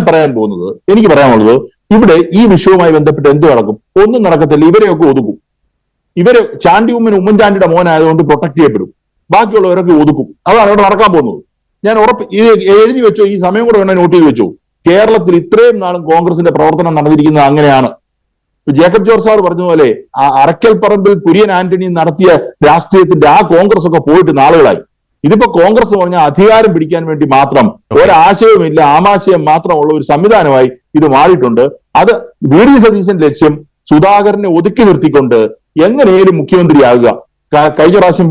എനിക്ക് പറയാനുള്ളത് ഇവിടെ ഈ വിഷയവുമായി ബന്ധപ്പെട്ട് എന്ത് നടക്കും? ഒന്നും നടക്കത്തില്ല. ഇവരെയൊക്കെ ഒതുക്കും. ചാണ്ടി ഉമ്മൻചാണ്ടിയുടെ മോനായതുകൊണ്ട് പ്രൊട്ടക്ട് ചെയ്യപ്പെടും. ബാക്കിയുള്ളവരൊക്കെ ഒതുക്കും. അതാണ് ഇവിടെ നടക്കാൻ പോകുന്നത്. ഞാൻ എഴുതി വെച്ചോ, ഈ സമയം കൂടെ വേണം നോട്ട് ചെയ്ത് വെച്ചോ. കേരളത്തിൽ ഇത്രയും നാളും കോൺഗ്രസിന്റെ പ്രവർത്തനം നടന്നിരിക്കുന്നത് അങ്ങനെയാണ്. ജേക്കബ് ജോർജ് സാർ പറഞ്ഞതുപോലെ അറക്കൽ പറമ്പിൽ കുര്യൻ ആന്റണി നടത്തിയ രാഷ്ട്രീയത്തിന്റെ ആ കോൺഗ്രസ് ഒക്കെ പോയിട്ട് നാളുകളായി. ഇതിപ്പോ കോൺഗ്രസ് പറഞ്ഞാൽ അധികാരം പിടിക്കാൻ വേണ്ടി മാത്രം, ഒരാശയവുമില്ല, ആമാശയം മാത്രമുള്ള ഒരു സംവിധാനമായി ഇത് മാറിയിട്ടുണ്ട്. അത് VD സതീശന്റെ ലക്ഷ്യം സുധാകരനെ ഒതുക്കി നിർത്തിക്കൊണ്ട് എങ്ങനെയും മുഖ്യമന്ത്രിയാകുക. കഴിഞ്ഞ പ്രാവശ്യം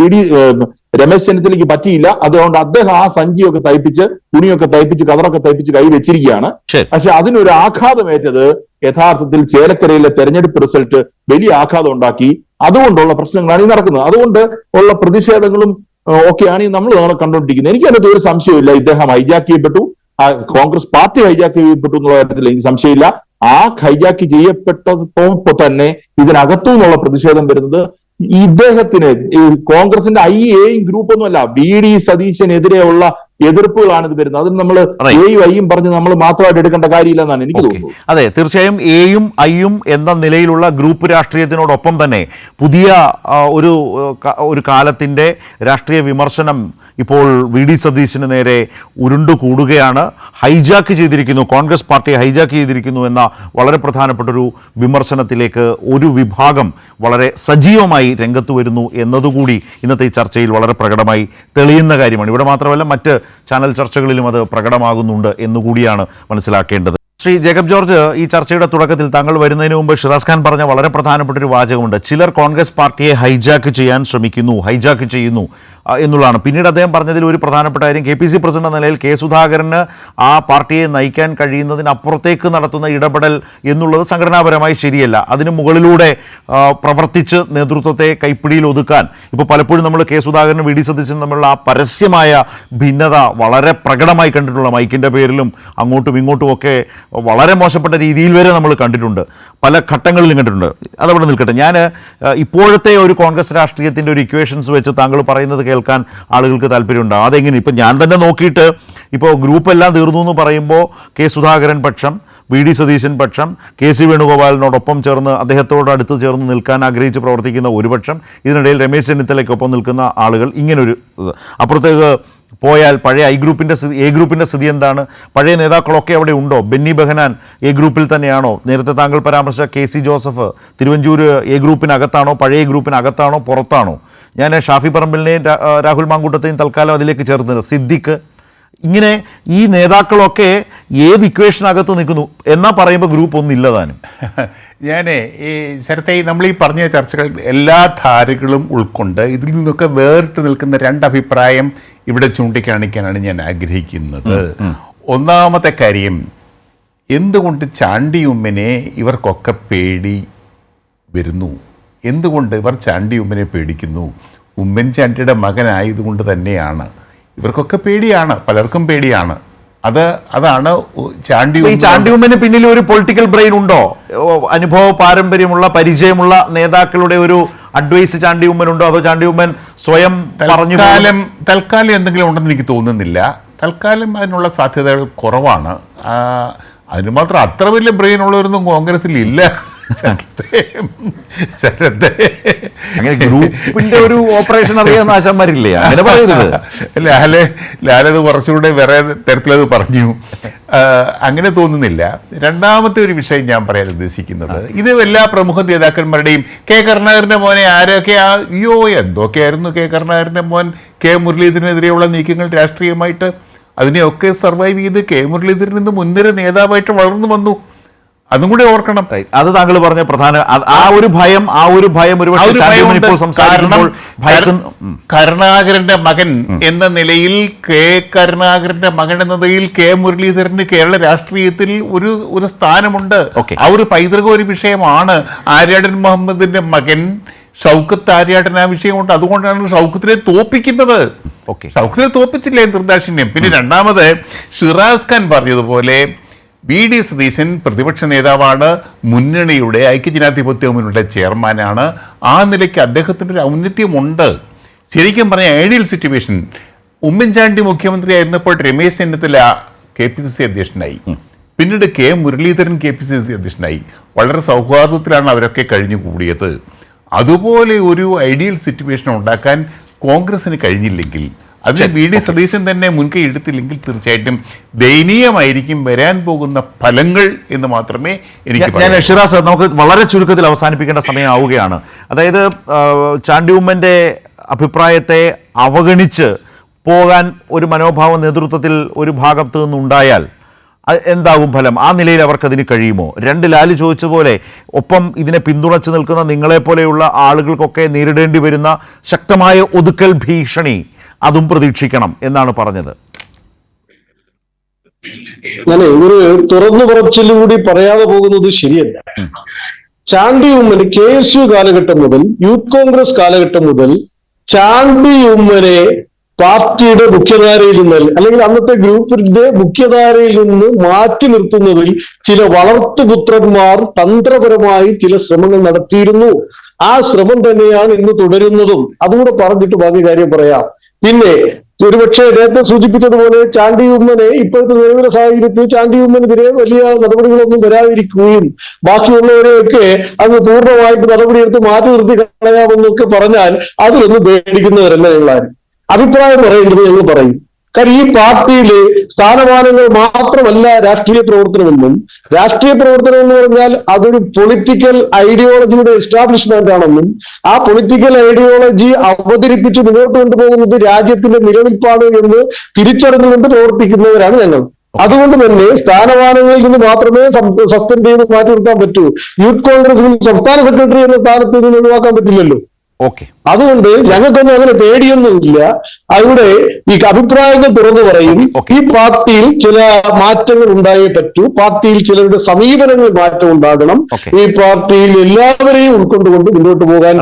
രമേശ് ചെന്നിത്തലയ്ക്ക് പറ്റിയില്ല. അതുകൊണ്ട് അദ്ദേഹം ആ സഞ്ചിയൊക്കെ തയ്പ്പിച്ച്, തുണിയൊക്കെ തയ്പ്പിച്ച്, കതറൊക്കെ തയ്പ്പിച്ച് കൈ വെച്ചിരിക്കുകയാണ്. പക്ഷെ അതിനൊരു ആഘാതമേറ്റത് യഥാർത്ഥത്തിൽ ചേലക്കരയിലെ തെരഞ്ഞെടുപ്പ് റിസൾട്ട് വലിയ ആഘാതം ഉണ്ടാക്കി. അതുകൊണ്ടുള്ള പ്രശ്നങ്ങളാണ് ഈ നടക്കുന്നത്. അതുകൊണ്ട് ഉള്ള പ്രതിഷേധങ്ങളും ഒക്കെയാണ് നമ്മൾ കണ്ടുകൊണ്ടിരിക്കുന്നത്. എനിക്ക് അതിനകത്ത് ഒരു സംശയമില്ല. ഇദ്ദേഹം ഹൈജാക്ക് ചെയ്യപ്പെട്ടു, കോൺഗ്രസ് പാർട്ടി ഹൈജാക്ക് ചെയ്യപ്പെട്ടു എന്നുള്ള കാര്യത്തിൽ എനിക്ക് സംശയമില്ല. ആ ഹൈജാക്ക് ചെയ്യപ്പെട്ടപ്പോ തന്നെ ഇതിനകത്തു നിന്നുള്ള പ്രതിഷേധം വരുന്നത് ഇദ്ദേഹത്തിന് കോൺഗ്രസിന്റെ IAയും ഗ്രൂപ്പൊന്നുമല്ല, VD സതീശനെതിരെയുള്ള എതിർപ്പുകളാണ് ഇത് വരുന്നത്. അതിന് നമ്മൾ എയും ഐയും പറഞ്ഞ് നമ്മൾ മാത്രമായിട്ട് എടുക്കേണ്ട കാര്യമില്ലെന്നാണ് എനിക്ക് തോന്നുന്നത്. അതെ, തീർച്ചയായും എയും ഐയും എന്ന നിലയിലുള്ള ഗ്രൂപ്പ് രാഷ്ട്രീയത്തിനോടൊപ്പം തന്നെ പുതിയ ഒരു കാലത്തിന്റെ രാഷ്ട്രീയ വിമർശനം ഇപ്പോൾ വി ഡി സതീശന് നേരെ ഉരുണ്ടുകൂടുകയാണ്. ഹൈജാക്ക് ചെയ്തിരിക്കുന്നു, കോൺഗ്രസ് പാർട്ടിയെ ഹൈജാക്ക് ചെയ്തിരിക്കുന്നു എന്ന വളരെ പ്രധാനപ്പെട്ടൊരു വിമർശനത്തിലേക്ക് ഒരു വിഭാഗം വളരെ സജീവമായി രംഗത്ത് വരുന്നു എന്നതുകൂടി ഇന്നത്തെ ഈ ചർച്ചയിൽ വളരെ പ്രകടമായി തെളിയുന്ന കാര്യമാണ്. ഇവിടെ മാത്രമല്ല, മറ്റ് ചാനൽ ചർച്ചകളിലും അത് പ്രകടമാകുന്നുണ്ട് എന്നുകൂടിയാണ് മനസ്സിലാക്കേണ്ടത്. ശ്രീ ജേക്കബ് ജോർജ്, ഈ ചർച്ചയുടെ തുടക്കത്തിൽ താങ്കൾ വരുന്നതിന് മുമ്പ് ഷിറാസ് ഖാൻ പറഞ്ഞ വളരെ പ്രധാനപ്പെട്ട ഒരു വാചകമുണ്ട്. ചിലർ കോൺഗ്രസ് പാർട്ടിയെ ഹൈജാക്ക് ചെയ്യാൻ ശ്രമിക്കുന്നു, ഹൈജാക്ക് ചെയ്യുന്നു എന്നുള്ളതാണ്. പിന്നീട് അദ്ദേഹം പറഞ്ഞതിൽ ഒരു പ്രധാനപ്പെട്ട കാര്യം, KPC പ്രസിഡന്റ് എന്ന നിലയിൽ കെ സുധാകരന് ആ പാർട്ടിയെ നയിക്കാൻ കഴിയുന്നതിനപ്പുറത്തേക്ക് നടത്തുന്ന ഇടപെടൽ എന്നുള്ളത് സംഘടനാപരമായി ശരിയല്ല. അതിന് മുകളിലൂടെ പ്രവർത്തിച്ച് നേതൃത്വത്തെ കൈപ്പിടിയിൽ ഒതുക്കാൻ ഇപ്പോൾ പലപ്പോഴും നമ്മൾ കെ സുധാകരനും വി ഡി സതീശനും തമ്മിലുള്ള ആ പരസ്യമായ ഭിന്നത വളരെ പ്രകടമായി കണ്ടിട്ടുള്ള, മൈക്കിൻ്റെ പേരിലും അങ്ങോട്ടും ഇങ്ങോട്ടും ഒക്കെ വളരെ മോശപ്പെട്ട രീതിയിൽ വരെ നമ്മൾ കണ്ടിട്ടുണ്ട്, പല ഘട്ടങ്ങളിലും കണ്ടിട്ടുണ്ട്. അതവിടെ നിൽക്കട്ടെ. ഞാൻ ഇപ്പോഴത്തെ ഒരു കോൺഗ്രസ് രാഷ്ട്രീയത്തിൻ്റെ ഒരു ഇക്വേഷൻസ് വെച്ച് താങ്കൾ പറയുന്നത് കേൾക്കാൻ ആളുകൾക്ക് താല്പര്യമുണ്ടാകും. അതെങ്ങനെ, ഇപ്പം ഞാൻ തന്നെ നോക്കിയിട്ട് ഇപ്പോൾ ഗ്രൂപ്പ് എല്ലാം തീർന്നു എന്ന് പറയുമ്പോൾ കെ സുധാകരൻ പക്ഷം, വി ഡി സതീശൻ പക്ഷം, KC വേണുഗോപാലിനോടൊപ്പം ചേർന്ന് അദ്ദേഹത്തോട് അടുത്ത് ചേർന്ന് നിൽക്കാൻ ആഗ്രഹിച്ച് പ്രവർത്തിക്കുന്ന ഒരു പക്ഷം, ഇതിനിടയിൽ രമേശ് ചെന്നിത്തലയ്ക്കൊപ്പം നിൽക്കുന്ന ആളുകൾ, ഇങ്ങനൊരു അപ്പുറത്തേക്ക് പോയാൽ പഴയ എ ഗ്രൂപ്പിൻ്റെ സ്ഥിതി എന്താണ്? പഴയ നേതാക്കളൊക്കെ അവിടെ ഉണ്ടോ? ബെന്നി ബെഹനാൻ എ ഗ്രൂപ്പിൽ തന്നെയാണോ? നേരത്തെ താങ്കൾ പരാമർശിച്ച KC ജോസഫ് തിരുവഞ്ചൂർ എ ഗ്രൂപ്പിനകത്താണോ, പഴയ ഗ്രൂപ്പിനകത്താണോ, പുറത്താണോ? ഞാൻ ഷാഫി പറമ്പിലിനെയും രാഹുൽ മാങ്കൂട്ടത്തെയും തൽക്കാലം അതിലേക്ക് ചേർത്തിട്ടുണ്ട്. സിദ്ദിഖ്, ഇങ്ങനെ ഈ നേതാക്കളൊക്കെ ഏത് ഇക്വേഷനകത്ത് നിൽക്കുന്നു എന്നാ പറയുമ്പോൾ ഗ്രൂപ്പ് ഒന്നും ഇല്ലതാനും. ഞാൻ ഈ ശരത്തെ നമ്മൾ ഈ പറഞ്ഞ ചർച്ചകൾ എല്ലാ ധാരകളും ഉൾക്കൊണ്ട് ഇതിൽ നിന്നൊക്കെ വേറിട്ട് നിൽക്കുന്ന രണ്ടഭിപ്രായം ഇവിടെ ചൂണ്ടിക്കാണിക്കാനാണ് ഞാൻ ആഗ്രഹിക്കുന്നത്. ഒന്നാമത്തെ കാര്യം, എന്തുകൊണ്ട് ചാണ്ടി ഉമ്മനെ ഇവർക്കൊക്കെ പേടി വരുന്നു? എന്തുകൊണ്ട് ഇവർ ചാണ്ടി ഉമ്മനെ പേടിക്കുന്നു? ഉമ്മൻചാണ്ടിയുടെ മകനായതുകൊണ്ട് തന്നെയാണ്. ഇവർക്കൊക്കെ പേടിയാണ്, പലർക്കും പേടിയാണ്. അതാണ് ചാണ്ടി ഉമ്മന് പിന്നിൽ ഒരു പൊളിറ്റിക്കൽ ബ്രെയിൻ ഉണ്ടോ? അനുഭവ പാരമ്പര്യമുള്ള പരിചയമുള്ള നേതാക്കളുടെ ഒരു അഡ്വൈസ് ചാണ്ടി ഉമ്മനുണ്ടോ? അതോ ചാണ്ടി ഉമ്മൻ സ്വയം തൽക്കാലം എന്തെങ്കിലും ഉണ്ടെന്ന് എനിക്ക് തോന്നുന്നില്ല. തൽക്കാലം അതിനുള്ള സാധ്യതകൾ കുറവാണ്. അതിന് മാത്രം അത്ര വലിയ ബ്രെയിൻ ഉള്ളവരൊന്നും കോൺഗ്രസിൽ ഇല്ല. അങ്ങനെ ഗ്രൂപ്പിന്റെ ഒരു ഓപ്പറേഷൻ അറിയാവുന്ന ആശാന്മാരില്ലേ? അങ്ങനെ പറയരുത്. ലാലത് കുറച്ചുകൂടെ വേറെ തരത്തിലത് പറഞ്ഞു. അങ്ങനെ തോന്നുന്നില്ല. രണ്ടാമത്തെ ഒരു വിഷയം ഞാൻ പറയാൻ ഉദ്ദേശിക്കുന്നത്, ഇത് എല്ലാ പ്രമുഖ നേതാക്കന്മാരുടെയും കെ കരുണാകരൻ്റെ മോനെ ആരൊക്കെ എന്തൊക്കെയായിരുന്നു കെ കരുണാകരൻ്റെ മോൻ കെ മുരളീധരനെതിരെയുള്ള നീക്കങ്ങൾ രാഷ്ട്രീയമായിട്ട്, അതിനെയൊക്കെ സർവൈവ് ചെയ്ത് കെ മുരളീധരൻ നിന്ന് മുൻനിര നേതാവായിട്ട് വളർന്നു വന്നു. അതും കൂടെ ഓർക്കണം. അത് താങ്കൾ പറഞ്ഞ പ്രധാന ആ ഒരു ഭയം കരുണാകരന്റെ മകൻ എന്ന നിലയിൽ കരുണാകരന്റെ മകൻ എന്ന നിലയിൽ കെ മുരളീധരന് കേരള രാഷ്ട്രീയത്തിൽ ഒരു സ്ഥാനമുണ്ട്. ആ ഒരു പൈതൃക ഒരു വിഷയമാണ്. ആര്യാടൻ മുഹമ്മദിന്റെ മകൻ ഷൗക്കത്ത് ആര്യാടൻ ആ വിഷയമുണ്ട്. അതുകൊണ്ടാണ് ഷൗക്കത്തിനെ തോപ്പിക്കുന്നത്. ഷൗക്കത്തിനെ തോപ്പിച്ചില്ലേ നിർദാക്ഷിണ്യം. പിന്നെ രണ്ടാമത് ഷിറാസ് ഖാൻ പറഞ്ഞതുപോലെ വി ഡി സതീശൻ പ്രതിപക്ഷ നേതാവാണ്, മുന്നണിയുടെ ഐക്യജനാധിപത്യ മുന്നണിയുടെ ചെയർമാനാണ്. ആ നിലയ്ക്ക് അദ്ദേഹത്തിൻ്റെ ഒരു ഔന്നത്യമുണ്ട്. ശരിക്കും പറഞ്ഞ ഐഡിയൽ സിറ്റുവേഷൻ, ഉമ്മൻചാണ്ടി മുഖ്യമന്ത്രിയായിരുന്നപ്പോൾ രമേശ് ചെന്നിത്തല KPCC അധ്യക്ഷനായി, പിന്നീട് കെ മുരളീധരൻ KPCC അധ്യക്ഷനായി. വളരെ സൗഹാർദ്ദത്തിലാണ് അവരൊക്കെ കഴിഞ്ഞു കൂടിയത്. അതുപോലെ ഒരു ഐഡിയൽ സിറ്റുവേഷൻ ഉണ്ടാക്കാൻ കോൺഗ്രസിന് കഴിഞ്ഞില്ലെങ്കിൽ, അതിന് വി ഡി സതീശൻ തന്നെ മുൻകൈ എടുത്തില്ലെങ്കിൽ തീർച്ചയായിട്ടും ദയനീയമായിരിക്കും വരാൻ പോകുന്ന ഫലങ്ങൾ എന്ന് മാത്രമേ എനിക്ക് ഞാൻ ഷിറാസ്, നമുക്ക് വളരെ ചുരുക്കത്തിൽ അവസാനിപ്പിക്കേണ്ട സമയമാവുകയാണ്. അതായത് ചാണ്ടി ഉമ്മൻ്റെ അഭിപ്രായത്തെ അവഗണിച്ച് പോകാൻ ഒരു മനോഭാവം നേതൃത്വത്തിൽ ഒരു ഭാഗത്തു നിന്നുണ്ടായാൽ എന്താകും ഫലം? ആ നിലയിൽ അവർക്കതിന് കഴിയുമോ? ലാല് ചോദിച്ചതുപോലെ ഒപ്പം ഇതിനെ പിന്തുണച്ച് നിൽക്കുന്ന നിങ്ങളെപ്പോലെയുള്ള ആളുകൾക്കൊക്കെ നേരിടേണ്ടി വരുന്ന ശക്തമായ ഒതുക്കൽ ഭീഷണി അതും പ്രതീക്ഷിക്കണം എന്നാണ് പറഞ്ഞത്. അങ്ങനെ ഒരു തുറന്നു പറച്ചിലൂടി പറയാതെ പോകുന്നത് ശരിയല്ല. ചാണ്ടി ഉമ്മന് KSU കാലഘട്ടം മുതൽ, യൂത്ത് കോൺഗ്രസ് കാലഘട്ടം മുതൽ ചാണ്ടി ഉമ്മനെ പാർട്ടിയുടെ മുഖ്യധാരയിൽ നിന്ന്, അല്ലെങ്കിൽ അന്നത്തെ ഗ്രൂപ്പിന്റെ മുഖ്യധാരയിൽ നിന്ന് മാറ്റി നിർത്തുന്നതിൽ ചില വളർത്തുപുത്രന്മാർ തന്ത്രപരമായി ചില ശ്രമങ്ങൾ നടത്തിയിരുന്നു. ആ ശ്രമം തന്നെയാണ് ഇന്ന് തുടരുന്നതും. അതുകൂടെ പറഞ്ഞിട്ട് ബാക്കി കാര്യം പറയാം. പിന്നെ ഒരുപക്ഷെ നേരത്തെ സൂചിപ്പിച്ചതുപോലെ ചാണ്ടി ഉമ്മനെ ഇപ്പോഴത്തെ നിലവിലെ സാഹചര്യത്തിൽ ചാണ്ടി ഉമ്മനെതിരെ വലിയ നടപടികളൊന്നും വരാതിരിക്കുകയും ബാക്കിയുള്ളവരെയൊക്കെ അങ്ങ് പൂർണ്ണമായിട്ട് നടപടിയെടുത്ത് മാറ്റി നിർത്തി കളയാമെന്നൊക്കെ പറഞ്ഞാൽ അതിലൊന്നും പേടിക്കുന്നവരല്ല ഞങ്ങളാരും. അഭിപ്രായം പറയേണ്ടത് ഞങ്ങൾ പറയും. കാര്യം ഈ പാർട്ടിയില് സ്ഥാനമാനങ്ങൾ മാത്രമല്ല രാഷ്ട്രീയ പ്രവർത്തനമെന്നും, രാഷ്ട്രീയ പ്രവർത്തനം എന്ന് പറഞ്ഞാൽ അതൊരു പൊളിറ്റിക്കൽ ഐഡിയോളജിയുടെ എസ്റ്റാബ്ലിഷ്മെന്റ് ആണെന്നും, ആ പൊളിറ്റിക്കൽ ഐഡിയോളജി അവതരിപ്പിച്ച് മുന്നോട്ട് കൊണ്ടുപോകുന്നത് രാജ്യത്തിന്റെ നിലനിൽപ്പാണ് എന്ന് തിരിച്ചറിഞ്ഞുകൊണ്ട് പ്രവർത്തിക്കുന്നവരാണ് ഞങ്ങൾ. അതുകൊണ്ട് തന്നെ സ്ഥാനമാനങ്ങളിൽ നിന്ന് മാത്രമേ സസ്പെൻഡ് ചെയ്ത് മാറ്റി നിർത്താൻ പറ്റൂ. യൂത്ത് കോൺഗ്രസിൽ സംസ്ഥാന സെക്രട്ടറി എന്ന സ്ഥാനത്ത് നിന്ന് ഒഴിവാക്കാൻ പറ്റില്ലല്ലോ. അതുകൊണ്ട് ഞങ്ങൾക്കൊന്നും അങ്ങനെ പേടിയൊന്നുമില്ല. അവിടെ ഈ അഭിപ്രായങ്ങൾ തുറന്നു പറയും. ഈ പാർട്ടിയിൽ ചില മാറ്റങ്ങൾ ഉണ്ടായേ പറ്റൂ. പാർട്ടിയിൽ ചിലരുടെ സമീപനങ്ങൾ മാറ്റം ഉണ്ടാകണം. ഈ പാർട്ടിയിൽ എല്ലാവരെയും ഉൾക്കൊണ്ടുകൊണ്ട് മുന്നോട്ട് പോകാൻ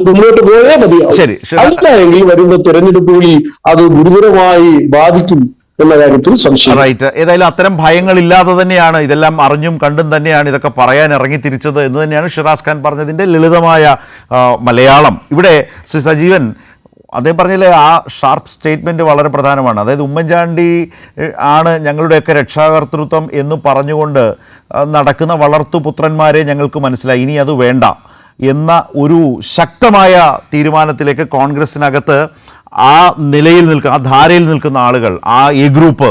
മുന്നോട്ട് പോയേ മതിയാവും. അല്ല എങ്കിൽ വരുന്ന തെരഞ്ഞെടുപ്പുകളിൽ അത് ഗുരുതരമായി ബാധിക്കും എന്ന കാര്യത്തിൽ സംശയം. റൈറ്റ്. ഏതായാലും അത്തരം ഭയങ്ങളില്ലാതെ തന്നെയാണ്, ഇതെല്ലാം അറിഞ്ഞും കണ്ടും തന്നെയാണ് ഇതൊക്കെ പറയാൻ ഇറങ്ങിത്തിരിച്ചത് എന്ന് തന്നെയാണ് ഷിറാസ് ഖാൻ പറഞ്ഞതിൻ്റെ ലളിതമായ മലയാളം. ഇവിടെ ശ്രീ സജീവൻ അദ്ദേഹം പറഞ്ഞില്ലേ, ആ ഷാർപ്പ് സ്റ്റേറ്റ്മെൻറ്റ് വളരെ പ്രധാനമാണ്. അതായത് ഉമ്മൻചാണ്ടി ആണ് ഞങ്ങളുടെയൊക്കെ രക്ഷാകർതൃത്വം എന്ന് പറഞ്ഞുകൊണ്ട് നടക്കുന്ന വളർത്തുപുത്രന്മാരെ ഞങ്ങൾക്ക് മനസ്സിലായി, ഇനി അത് വേണ്ട എന്ന ഒരു ശക്തമായ തീരുമാനത്തിലേക്ക് കോൺഗ്രസിനകത്ത് ആ നിലയിൽ നിൽക്കുന്ന, ആ ധാരയിൽ നിൽക്കുന്ന ആളുകൾ, ആ എ ഗ്രൂപ്പ്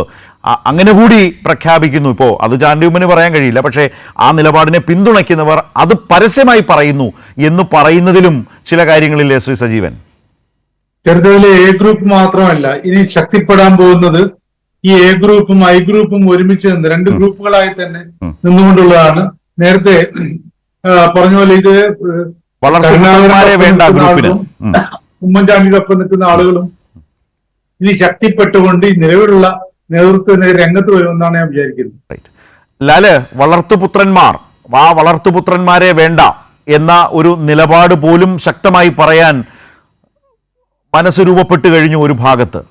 അങ്ങനെ കൂടി പ്രഖ്യാപിക്കുന്നു. ഇപ്പോൾ അത് ചാണ്ടി ഉമ്മന് പറയാൻ കഴിയില്ല, പക്ഷേ ആ നിലപാടിനെ പിന്തുണയ്ക്കുന്നവർ അത് പരസ്യമായി പറയുന്നു എന്ന് പറയുന്നതിലും ചില കാര്യങ്ങളില്ലേ ശ്രീ സജീവൻ? ചെറുതയിലെ എ ഗ്രൂപ്പ് മാത്രമല്ല, ഇനി ശക്തിപ്പെടാൻ പോകുന്നത് ഈ എ ഗ്രൂപ്പും ഐ ഗ്രൂപ്പും ഒരുമിച്ച് നിന്ന് രണ്ട് ഗ്രൂപ്പുകളായി തന്നെ നിന്നുകൊണ്ടുള്ളതാണ്. നേരത്തെ പറഞ്ഞ പോലെ ഇത് വേണ്ട ഗ്രൂപ്പിന് ഉമ്മൻചാണ്ടിയുടെ ഒപ്പം നിൽക്കുന്ന ആളുകളും ഇനി ശക്തിപ്പെട്ടുകൊണ്ട് ഈ നിലവിലുള്ള നേതൃത്വത്തിന് രംഗത്ത് വരുമെന്നാണ് ഞാൻ വിചാരിക്കുന്നത്. ലാല്, വളർത്തുപുത്രന്മാർ, ആ വളർത്തുപുത്രന്മാരെ വേണ്ട എന്ന ഒരു നിലപാട് പോലും ശക്തമായി പറയാൻ മനസ്സ് രൂപപ്പെട്ടു കഴിഞ്ഞു ഒരു ഭാഗത്ത്.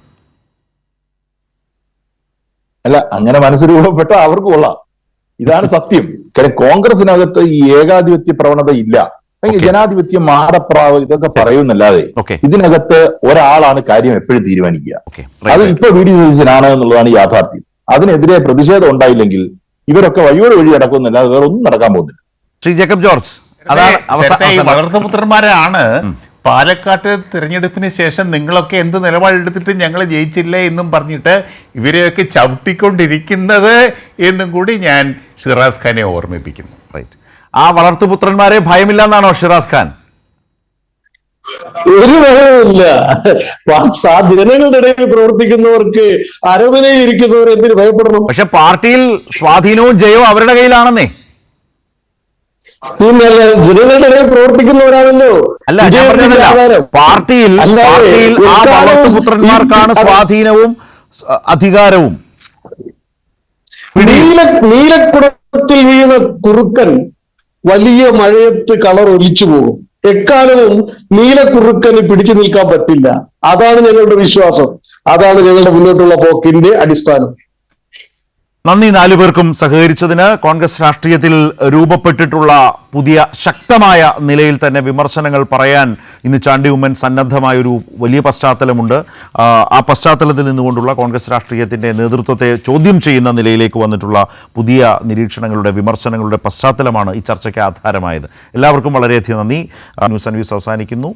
അല്ല, അങ്ങനെ മനസ്സ് രൂപപ്പെട്ട അവർക്ക് കൊള്ളാം. ഇതാണ് സത്യം. കാര്യം കോൺഗ്രസിനകത്ത് ഈ ഏകാധിപത്യ പ്രവണത ഇല്ല. ജനാധിപത്യം, മാടപ്രാവ് ഇതൊക്കെ പറയുന്നല്ലാതെ ഇതിനകത്ത് ഒരാളാണ് കാര്യം എപ്പോഴും തീരുമാനിക്കുക. അത് ഇപ്പൊ വി ഡി സതീശനാണ് എന്നുള്ളതാണ് യാഥാർത്ഥ്യം. അതിനെതിരെ പ്രതിഷേധം ഉണ്ടായില്ലെങ്കിൽ ഇവരൊക്കെ വഴിയോട് വഴി നടക്കുന്നില്ല, വേറെ ഒന്നും നടക്കാൻ പോകുന്നില്ല. ശ്രീ ജേക്കബ് ജോർജ്, വളർത്തുപുത്രന്മാരാണ് പാലക്കാട്ട് തിരഞ്ഞെടുപ്പിന് ശേഷം നിങ്ങളൊക്കെ എന്ത് നിലപാടെടുത്തിട്ട് ഞങ്ങൾ ജയിച്ചില്ലേ എന്നും പറഞ്ഞിട്ട് ഇവരെയൊക്കെ ചവിട്ടിക്കൊണ്ടിരിക്കുന്നത് എന്നും കൂടി ഞാൻ ഷിറാസ് ഖാനെ ഓർമ്മിപ്പിക്കുന്നു. റൈറ്റ്. ആ വളർത്തുപുത്രന്മാരെ ഭയമില്ല എന്നാണോ ഷിറാസ് ഖാൻ? ഒരു ഭയവുമില്ല. ജനങ്ങളുടെ ഇടയിൽ പ്രവർത്തിക്കുന്നവർക്ക് അരവനയിൽ ഇരിക്കുന്നവർ എന്തിനു ഭയപ്പെടണം? പക്ഷെ പാർട്ടിയിൽ സ്വാധീനവും ജയവും അവരുടെ കയ്യിലാണെന്നേ. പിന്നെ ജനങ്ങളുടെ ഇടയിൽ പ്രവർത്തിക്കുന്നവരാണല്ലോ. അല്ല, ഞാൻ പറഞ്ഞതല്ല, പാർട്ടിയിൽ ആ വളർത്തുപുത്രന്മാർക്കാണ് സ്വാധീനവും അധികാരവും. നീലക്കുടത്തിൽ വീണ കുറുക്കൻ വലിയ മഴയത്ത് കളർ ഒലിച്ചു പോകും. എക്കാലവും നീലക്കുറുക്കന് പിടിച്ചു നിൽക്കാൻ പറ്റില്ല. അതാണ് ഞങ്ങളുടെ വിശ്വാസം. അതാണ് ഞങ്ങളുടെ മുന്നോട്ടുള്ള പോക്കിന്റെ അടിസ്ഥാനം. നന്ദി നാലുപേർക്കും സഹകരിച്ചതിന്. കോൺഗ്രസ് രാഷ്ട്രീയത്തിൽ രൂപപ്പെട്ടിട്ടുള്ള പുതിയ ശക്തമായ നിലയിൽ തന്നെ വിമർശനങ്ങൾ പറയാൻ ഇന്ന് ചാണ്ടി ഉമ്മൻ സന്നദ്ധമായൊരു വലിയ പശ്ചാത്തലമുണ്ട്. ആ പശ്ചാത്തലത്തിൽ നിന്നുകൊണ്ടുള്ള കോൺഗ്രസ് രാഷ്ട്രീയത്തിൻ്റെ നേതൃത്വത്തെ ചോദ്യം ചെയ്യുന്ന നിലയിലേക്ക് വന്നിട്ടുള്ള പുതിയ നിരീക്ഷണങ്ങളുടെ, വിമർശനങ്ങളുടെ പശ്ചാത്തലമാണ് ഈ ചർച്ചയ്ക്ക് ആധാരമായത്. എല്ലാവർക്കും വളരെയധികം നന്ദി. ന്യൂസ് ആൻഡ് വ്യൂസ് അവസാനിക്കുന്നു.